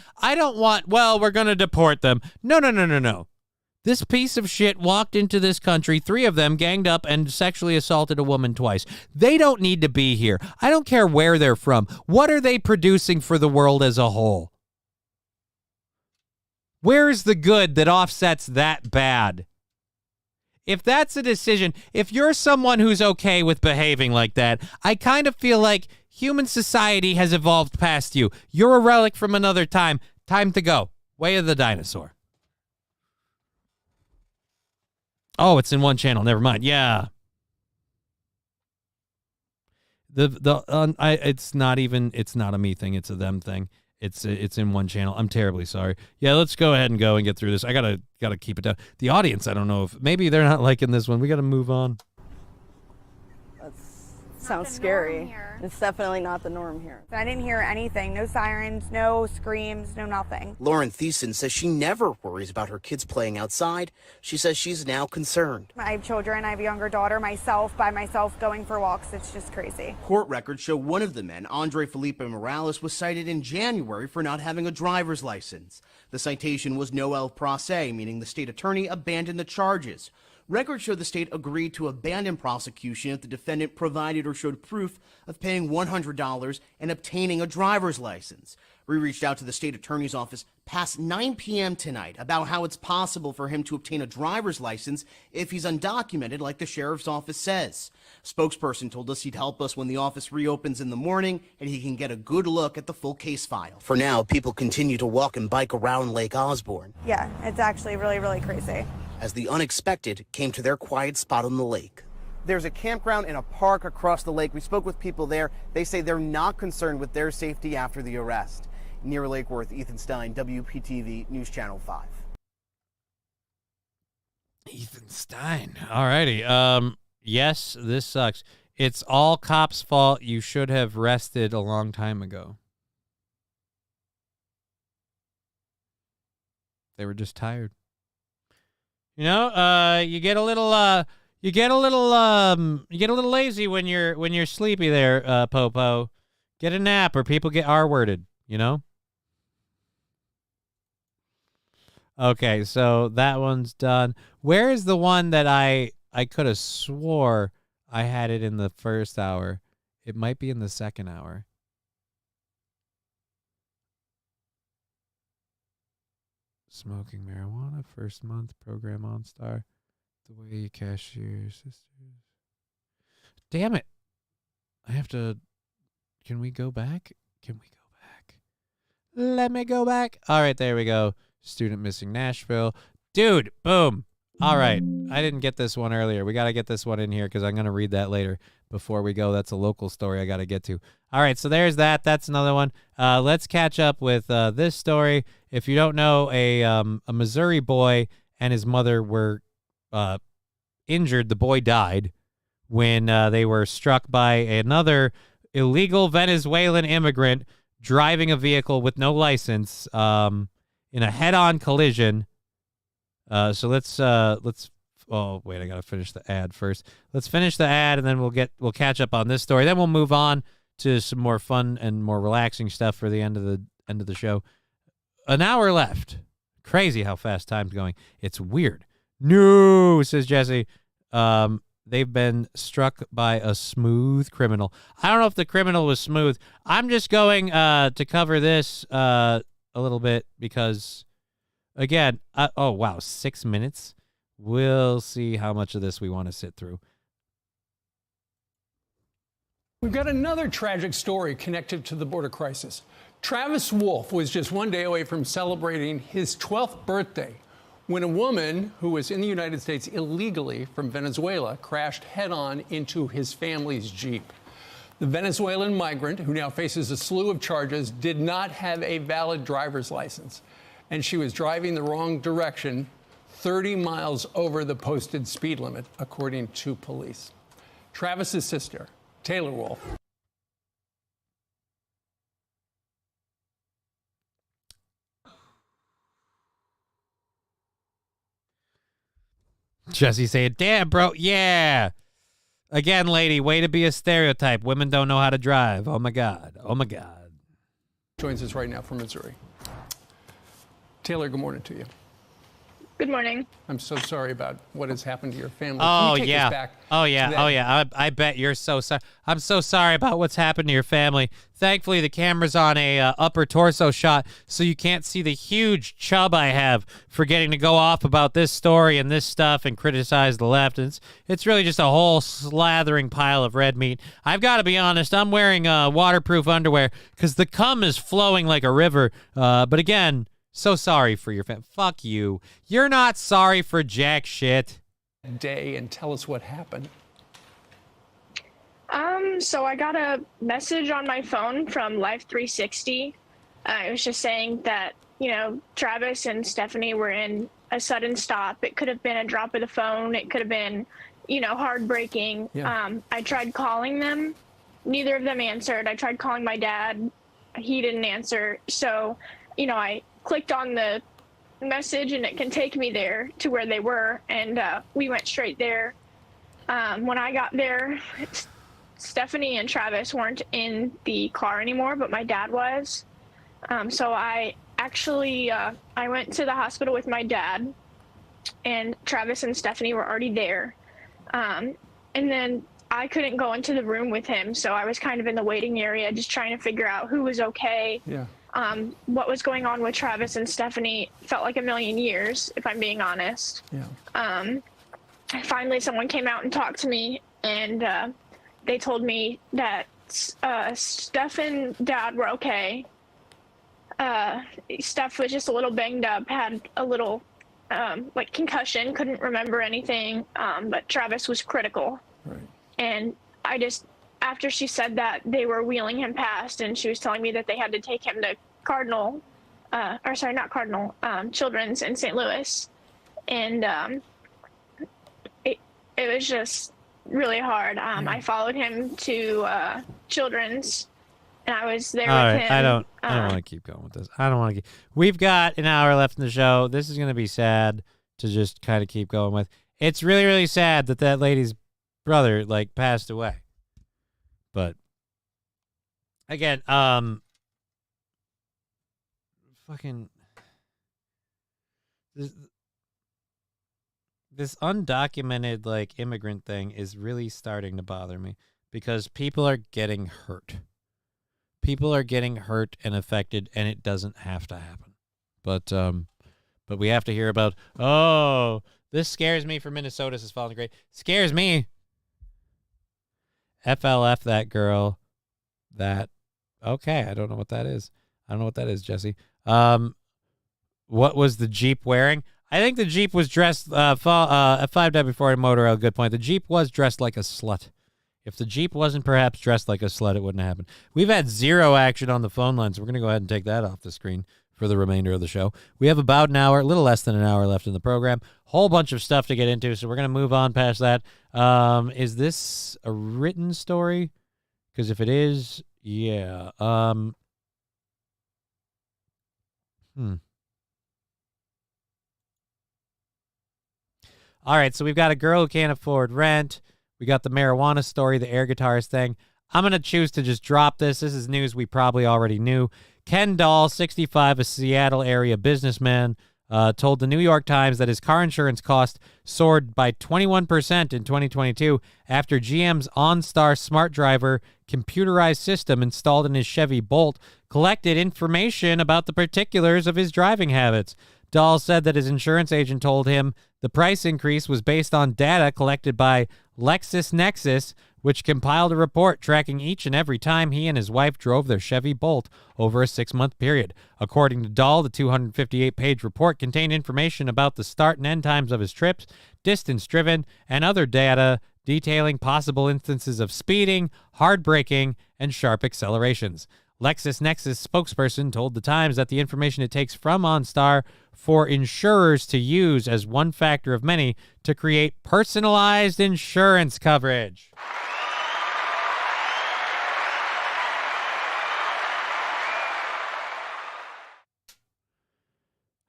well, we're going to deport them. No. This piece of shit walked into this country, 3 of them ganged up and sexually assaulted a woman twice. They don't need to be here. I don't care where they're from. What are they producing for the world as a whole? Where is the good that offsets that bad? If that's a decision, if you're someone who's okay with behaving like that, I kind of feel like human society has evolved past you. You're a relic from another time. Time to go. Way of the dinosaur. Oh, it's in one channel. Never mind. Yeah. It's not a me thing. It's a them thing. It's in one channel. I'm terribly sorry. Yeah, let's go ahead and get through this. I gotta keep it down. The audience, I don't know if maybe they're not liking this one. We gotta move on. Sounds scary. It's definitely not the norm here. I didn't hear anything. No sirens, no screams, no nothing. Lauren Thiessen says she never worries about her kids playing outside. She says she's now concerned. I have children. I have a younger daughter. By myself, going for walks. It's just crazy. Court records show one of the men, Andre Felipe Morales, was cited in January for not having a driver's license. The citation was noel proce, meaning the state attorney abandoned the charges. Records show the state agreed to abandon prosecution if the defendant provided or showed proof of paying $100 and obtaining a driver's license. We reached out to the state attorney's office past 9 p.m. tonight about how it's possible for him to obtain a driver's license if he's undocumented, like the sheriff's office says. Spokesperson told us he'd help us when the office reopens in the morning and he can get a good look at the full case file. For now, people continue to walk and bike around Lake Osborne. Yeah, it's actually really, really crazy. As the unexpected came to their quiet spot on the lake. There's a campground and a park across the lake. We spoke with people there. They say they're not concerned with their safety after the arrest. Near Lake Worth, Ethan Stein, WPTV News Channel 5. Ethan Stein. Alrighty. Yes, this sucks. It's all cops' fault. You should have rested a long time ago. They were just tired. You know, you get a little lazy when you're sleepy there, Popo. Get a nap or people get R-worded, you know? Okay, so that one's done. Where is the one that I could have swore I had it in the first hour? It might be in the second hour. Smoking marijuana, first month, program OnStar. The way you cashier sisters. Damn it. I have to. Can we go back? Can we go back? Let me go back. All right, there we go. Student missing Nashville. Dude, boom. All right. I didn't get this one earlier. We got to get this one in here because I'm going to read that later before we go. That's a local story I got to get to. All right, so there's that. That's another one. Let's catch up with this story. If you don't know, a Missouri boy and his mother were injured. The boy died when they were struck by another illegal Venezuelan immigrant driving a vehicle with no license in a head-on collision. So let's oh wait, I gotta finish the ad first. Let's finish the ad and then we'll catch up on this story. Then we'll move on to some more fun and more relaxing stuff for the end of the show. An hour left. Crazy how fast time's going. It's weird. No, says Jesse. They've been struck by a smooth criminal. I don't know if the criminal was smooth. I'm just going to cover this a little bit because, again, oh, wow, 6 minutes. We'll see how much of this we want to sit through. We've got another tragic story connected to the border crisis. Travis Wolf was just one day away from celebrating his 12th birthday when a woman who was in the United States illegally from Venezuela crashed head-on into his family's Jeep. The Venezuelan migrant, who now faces a slew of charges, did not have a valid driver's license, and she was driving the wrong direction 30 miles over the posted speed limit, according to police. Travis's sister, Taylor Wolf. Jesse saying, damn, bro, yeah. Again, lady, way to be a stereotype. Women don't know how to drive. Oh, my God. Oh, my God. Joins us right now from Missouri. Taylor, good morning to you. Good morning. I'm so sorry about what has happened to your family. Oh, Can you take yeah. us back Oh, to yeah. that? Oh, yeah. I bet you're so sorry. I'm so sorry about what's happened to your family. Thankfully, the camera's on a upper torso shot, so you can't see the huge chub I have for getting to go off about this story and this stuff and criticize the left. And it's really just a whole slathering pile of red meat. I've got to be honest. I'm wearing waterproof underwear because the cum is flowing like a river. But again, so sorry for your family. Fuck you. You're not sorry for jack shit. Day and tell us what happened. So I got a message on my phone from Life 360. It was just saying that, Travis and Stephanie were in a sudden stop. It could have been a drop of the phone. It could have been, heartbreaking. Yeah. I tried calling them. Neither of them answered. I tried calling my dad. He didn't answer. So, I clicked on the message and it can take me there to where they were. And we went straight there. When I got there, Stephanie and Travis weren't in the car anymore, but my dad was. So I actually, I went to the hospital with my dad, and Travis and Stephanie were already there. And then I couldn't go into the room with him, so I was kind of in the waiting area just trying to figure out who was okay. Yeah. What was going on with Travis and Stephanie felt like a million years, if I'm being honest. Yeah. Finally, someone came out and talked to me, and they told me that Steph and Dad were okay. Steph was just a little banged up, had a little concussion, couldn't remember anything, but Travis was critical. Right. And after she said that, they were wheeling him past, and she was telling me that they had to take him to Children's in St. Louis. And it was just really hard. I followed him to Children's, and I was there with him. I don't want to keep going with this. I don't want to. We've got an hour left in the show. This is going to be sad to just kind of keep going with. It's really, really sad that lady's brother passed away. But again, fucking this undocumented immigrant thing is really starting to bother me because people are getting hurt. People are getting hurt and affected, and it doesn't have to happen. But we have to hear about, oh, this scares me for Minnesota's has fallen great. Scares me. FLF that girl. That, okay, I don't know what that is. I don't know what that is, Jesse. What was the Jeep wearing? I think the Jeep was dressed, 5W4 Motor L, good point. The Jeep was dressed like a slut. If the Jeep wasn't perhaps dressed like a slut, it wouldn't happen. We've had zero action on the phone lines. We're going to go ahead and take that off the screen for the remainder of the show. We have about an hour, a little less than an hour left in the program. Whole bunch of stuff to get into, so we're going to move on past that. Is this a written story? Because if it is, yeah. All right, so we've got a girl who can't afford rent. We got the marijuana story, the air guitarist thing. I'm going to choose to just drop this. This is news we probably already knew. Ken Dahl, 65, a Seattle area businessman, told the New York Times that his car insurance cost soared by 21% in 2022 after GM's OnStar Smart Driver computerized system installed in his Chevy Bolt collected information about the particulars of his driving habits. Dahl said that his insurance agent told him the price increase was based on data collected by LexisNexis, which compiled a report tracking each and every time he and his wife drove their Chevy Bolt over a 6-month period. According to Dahl, the 258-page report contained information about the start and end times of his trips, distance driven, and other data detailing possible instances of speeding, hard braking, and sharp accelerations. LexisNexis spokesperson told The Times that the information it takes from OnStar for insurers to use as one factor of many to create personalized insurance coverage.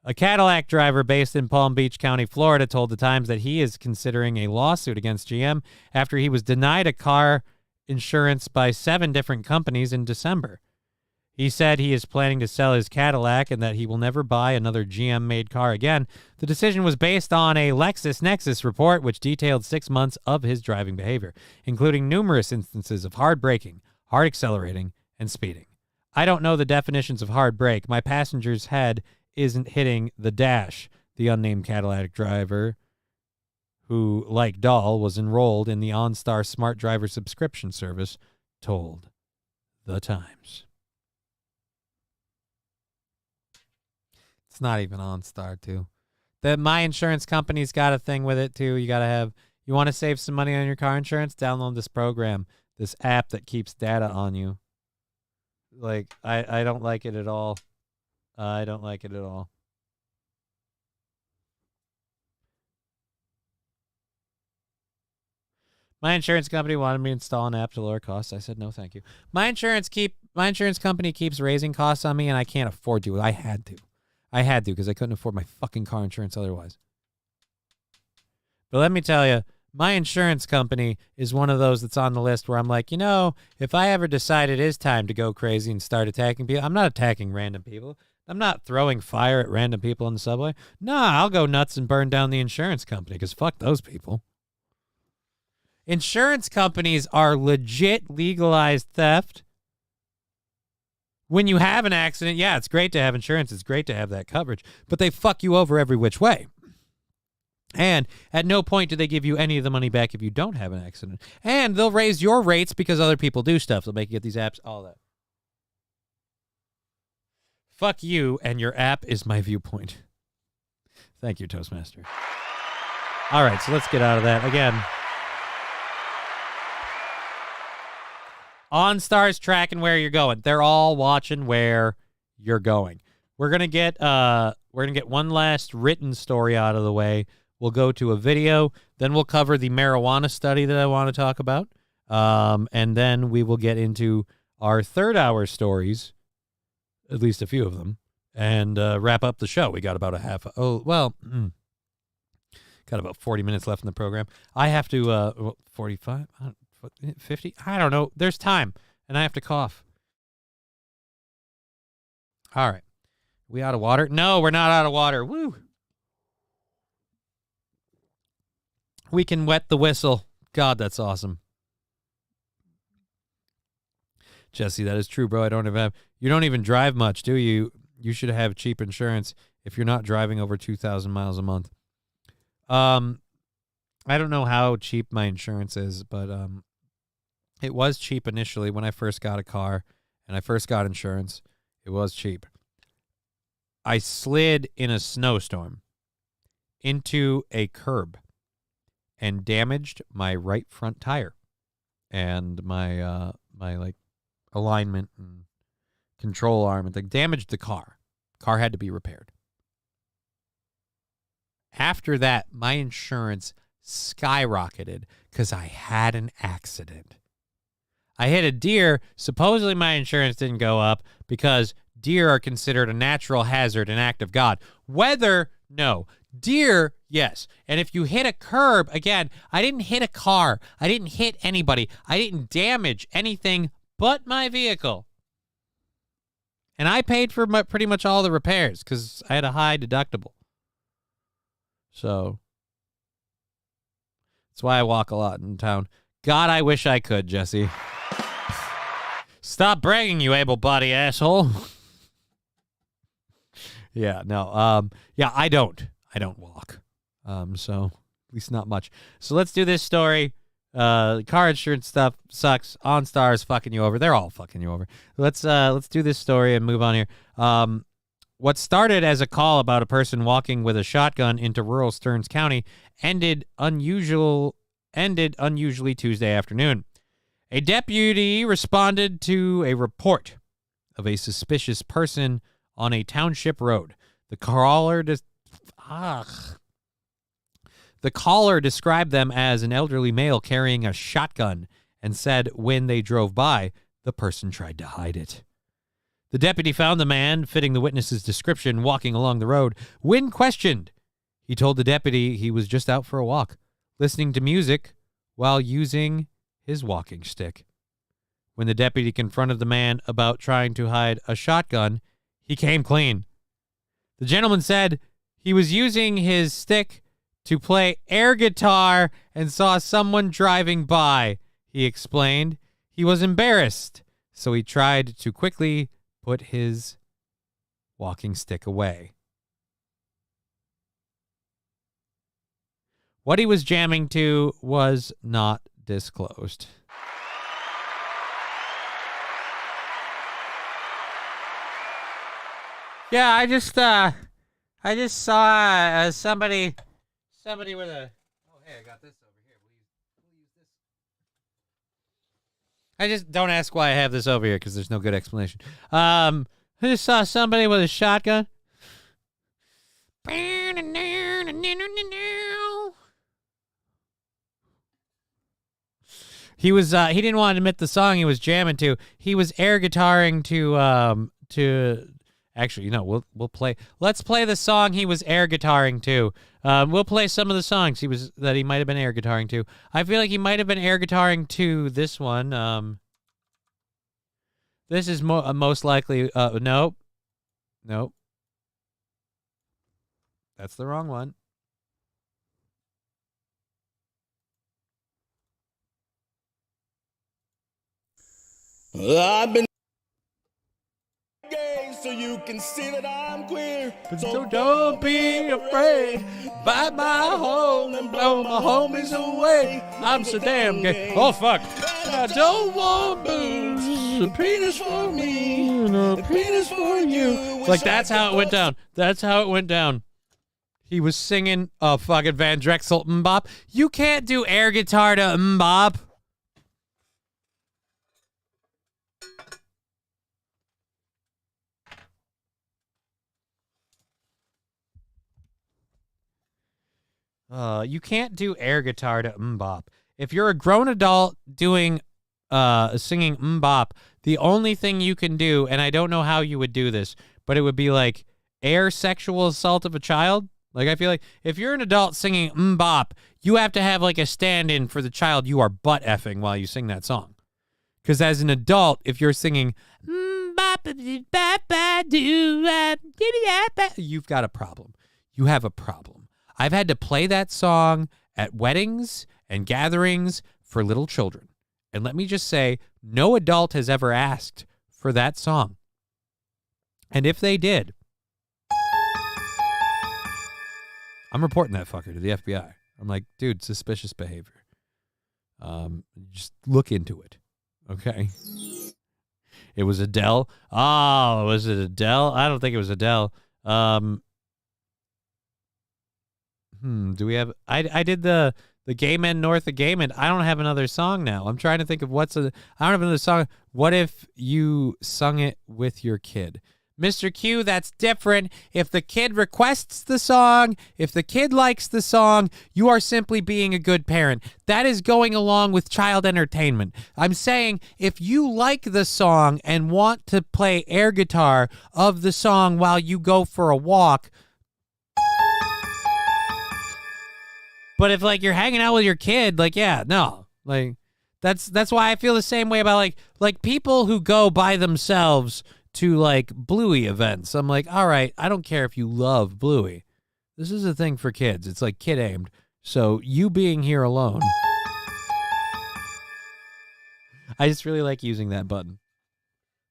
A Cadillac driver based in Palm Beach County, Florida, told The Times that he is considering a lawsuit against GM after he was denied a car insurance by 7 different companies in December. He said he is planning to sell his Cadillac and that he will never buy another GM-made car again. The decision was based on a LexisNexis report which detailed 6 months of his driving behavior, including numerous instances of hard braking, hard accelerating, and speeding. I don't know the definitions of hard brake. My passenger's head isn't hitting the dash, the unnamed Cadillac driver, who, like Dahl, was enrolled in the OnStar Smart Driver subscription service, told The Times. It's not even OnStar, too. My insurance company's got a thing with it, too. You want to save some money on your car insurance? Download this program, this app that keeps data on you. Like, I don't like it at all. I don't like it at all. My insurance company wanted me to install an app to lower costs. I said, no, thank you. My insurance company keeps raising costs on me, and I can't afford to. I had to because I couldn't afford my fucking car insurance otherwise. But let me tell you, my insurance company is one of those that's on the list where I'm like, if I ever decide it is time to go crazy and start attacking people, I'm not attacking random people. I'm not throwing fire at random people in the subway. Nah, I'll go nuts and burn down the insurance company because fuck those people. Insurance companies are legit legalized theft. When you have an accident, yeah, it's great to have insurance. It's great to have that coverage. But they fuck you over every which way. And at no point do they give you any of the money back if you don't have an accident. And they'll raise your rates because other people do stuff. They'll make you get these apps, all that. Fuck you, and your app is my viewpoint. Thank you, Toastmaster. All right, so let's get out of that. Again, OnStar's tracking where you're going. They're all watching where you're going. We're gonna get one last written story out of the way. We'll go to a video, then we'll cover the marijuana study that I want to talk about, and then we will get into our third hour stories, at least a few of them, and wrap up the show. We got about got about 40 minutes left in the program. I have to 45. 50? I don't know. There's time, and I have to cough. All right. We out of water? No, we're not out of water. Woo. We can wet the whistle. God, that's awesome. Jesse, that is true, bro. You don't even drive much, do you? You should have cheap insurance if you're not driving over 2,000 miles a month. I don't know how cheap my insurance is, but it was cheap initially when I first got a car and I first got insurance. It was cheap. I slid in a snowstorm into a curb and damaged my right front tire and my like alignment and control arm, and damaged the car. Car had to be repaired. After that, my insurance skyrocketed because I had an accident. I hit a deer. Supposedly my insurance didn't go up because deer are considered a natural hazard, an act of God. Weather, no. Deer, yes. And if you hit a curb, again, I didn't hit a car. I didn't hit anybody. I didn't damage anything but my vehicle. And I paid for pretty much all the repairs because I had a high deductible. So that's why I walk a lot in town. God, I wish I could, Jesse. Stop bragging, you able-bodied asshole. Yeah, no. Yeah, I don't walk. So at least not much. So let's do this story. Car insurance stuff sucks. OnStar is fucking you over. They're all fucking you over. Let's do this story and move on here. What started as a call about a person walking with a shotgun into rural Stearns County ended unusually Tuesday afternoon. A deputy responded to a report of a suspicious person on a township road. The caller described them as an elderly male carrying a shotgun and said when they drove by, the person tried to hide it. The deputy found the man, fitting the witness's description, walking along the road. When questioned, he told the deputy he was just out for a walk, listening to music while using his walking stick. When the deputy confronted the man about trying to hide a shotgun, he came clean. The gentleman said he was using his stick to play air guitar and saw someone driving by. He explained he was embarrassed, so he tried to quickly put his walking stick away. What he was jamming to was not disclosed. Yeah, I just saw somebody with a. Oh, hey, I got this over here. We'll use this. I just don't ask why I have this over here because there's no good explanation. I just saw somebody with a shotgun. He didn't want to admit the song he was jamming to. He was air guitaring to. Actually, we'll play. Let's play the song he was air guitaring to. We'll play some of the songs that he might have been air guitaring to. I feel like he might have been air guitaring to this one. This is most likely. Nope. That's the wrong one. I've been gay so you can see that I'm queer. So don't be afraid. Buy my hole and blow my homies away. I'm so damn gay. Oh, fuck. I don't want booze. A penis for me. A penis for you. Like, that's how it went down. That's how it went down. He was singing fucking Van Drexel Mbop. You can't do air guitar to Mbop. You can't do air guitar to Mbop. If you're a grown adult doing singing Mbop, the only thing you can do, and I don't know how you would do this, but it would be like air sexual assault of a child. Like, I feel like if you're an adult singing Mbop, you have to have like a stand-in for the child you are butt effing while you sing that song. Because as an adult, if you're singing you've got a problem. You have a problem. I've had to play that song at weddings and gatherings for little children. And let me just say, No adult has ever asked for that song. And if they did, I'm reporting that fucker to the FBI. I'm like, dude, suspicious behavior. Just look into it. Okay. It was Adele. Oh, was it Adele? I don't think it was Adele. Do we have... I did the Gay Men North of Gay Men. I don't have another song now. I'm trying to think of I don't have another song. What if you sung it with your kid? Mr. Q, that's different. If the kid requests the song, if the kid likes the song, you are simply being a good parent. That is going along with child entertainment. I'm saying if you like the song and want to play air guitar of the song while you go for a walk, but if like you're hanging out with your kid, like, yeah, no, like that's why I feel the same way about like people who go by themselves to like Bluey events. I'm like, all right, I don't care if you love Bluey. This is a thing for kids. It's like kid aimed. So you being here alone. I just really like using that button.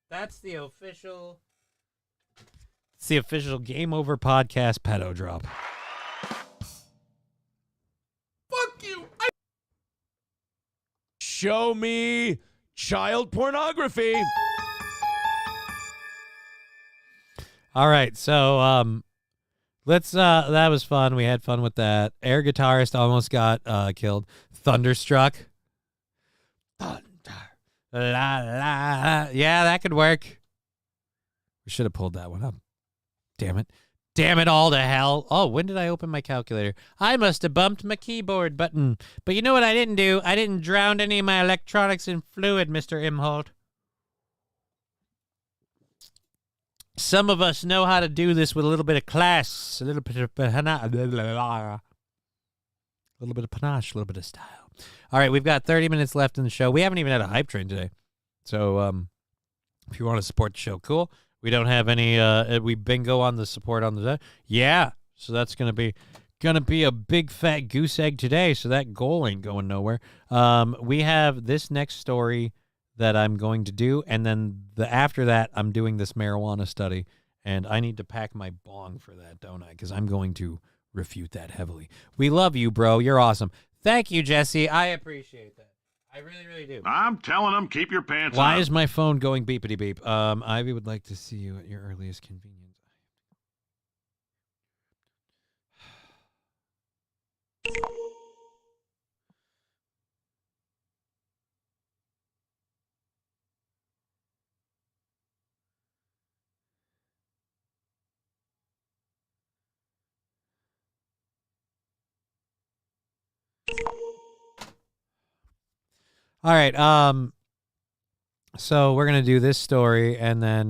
That's the official. It's the official Game Over Podcast pedo drop. Fuck you. Show me child pornography. All right, so let's that was fun. We had fun with that. Air guitarist almost got killed. Thunderstruck. Thunder. La la. Yeah, that could work. We should have pulled that one up. Damn it. Damn it all to hell. Oh, when did I open my calculator? I must have bumped my keyboard button. But you know what I didn't do? I didn't drown any of my electronics in fluid, Mr. Imholt. Some of us know how to do this with a little bit of class, a little bit of panache, a little bit of style. All right, we've got 30 minutes left in the show. We haven't even had a hype train today. So if you want to support the show, cool. We don't have any we bingo on the support on the yeah. So that's gonna be a big fat goose egg today. So that goal ain't going nowhere. We have this next story that I'm going to do, and then after that, I'm doing this marijuana study, and I need to pack my bong for that, don't I? Because I'm going to refute that heavily. We love you, bro. You're awesome. Thank you, Jesse. I appreciate that. I really, really do. I'm telling them, keep your pants on. Why is my phone going beepity beep? Ivy would like to see you at your earliest convenience. All right, so we're gonna do this story and then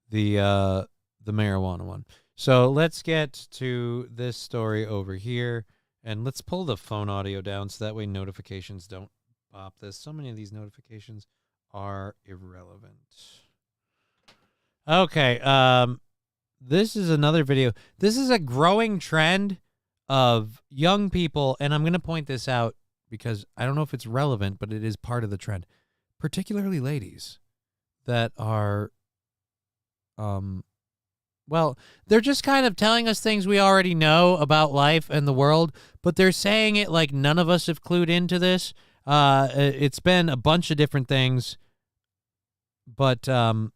the marijuana one. So let's get to this story over here, and let's pull the phone audio down so that way notifications don't pop this. So many of these notifications are irrelevant. Okay, this is another video. This is a growing trend of young people, and I'm gonna point this out because I don't know if it's relevant, but it is part of the trend, particularly ladies that are, well, they're just kind of telling us things we already know about life and the world, but they're saying it like none of us have clued into this. It's been a bunch of different things, but a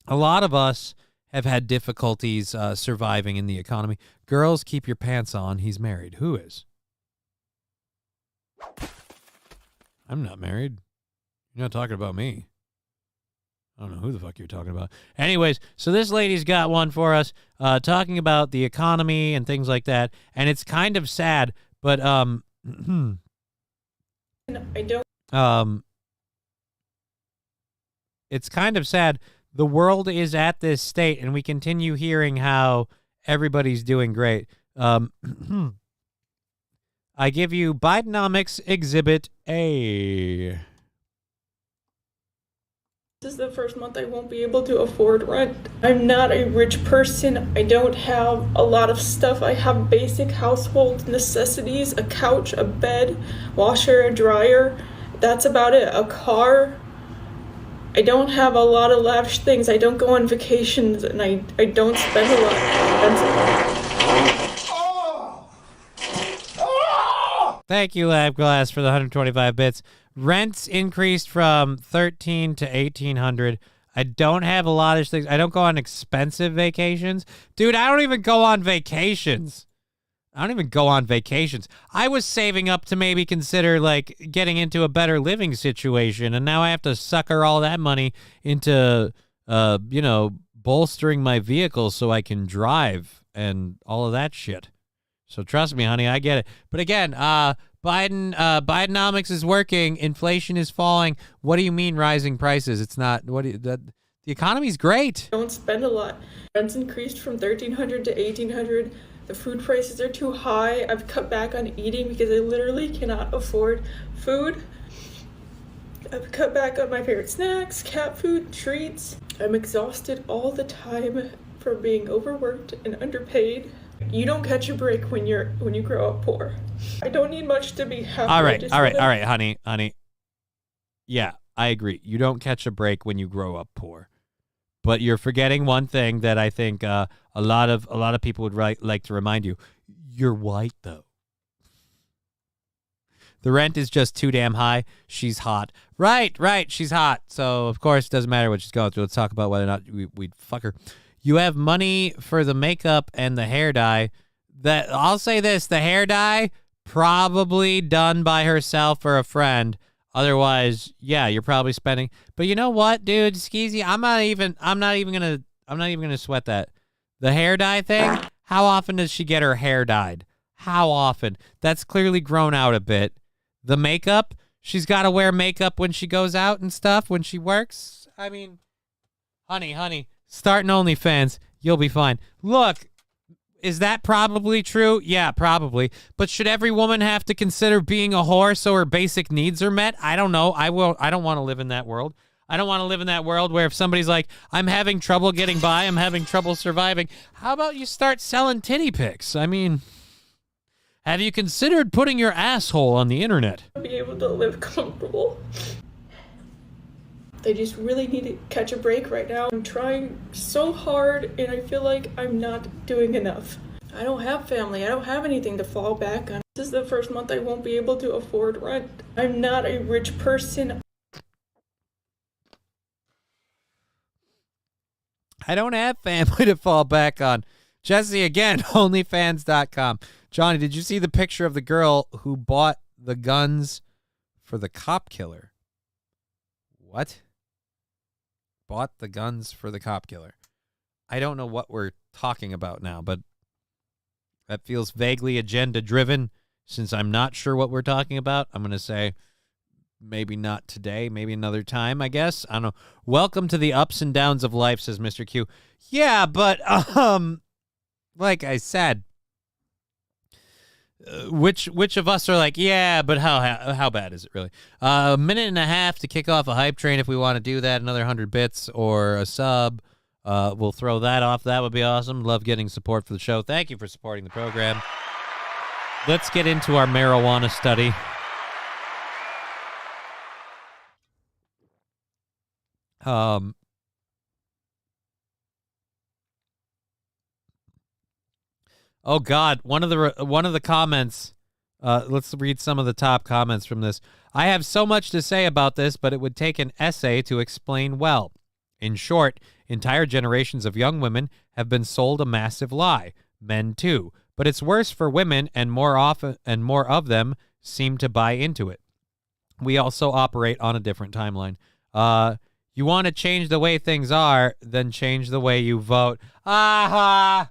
lot of us have had difficulties surviving in the economy. Girls, keep your pants on. He's married. Who is? I'm not married. You're not talking about me. I don't know who the fuck you're talking about. Anyways, so this lady's got one for us, talking about the economy and things like that, and it's kind of sad, but I don't. It's kind of sad. The world is at this state, and we continue hearing how everybody's doing great. I give you Bidenomics Exhibit A. This is the first month I won't be able to afford rent. I'm not a rich person. I don't have a lot of stuff. I have basic household necessities, a couch, a bed, washer, a dryer. That's about it. A car. I don't have a lot of lavish things. I don't go on vacations, and I don't spend a lot of expensive. Thank you, Lab Glass, for the 125 bits. Rents increased from 13 to 1800. I don't have a lot of things. I don't go on expensive vacations. Dude, I don't even go on vacations. I was saving up to maybe consider, like, getting into a better living situation, and now I have to sucker all that money into, bolstering my vehicle so I can drive and all of that shit. So trust me, honey, I get it. But again, Bidenomics is working. Inflation is falling. What do you mean rising prices? It's not. The economy's great. Don't spend a lot. Rents increased from 1,300 to 1,800. The food prices are too high. I've cut back on eating because I literally cannot afford food. I've cut back on my favorite snacks, cat food, treats. I'm exhausted all the time from being overworked and underpaid. You don't catch a break when you grow up poor. I don't need much to be happy. All right, honey. Yeah, I agree. You don't catch a break when you grow up poor. But you're forgetting one thing that I think a lot of people would like to remind you. You're white, though. The rent is just too damn high. She's hot. Right. She's hot. So, of course, it doesn't matter what she's going through. Let's talk about whether or not we'd fuck her. You have money for the makeup and the hair dye. I'll say this. The hair dye, probably done by herself or a friend. Otherwise, yeah, you're probably spending. But you know what, dude, Skeezy, I'm not even gonna sweat that. The hair dye thing. How often does she get her hair dyed? How often? That's clearly grown out a bit. The makeup. She's got to wear makeup when she goes out and stuff. When she works. I mean, honey, start an OnlyFans. You'll be fine. Look. Is that probably true? Yeah, probably. But should every woman have to consider being a whore so her basic needs are met? I don't know. I don't want to live in that world. I don't want to live in that world where if somebody's like, I'm having trouble getting by, I'm having trouble surviving. How about you start selling titty pics? I mean, have you considered putting your asshole on the internet? Be able to live comfortable. They just really need to catch a break right now. I'm trying so hard and I feel like I'm not doing enough. I don't have family. I don't have anything to fall back on. This is the first month I won't be able to afford rent. I'm not a rich person. I don't have family to fall back on. Jesse, again, onlyfans.com. Johnny, did you see the picture of the girl who bought the guns for the cop killer? What? Bought the guns for the cop killer. I don't know what we're talking about now, but that feels vaguely agenda-driven. Since I'm not sure what we're talking about, I'm going to say maybe not today, maybe another time, I guess. I don't know. Welcome to the ups and downs of life, says Mr. Q. Yeah, but, like I said, which of us are like, yeah, but how bad is it really? A minute and a half to kick off a hype train if we want to do that. Another 100 bits or a sub. We'll throw that off. That would be awesome. Love getting support for the show. Thank you for supporting the program. Let's get into our marijuana study. Oh God! One of the comments. Let's read some of the top comments from this. I have so much to say about this, but it would take an essay to explain well. In short, entire generations of young women have been sold a massive lie. Men too, but it's worse for women, and more of them seem to buy into it. We also operate on a different timeline. You want to change the way things are, then change the way you vote. Aha!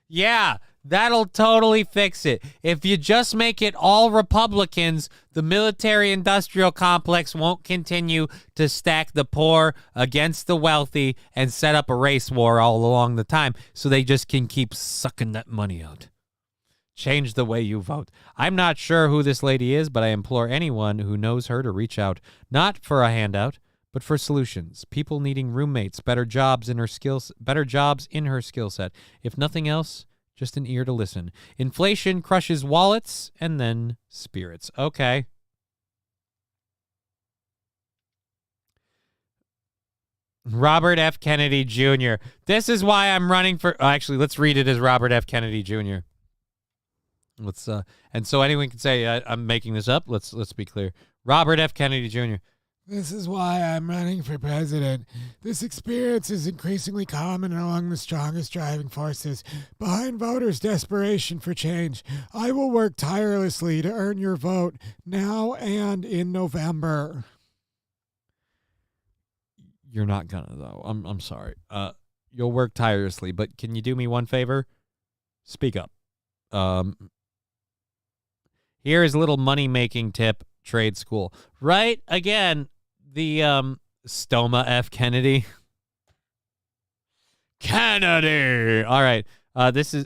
Yeah, that'll totally fix it. If you just make it all Republicans, the military-industrial complex won't continue to stack the poor against the wealthy and set up a race war all along the time so they just can keep sucking that money out. Change the way you vote. I'm not sure who this lady is, but I implore anyone who knows her to reach out, not for a handout, but for solutions. People needing roommates, better jobs in her skill set. If nothing else, Just an ear to listen. Inflation crushes wallets and then spirits. Okay. Robert F. Kennedy Jr. This is why I'm running for... actually, let's read it as Robert F. Kennedy Jr. Let's and so anyone can say I'm making this up. Let's be clear. Robert F. Kennedy Jr. This is why I'm running for president. This experience is increasingly common among the strongest driving forces behind voters' desperation for change. I will work tirelessly to earn your vote now and in November. You're not gonna though. I'm sorry. You'll work tirelessly, but can you do me one favor? Speak up. Here is a little money-making tip, trade school. Right? Again, the Stoma F. Kennedy. Kennedy! All right. This is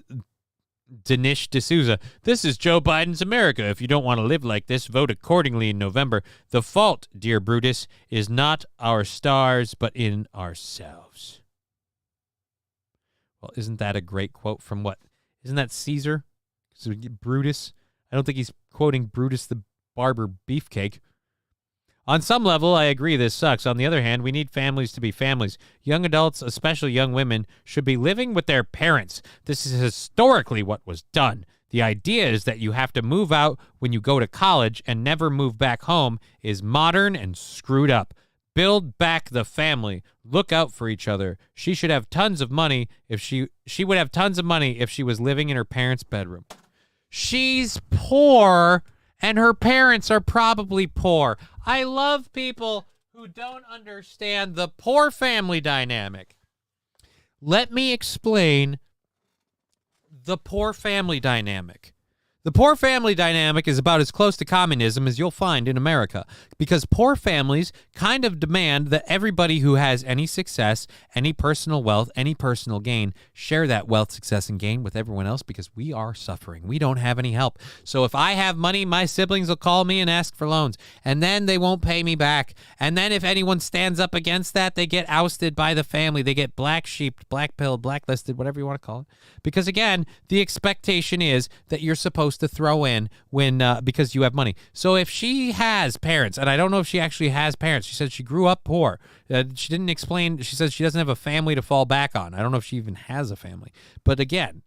Dinesh D'Souza. This is Joe Biden's America. If you don't want to live like this, vote accordingly in November. The fault, dear Brutus, is not our stars, but in ourselves. Well, isn't that a great quote from what? Isn't that Caesar? So Brutus? I don't think he's quoting Brutus the Barber Beefcake. On some level, I agree this sucks. On the other hand, we need families to be families. Young adults, especially young women, should be living with their parents. This is historically what was done. The idea is that you have to move out when you go to college and never move back home is modern and screwed up. Build back the family. Look out for each other. She should have tons of money if she would have tons of money if she was living in her parents' bedroom. She's poor, and her parents are probably poor. I love people who don't understand the poor family dynamic. Let me explain the poor family dynamic. The poor family dynamic is about as close to communism as you'll find in America, because poor families kind of demand that everybody who has any success, any personal wealth, any personal gain, share that wealth, success, and gain with everyone else because we are suffering. We don't have any help. So if I have money, my siblings will call me and ask for loans, and then they won't pay me back. And then if anyone stands up against that, they get ousted by the family. They get black sheeped, blackpilled, blacklisted, whatever you want to call it. Because again, the expectation is that you're supposed to throw in when because you have money. So if she has parents, and I don't know if she actually has parents. She said she grew up poor. She didn't explain. She says she doesn't have a family to fall back on. I don't know if she even has a family. But again,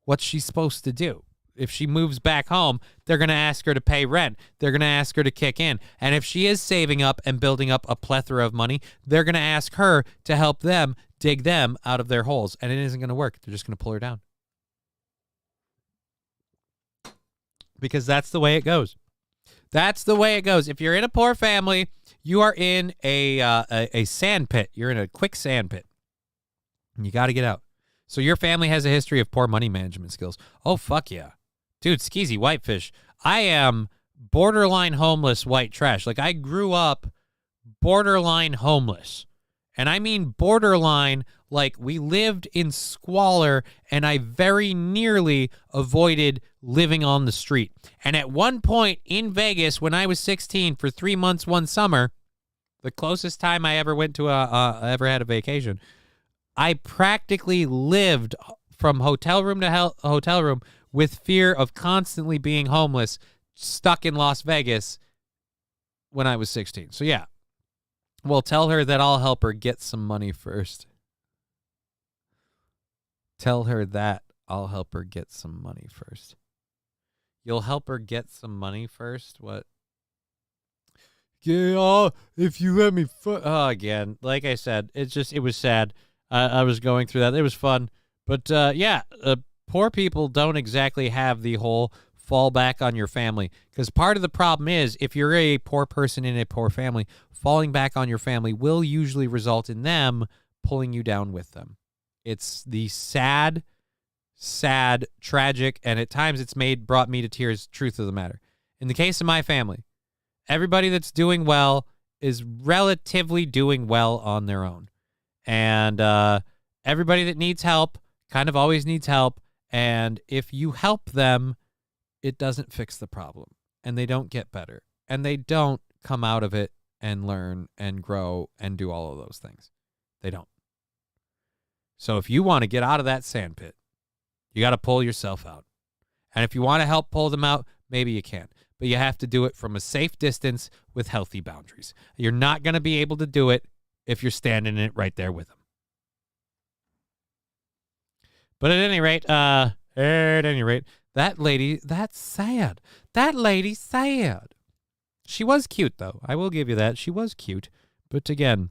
what's she supposed to do? If she moves back home, they're going to ask her to pay rent. They're going to ask her to kick in. And if she is saving up and building up a plethora of money, they're going to ask her to help them dig them out of their holes. And it isn't going to work. They're just going to pull her down. Because that's the way it goes. That's the way it goes. If you're in a poor family, you are in a sand pit. You're in a quick sand pit. And you got to get out. So your family has a history of poor money management skills. Oh, fuck yeah. Dude, skeezy whitefish. I am borderline homeless white trash. Like, I grew up borderline homeless. And I mean borderline, like we lived in squalor, and I very nearly avoided living on the street. And at one point in Vegas, when I was 16 for 3 months one summer, the closest time I ever went to ever had a vacation, I practically lived from hotel room to hotel room with fear of constantly being homeless, stuck in Las Vegas when I was 16. So yeah. Well, tell her that I'll help her get some money first. Tell her that I'll help her get some money first. You'll help her get some money first? What? Yeah, if you let me... again, like I said, it was sad. I was going through that. It was fun. But, poor people don't exactly have the whole fall back on your family. Because part of the problem is, if you're a poor person in a poor family, falling back on your family will usually result in them pulling you down with them. It's the sad, tragic, and at times it's brought me to tears, truth of the matter. In the case of my family, everybody that's doing well is relatively doing well on their own. And everybody that needs help kind of always needs help. And if you help them, it doesn't fix the problem. And they don't get better. And they don't come out of it and learn and grow and do all of those things. They don't. So if you want to get out of that sand pit, You got to pull yourself out. And if you want to help pull them out, maybe you can. But you have to do it from a safe distance with healthy boundaries. You're not going to be able to do it if you're standing in it right there with them. But at any rate, that lady, that's sad. That lady's sad. She was cute, though. I will give you that. She was cute. But again,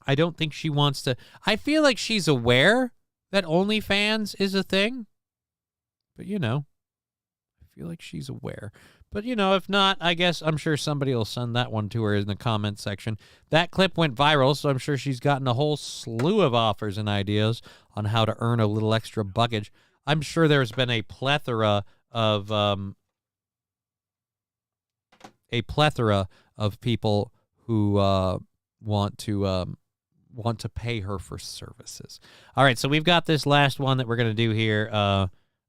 I don't think she wants to. I feel like she's aware that OnlyFans is a thing. But, you know, I feel like she's aware. But, you know, if not, I guess I'm sure somebody will send that one to her in the comment section. That clip went viral, so I'm sure she's gotten a whole slew of offers and ideas on how to earn a little extra buckage. I'm sure there's been a plethora of people who want to pay her for services. All right, so we've got this last one that we're going to do here.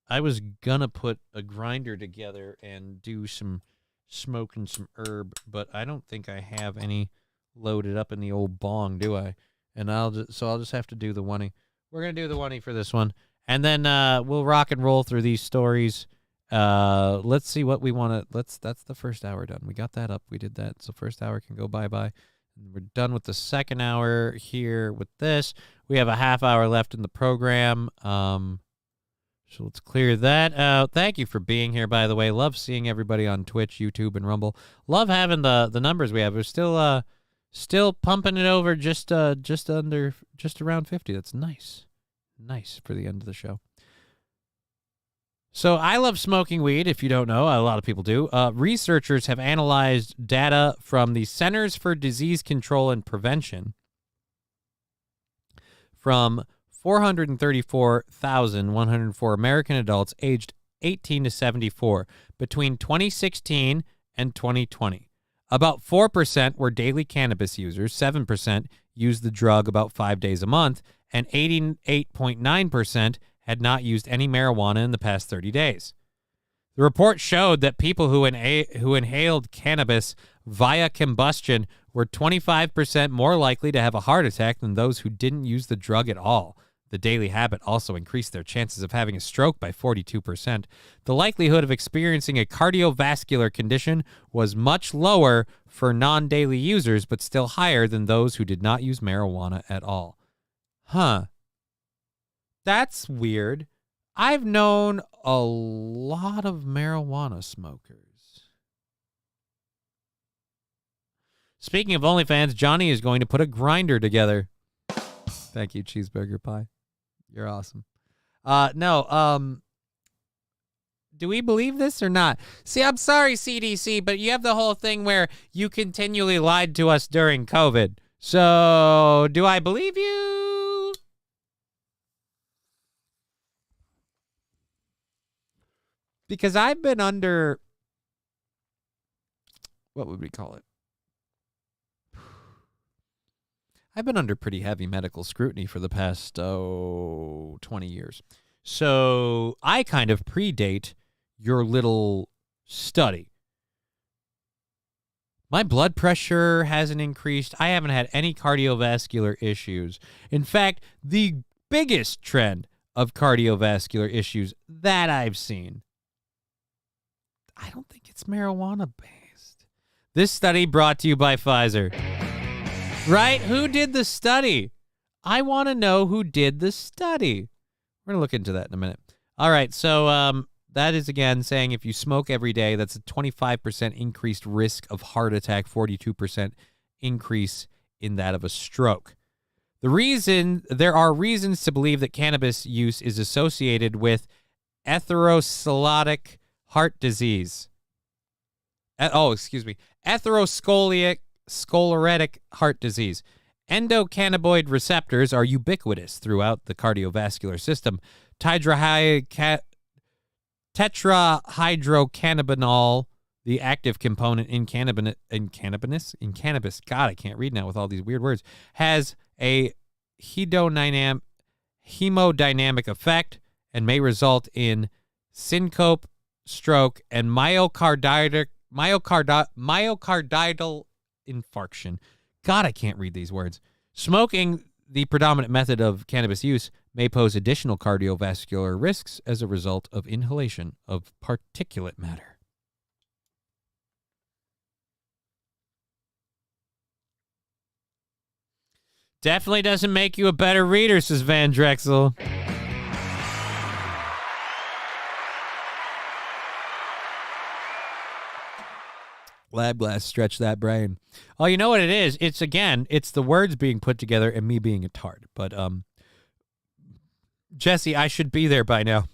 I was going to put a grinder together and do some smoke and some herb, but I don't think I have any loaded up in the old bong, do I? And I'll just have to do the one-y. We're going to do the one-y for this one. And then we'll rock and roll through these stories. Let's see what we want to. That's the first hour done. We got that up. We did that. So first hour can go bye-bye. And we're done with the second hour here with this. We have a half hour left in the program. So let's clear that out. Thank you for being here, by the way. Love seeing everybody on Twitch, YouTube, and Rumble. Love having the numbers we have. We're still pumping it over just around 50. That's nice. Nice for the end of the show. So I love smoking weed, if you don't know. A lot of people do. Researchers have analyzed data from the Centers for Disease Control and Prevention from 434,104 American adults aged 18 to 74 between 2016 and 2020. About 4% were daily cannabis users, 7% used the drug about 5 days a month, and 88.9% had not used any marijuana in the past 30 days. The report showed that people who inhaled cannabis via combustion were 25% more likely to have a heart attack than those who didn't use the drug at all. The daily habit also increased their chances of having a stroke by 42%. The likelihood of experiencing a cardiovascular condition was much lower for non-daily users, but still higher than those who did not use marijuana at all. Huh. That's weird. I've known a lot of marijuana smokers. Speaking of OnlyFans, Johnny is going to put a grinder together. Thank you, Cheeseburger Pie. You're awesome. Do we believe this or not? See, I'm sorry, CDC, but you have the whole thing where you continually lied to us during COVID. So, do I believe you? Because I've been under, what would we call it? I've been under pretty heavy medical scrutiny for the past, 20 years. So I kind of predate your little study. My blood pressure hasn't increased. I haven't had any cardiovascular issues. In fact, the biggest trend of cardiovascular issues that I've seen, I don't think it's marijuana-based. This study brought to you by Pfizer. Right? Who did the study? I want to know who did the study. We're going to look into that in a minute. All right, so that is, again, saying if you smoke every day, that's a 25% increased risk of heart attack, 42% increase in that of a stroke. There are reasons to believe that cannabis use is associated with atherosclerotic heart disease. Atherosclerotic heart disease. Endocannabinoid receptors are ubiquitous throughout the cardiovascular system. Tetrahydrocannabinol, the active component in cannabis, God, I can't read now with all these weird words, has a hemodynamic effect and may result in syncope, stroke, and myocardial infarction. God, I can't read these words. Smoking the predominant method of cannabis use may pose additional cardiovascular risks as a result of inhalation of particulate matter. Definitely doesn't make you a better reader, says Van Drexel. Lab glass, stretch that brain. Oh, you know what it is? It's the words being put together and me being a tart. But Jesse, I should be there by now.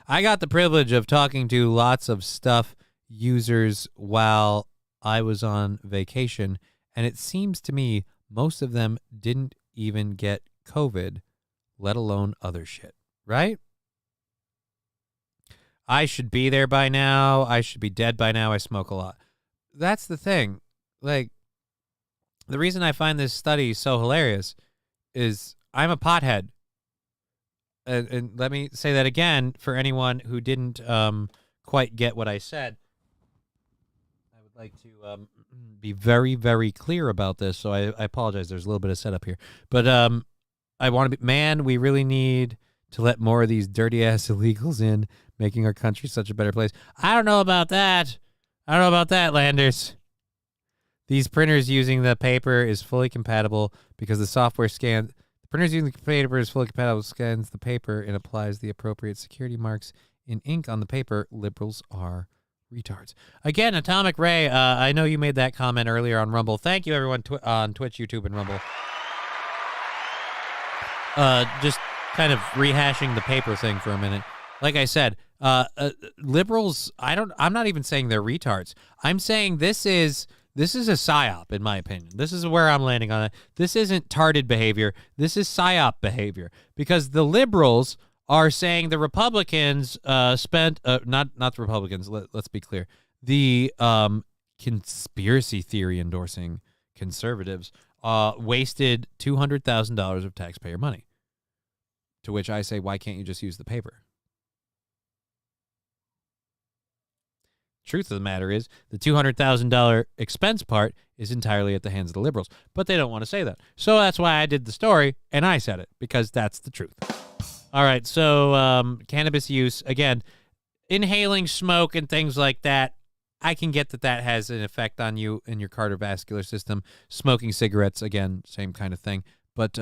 I got the privilege of talking to lots of stuff users while I was on vacation, and it seems to me most of them didn't even get COVID, let alone other shit, right? I should be there by now. I should be dead by now. I smoke a lot. That's the thing. Like, the reason I find this study so hilarious is I'm a pothead. And let me say that again for anyone who didn't quite get what I said. I would like to be very, very clear about this. So I apologize. There's a little bit of setup here. But I want to be, man, we really need to let more of these dirty-ass illegals in, making our country such a better place. I don't know about that. Landers. These printers using the paper is fully compatible because the software scans. The printers using the paper is fully compatible, scans the paper, and applies the appropriate security marks in ink on the paper. Liberals are retards. Again, Atomic Ray, I know you made that comment earlier on Rumble. Thank you, everyone, on Twitch, YouTube, and Rumble. Just kind of rehashing the paper thing for a minute. Like I said, liberals, I'm not even saying they're retards. I'm saying this is a psyop, in my opinion. This is where I'm landing on it. This isn't tarded behavior. This is psyop behavior. Because the liberals are saying the Republicans spent, not the Republicans, let's be clear, the conspiracy theory endorsing conservatives wasted $200,000 of taxpayer money. To which I say, why can't you just use the paper? Truth of the matter is, the $200,000 expense part is entirely at the hands of the liberals. But they don't want to say that. So that's why I did the story, and I said it, because that's the truth. All right, so cannabis use, again, inhaling smoke and things like that, I can get that has an effect on you and your cardiovascular system. Smoking cigarettes, again, same kind of thing. But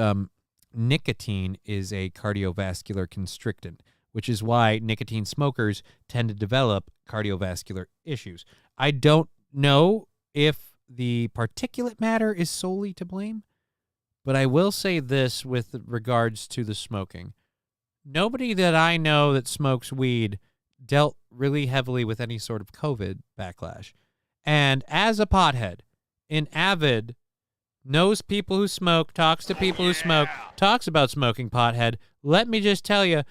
nicotine is a cardiovascular constrictant, which is why nicotine smokers tend to develop cardiovascular issues. I don't know if the particulate matter is solely to blame, but I will say this with regards to the smoking. Nobody that I know that smokes weed dealt really heavily with any sort of COVID backlash. And as a pothead, an avid, knows people who smoke, talks to people who smoke, talks about smoking pothead, let me just tell you,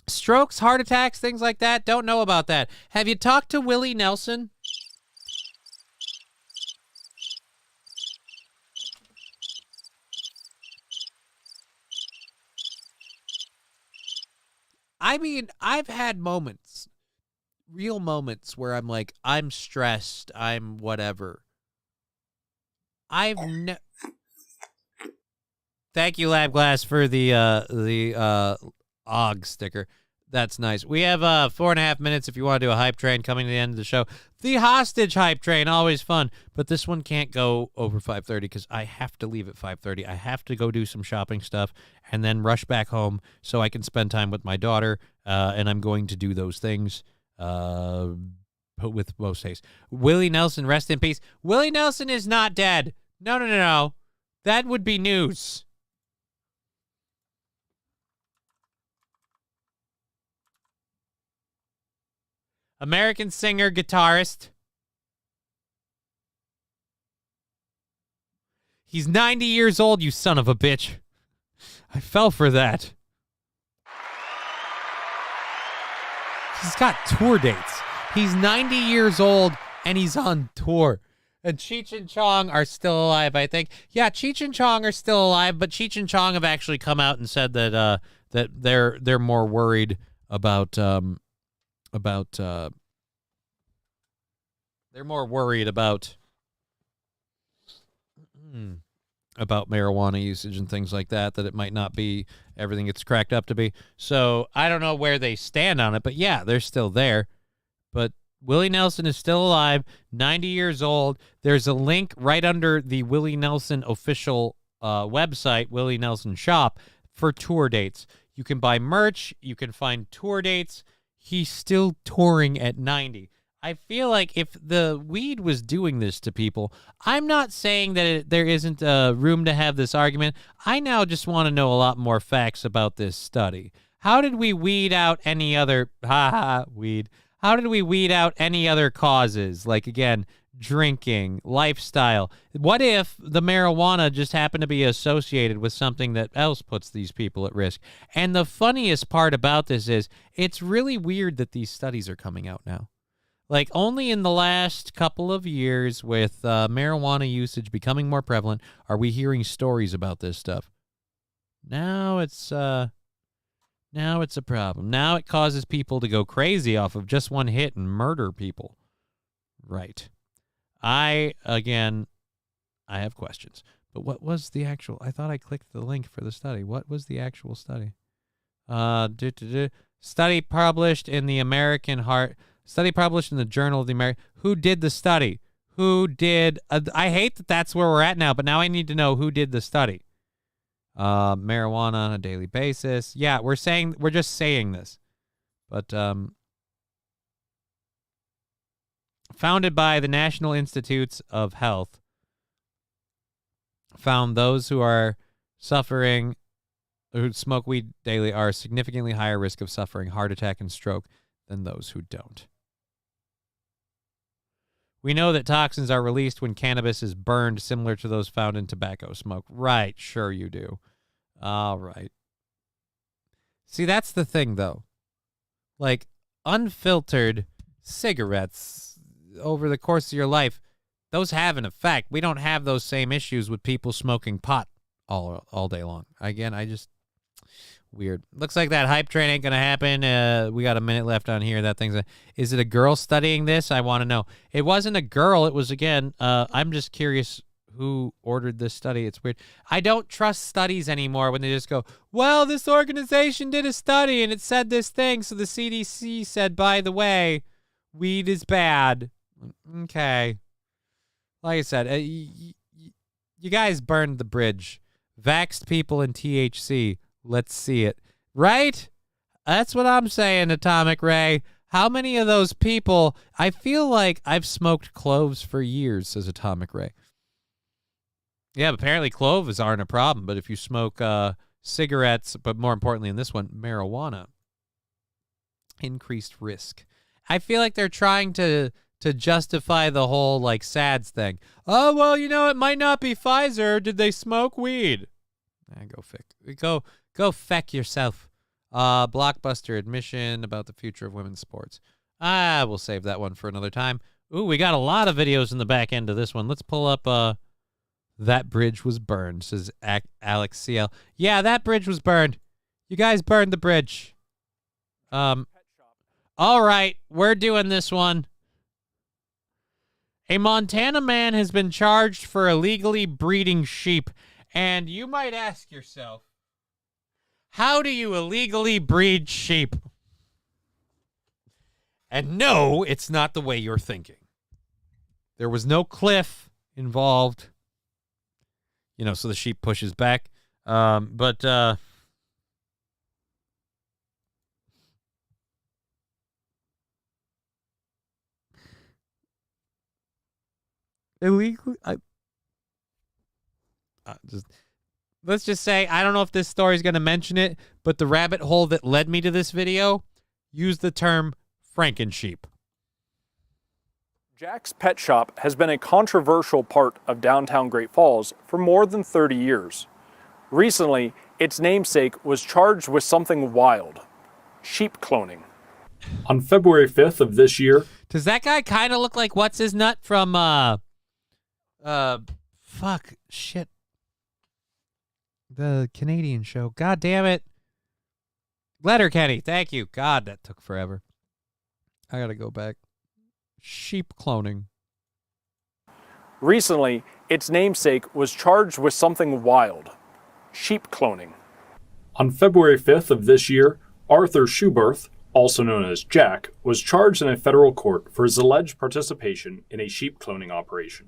strokes, heart attacks, things like that, don't know about that. Have you talked to Willie Nelson? I mean, I've had moments, real moments, where I'm like, I'm stressed, I'm whatever. Thank you, Lab Glass, for the OG sticker. That's nice. We have 4.5 minutes if you want to do a hype train coming to the end of the show. The hostage hype train, always fun. But this one can't go over 5:30 because I have to leave at 5:30. I have to go do some shopping stuff and then rush back home so I can spend time with my daughter. And I'm going to do those things with most haste. Willie Nelson, rest in peace. Willie Nelson is not dead. No. That would be news. American singer, guitarist. He's 90 years old, you son of a bitch. I fell for that. He's got tour dates. He's 90 years old, and he's on tour. And Cheech and Chong are still alive, I think. Yeah, Cheech and Chong are still alive, but Cheech and Chong have actually come out and said that that they're more worried about they're more worried about about marijuana usage and things like that, that it might not be everything it's cracked up to be. So I don't know where they stand on it, but yeah, they're still there. But Willie Nelson is still alive, 90 years old. There's a link right under the Willie Nelson official website, Willie Nelson Shop, for tour dates. You can buy merch. You can find tour dates. He's still touring at 90. I feel like if the weed was doing this to people, I'm not saying that there isn't room to have this argument. I now just want to know a lot more facts about this study. How did we weed out any other weed? How did we weed out any other causes? Like, again, drinking, lifestyle. What if the marijuana just happened to be associated with something that else puts these people at risk? And the funniest part about this is it's really weird that these studies are coming out now. Like, only in the last couple of years, with marijuana usage becoming more prevalent, are we hearing stories about this stuff. Now it's a problem. Now it causes people to go crazy off of just one hit and murder people. Right. I have questions. But what was the actual... I thought I clicked the link for the study. What was the actual study? Study published in the American Heart... Study published in the Journal of the American... Who did the study? Who did... I hate that that's where we're at now, but now I need to know who did the study. Marijuana on a daily basis. Yeah, we're just saying this. But founded by the National Institutes of Health, found those who are suffering, who smoke weed daily, are significantly higher risk of suffering heart attack and stroke than those who don't. We know that toxins are released when cannabis is burned, similar to those found in tobacco smoke. Right, sure you do. All right. See, that's the thing, though. Like, unfiltered cigarettes over the course of your life, those have an effect. We don't have those same issues with people smoking pot all day long. Again, weird. Looks like that hype train ain't going to happen. We got a minute left on here. Is it a girl studying this? I want to know. It wasn't a girl. It was, again, I'm just curious who ordered this study. It's weird. I don't trust studies anymore when they just go, well, this organization did a study and it said this thing. So the CDC said, by the way, weed is bad. Okay. Like I said, you guys burned the bridge. Vaxxed people in THC. Let's see it. Right? That's what I'm saying, Atomic Ray. How many of those people... I feel like I've smoked cloves for years, says Atomic Ray. Yeah, apparently cloves aren't a problem, but if you smoke cigarettes, but more importantly in this one, marijuana, increased risk. I feel like they're trying to justify the whole, like, SADS thing. Oh, well, it might not be Pfizer. Did they smoke weed? Go feck yourself. Blockbuster admission about the future of women's sports. We'll save that one for another time. Ooh, we got a lot of videos in the back end of this one. Let's pull up That Bridge Was Burned, says Alex CL. Yeah, that bridge was burned. You guys burned the bridge. All right, we're doing this one. A Montana man has been charged for illegally breeding sheep. And you might ask yourself, how do you illegally breed sheep? And no, it's not the way you're thinking. There was no cliff involved. So the sheep pushes back. Illegally, let's just say, I don't know if this story is going to mention it, but the rabbit hole that led me to this video used the term Frankensheep. Jack's Pet Shop has been a controversial part of downtown Great Falls for more than 30 years. Recently, its namesake was charged with something wild: sheep cloning. On February 5th of this year... Does that guy kind of look like what's his nut from, the Canadian show. God damn it. Letterkenny. Thank you. God, that took forever. I gotta go back. Sheep cloning. Recently, its namesake was charged with something wild: sheep cloning. On February 5th of this year, Arthur Schuberth, also known as Jack, was charged in a federal court for his alleged participation in a sheep cloning operation.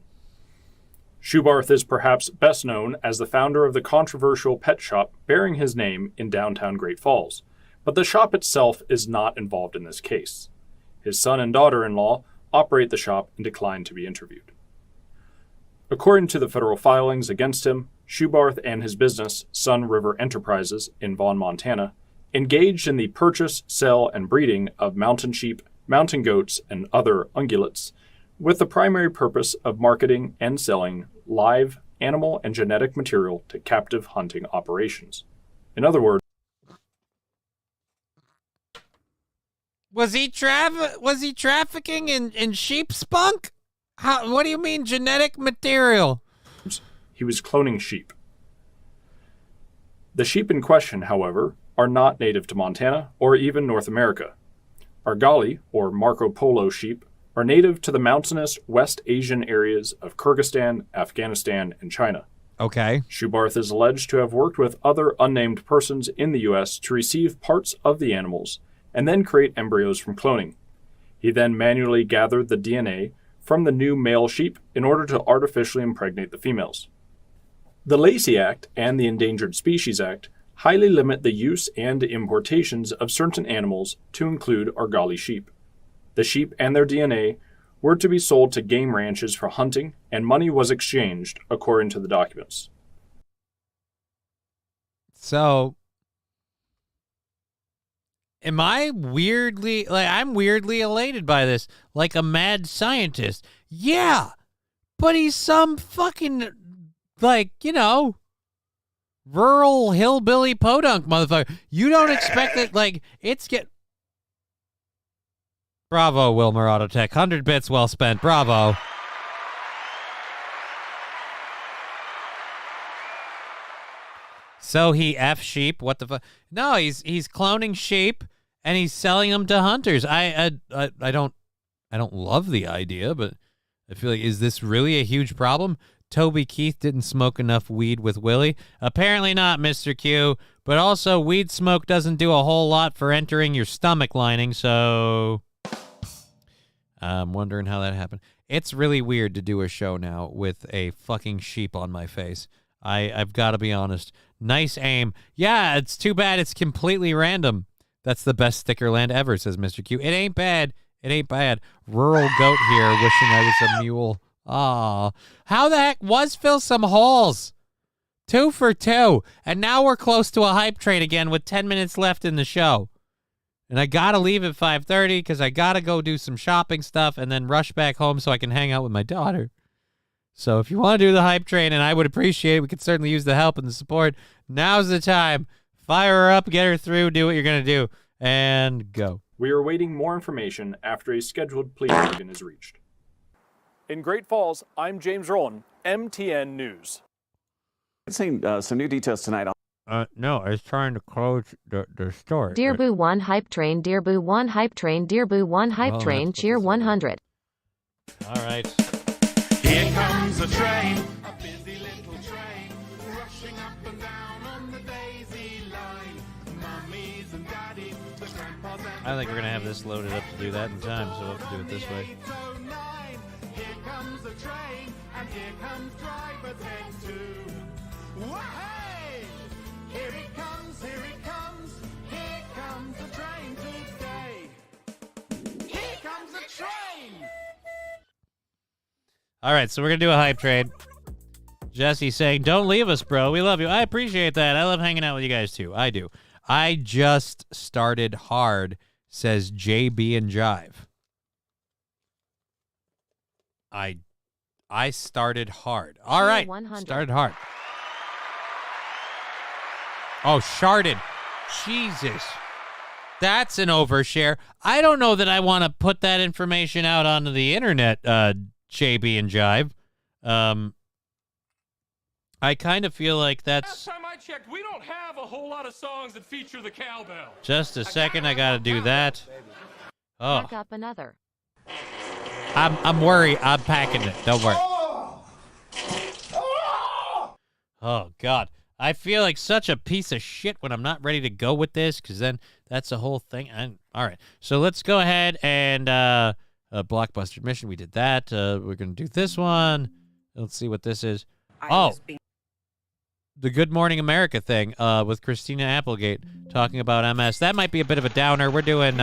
Schuberth is perhaps best known as the founder of the controversial pet shop bearing his name in downtown Great Falls, but the shop itself is not involved in this case. His son and daughter-in-law operate the shop and decline to be interviewed. According to the federal filings against him, Schuberth and his business, Sun River Enterprises in Vaughan, Montana, engaged in the purchase, sale, and breeding of mountain sheep, mountain goats, and other ungulates, with the primary purpose of marketing and selling live, animal, and genetic material to captive hunting operations. In other words, Was he trafficking in sheep spunk? What do you mean genetic material? he was cloning sheep. The sheep in question, however, are not native to Montana or even North America. Argali, or Marco Polo sheep, are native to the mountainous West Asian areas of Kyrgyzstan, Afghanistan, and China. Okay. Schuberth is alleged to have worked with other unnamed persons in the U.S. to receive parts of the animals and then create embryos from cloning. He then manually gathered the DNA from the new male sheep in order to artificially impregnate the females. The Lacey Act and the Endangered Species Act highly limit the use and importations of certain animals to include Argali sheep. The sheep and their DNA were to be sold to game ranches for hunting, and money was exchanged, according to the documents. So, am I weirdly, I'm weirdly elated by this, like a mad scientist. Yeah, but he's some fucking, rural hillbilly podunk motherfucker. You don't expect that, Bravo, Wilmer Autotech. 100 bits well spent. Bravo. So he F sheep. What the fuck? No, he's cloning sheep and he's selling them to hunters. I don't love the idea, but I feel like, is this really a huge problem? Toby Keith didn't smoke enough weed with Willie. Apparently not, Mr. Q. But also, weed smoke doesn't do a whole lot for entering your stomach lining, so I'm wondering how that happened. It's really weird to do a show now with a fucking sheep on my face. I've got to be honest. Nice aim. Yeah, it's too bad it's completely random. That's the best sticker land ever, says Mr. Q. It ain't bad. It ain't bad. Rural goat here wishing I was a mule. Aw. How the heck was fill some holes? 2 for 2. And now we're close to a hype train again with 10 minutes left in the show. And I got to leave at 5:30 because I got to go do some shopping stuff and then rush back home so I can hang out with my daughter. So if you want to do the hype train, and I would appreciate it, we could certainly use the help and the support. Now's the time. Fire her up, get her through, do what you're going to do, and go. We are awaiting more information after a scheduled plea bargain is reached. In Great Falls, I'm James Rowland, MTN News. I've seen some new details tonight. No, I was trying to close the story. Dear Boo 1 hype train, Dear Boo 1 hype train, Dear Boo 1 hype train, cheer 100. All right. Here comes a train, a busy little train, rushing up and down on the daisy line. Mummies and daddies, the grandpas and I think we're going to have this loaded up to do that in time, so we'll have to do it this way. here comes a train, and here comes driver's head too. Wahey! Here it comes, here it comes, here comes a train today. Here comes a train! All right, so we're going to do a hype trade. Jesse saying, don't leave us, bro. We love you. I appreciate that. I love hanging out with you guys, too. I do. I just started hard, says JB and Jive. I started hard. All right, started hard. Oh, sharded. Jesus. That's an overshare. I don't know that I want to put that information out onto the internet, JB and Jive. I kind of feel like that's... Last time I checked, we don't have a whole lot of songs that feature the cowbell. Just a second, I got to do that. Oh. Pack up another. I'm worried. I'm packing it. Don't worry. Oh, God. I feel like such a piece of shit when I'm not ready to go with this, because then that's the whole thing. All right, so let's go ahead and Blockbuster Mission. We did that. We're going to do this one. Let's see what this is. The Good Morning America thing with Christina Applegate talking about MS. That might be a bit of a downer. We're doing...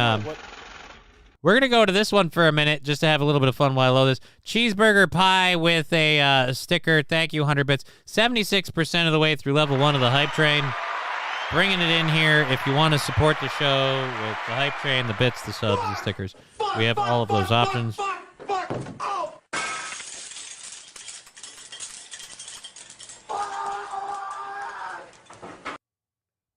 We're going to go to this one for a minute just to have a little bit of fun while I load this. Cheeseburger pie with a sticker. Thank you, 100 bits. 76% of the way through level 1 of the hype train. Bringing it in here. If you want to support the show with the hype train, the bits, the subs, the stickers, we have all of those options.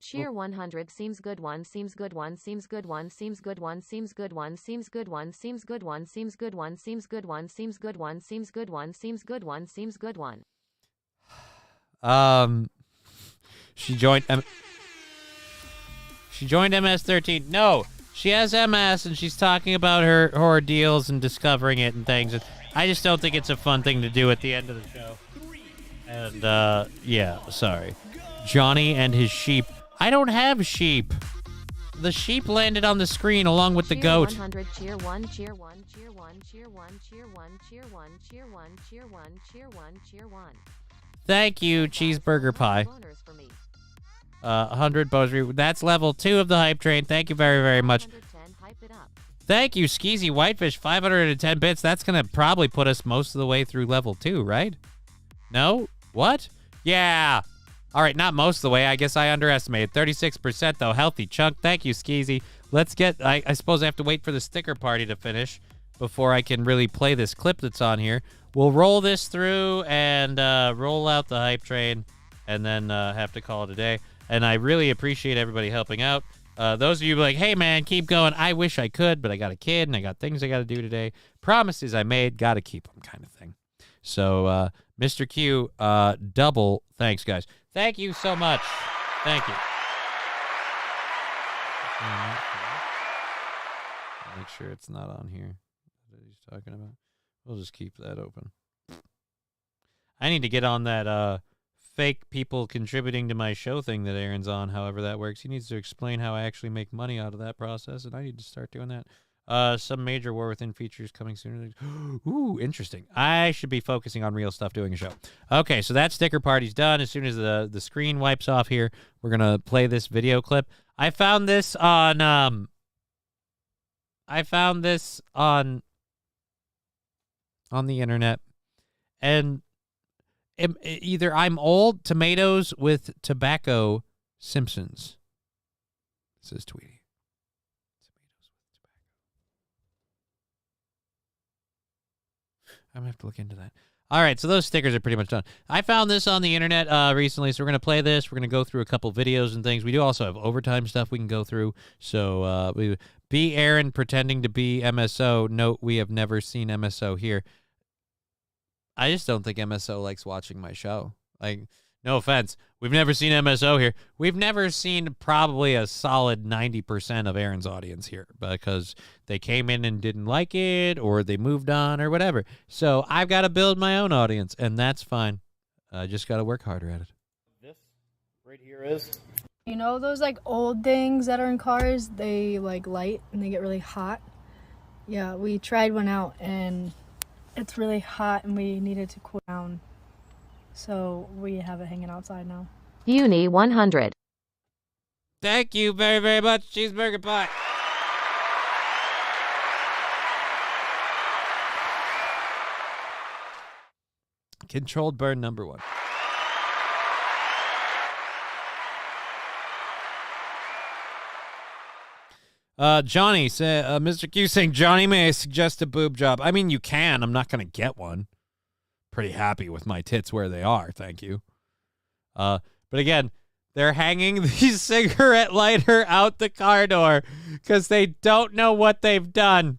Cheer 100 seems good one seems good one seems good one seems good one seems good one seems good one seems good one seems good one seems good one seems good one seems good one seems good one seems good one. She joined MS-13. No, she has MS and she's talking about her ordeals and discovering it and things. And I just don't think it's a fun thing to do at the end of the show. And yeah, sorry. Johnny and his sheep. I don't have sheep. The sheep landed on the screen along with the goat. 100 cheer 1 cheer 1 cheer 1 cheer 1 cheer 1 cheer 1 cheer 1 cheer 1 cheer 1 cheer 1. Thank you, cheeseburger pie. 100 Bozery. That's level 2 of the hype train. Thank you very, very much. Thank you, Skeezy Whitefish. 510 bits. That's going to probably put us most of the way through level 2, right? No? What? Yeah. All right, not most of the way. I guess I underestimated. 36% though. Healthy chunk. Thank you, Skeezy. Let's get... I suppose I have to wait for the sticker party to finish before I can really play this clip that's on here. We'll roll this through and roll out the hype train and then have to call it a day. And I really appreciate everybody helping out. Those of you like, hey, man, keep going. I wish I could, but I got a kid and I got things I got to do today. Promises I made, got to keep them kind of thing. So, Mr. Q, double thanks, guys. Thank you so much. Thank you. Make sure it's not on here. What he's talking about. We'll just keep that open. I need to get on that fake people contributing to my show thing that Aaron's on, however that works. He needs to explain how I actually make money out of that process, and I need to start doing that. Some major War Within features coming sooner. Ooh, interesting. I should be focusing on real stuff doing a show. Okay, so that sticker party's done. As soon as the screen wipes off here, we're going to play this video clip. I found this on the internet. And either I'm old, tomatoes with tobacco, Simpsons. Says Tweety. I'm going to have to look into that. All right, so those stickers are pretty much done. I found this on the internet recently, so we're going to play this. We're going to go through a couple videos and things. We do also have overtime stuff we can go through. So be Aaron pretending to be MSO. Note, we have never seen MSO here. I just don't think MSO likes watching my show. Like, no offense. We've never seen MSO here. We've never seen probably a solid 90% of Aaron's audience here because they came in and didn't like it or they moved on or whatever. So I've got to build my own audience, and that's fine. I just got to work harder at it. This right here is... You know those like old things that are in cars? They like light and they get really hot. Yeah, we tried one out and it's really hot and we needed to cool down. So we have it hanging outside now. Uni 100. Thank you very, very much, cheeseburger pie. Controlled burn number 1. Johnny, Mr. Q saying, Johnny, may I suggest a boob job? I mean, you can. I'm not going to get one. Pretty happy with my tits where they are, thank you. But again, they're hanging the cigarette lighter out the car door because they don't know what they've done.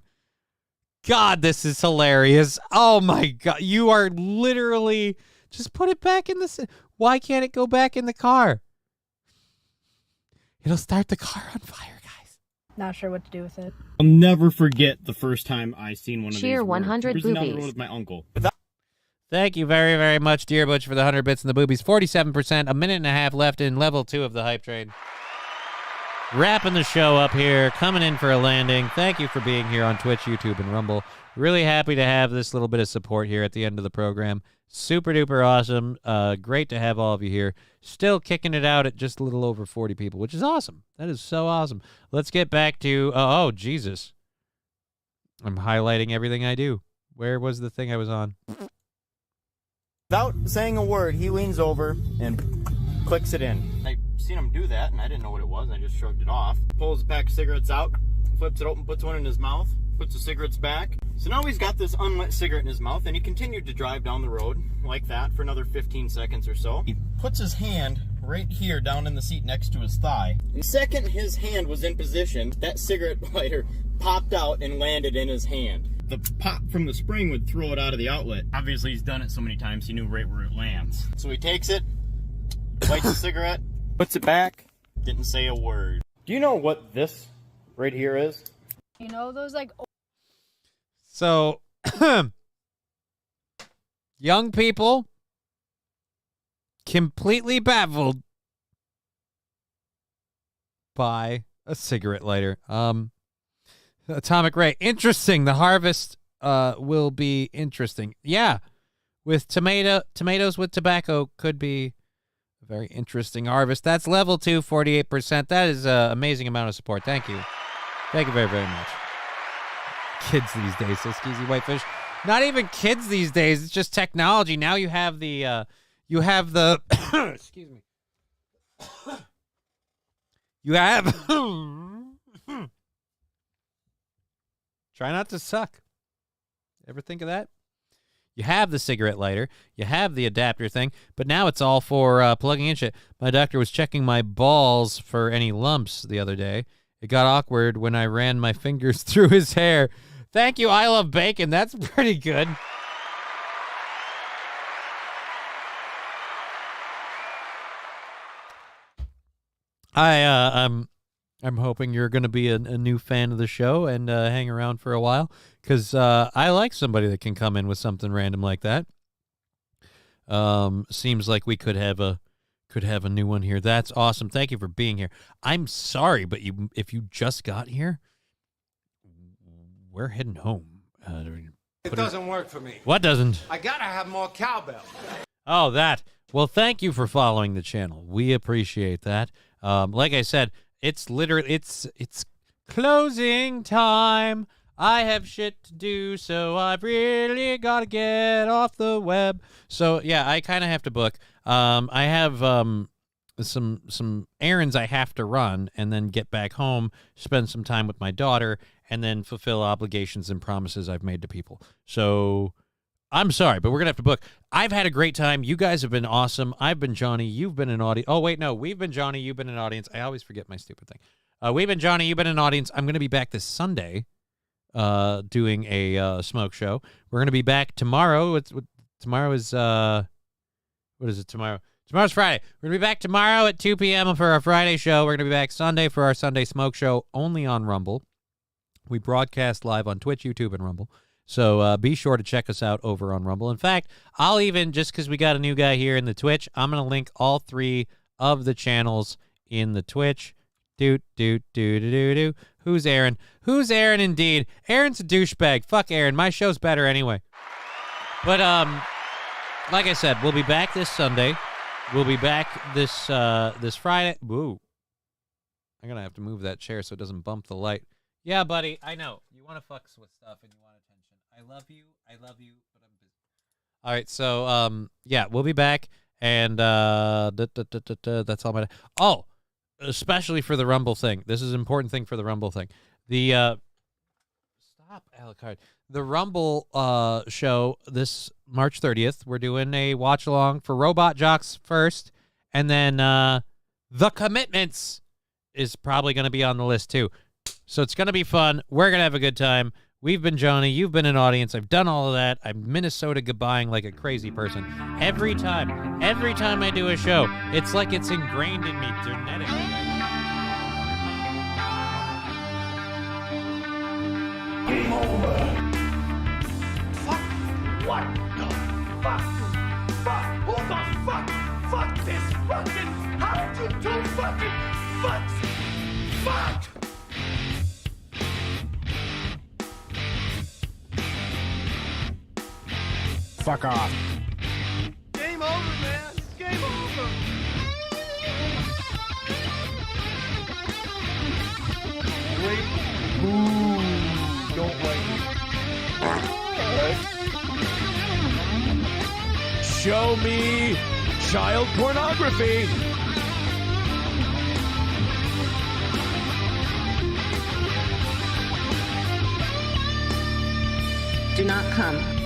God, this is hilarious. Oh my God, you are literally... Just put it back in the... Why can't it go back in the car? It'll start the car on fire. Not sure what to do with it. I'll never forget the first time I seen one of these. Cheer 100 cruising down the boobies. road with my uncle. Thank you very, very much, Dear Butch, for the 100 bits and the boobies. 47%, a minute and a half left in level 2 of the hype train. Wrapping the show up here, coming in for a landing. Thank you for being here on Twitch, YouTube, and Rumble. Really happy to have this little bit of support here at the end of the program. Super duper awesome. Great to have all of you here. Still kicking it out at just a little over 40 people, which is awesome. That is so awesome. Let's get back to, oh, Jesus. I'm highlighting everything I do. Where was the thing I was on? Without saying a word, he leans over and clicks it in. I seen him do that, and I didn't know what it was, and I just shrugged it off. Pulls a pack of cigarettes out, flips it open, puts one in his mouth, puts the cigarettes back. So now he's got this unlit cigarette in his mouth, and he continued to drive down the road like that for another 15 seconds or so. He puts his hand right here down in the seat next to his thigh. The second his hand was in position, that cigarette lighter popped out and landed in his hand. The pop from the spring would throw it out of the outlet. Obviously, he's done it so many times, he knew right where it lands. So he takes it, lights the cigarette, puts it back, didn't say a word. Do you know what this right here is? You know those like So, young people completely baffled by a cigarette lighter. Atomic Ray, interesting. The harvest will be interesting. Yeah, with tomatoes with tobacco could be a very interesting harvest. That's level 2, 48%. That is an amazing amount of support. Thank you. Thank you very, very much. Kids these days, so skeezy whitefish. Not even kids these days. It's just technology. Now you have the excuse me. You have try not to suck. Ever think of that? You have the cigarette lighter. You have the adapter thing. But now it's all for plugging in shit. My doctor was checking my balls for any lumps the other day. It got awkward when I ran my fingers through his hair. Thank you, I love bacon. That's pretty good. I'm hoping you're going to be a new fan of the show and hang around for a while, because I like somebody that can come in with something random like that. Seems like we could have a new one here. That's awesome. Thank you for being here. I'm sorry, but if you just got here, we're heading home. It doesn't work for me. What doesn't? I gotta have more cowbell. Oh, that. Well, thank you for following the channel. We appreciate that. Like I said, it's literally it's closing time. I have shit to do, so I've really got to get off the web. So yeah, I kind of have to book. I have some errands I have to run, and then get back home, spend some time with my daughter, and then fulfill obligations and promises I've made to people. So I'm sorry, but we're gonna have to book. I've had a great time. You guys have been awesome. I've been Johnny. You've been an audience. Oh wait, no, we've been Johnny. You've been an audience. I always forget my stupid thing. We've been Johnny. You've been an audience. I'm gonna be back this Sunday, doing a smoke show. We're gonna be back tomorrow. Tomorrow is what is it tomorrow? Tomorrow's Friday. We're gonna be back tomorrow at 2 p.m. for our Friday show. We're gonna be back Sunday for our Sunday smoke show, only on Rumble. We broadcast live on Twitch, YouTube, and Rumble. So be sure to check us out over on Rumble. In fact, I'll even, just because we got a new guy here in the Twitch, I'm going to link all 3 of the channels in the Twitch. Who's Aaron? Who's Aaron indeed? Aaron's a douchebag. Fuck Aaron. My show's better anyway. But like I said, we'll be back this Sunday. We'll be back this Friday. Woo. I'm going to have to move that chair so it doesn't bump the light. Yeah, buddy, I know. You want to fuck with stuff and you want attention. I love you, but I'm busy. All right, so, yeah, we'll be back, and that's all my... Oh, especially for the Rumble thing. This is an important thing for the Rumble thing. The, stop, Alucard. The Rumble show this March 30th, we're doing a watch-along for Robot Jocks first, and then The Commitments is probably going to be on the list, too. So it's going to be fun. We're going to have a good time. We've been Johnny. You've been an audience. I've done all of that. I'm Minnesota goodbying like a crazy person. Every time I do a show, it's like it's ingrained in me genetically. Game over. Fuck. What the fuck? this fucking, how did you two fucking fucks? Fuck! Fuck off. Game over, man. Game over. Wait. Ooh, don't like it. Show me child pornography. Do not come.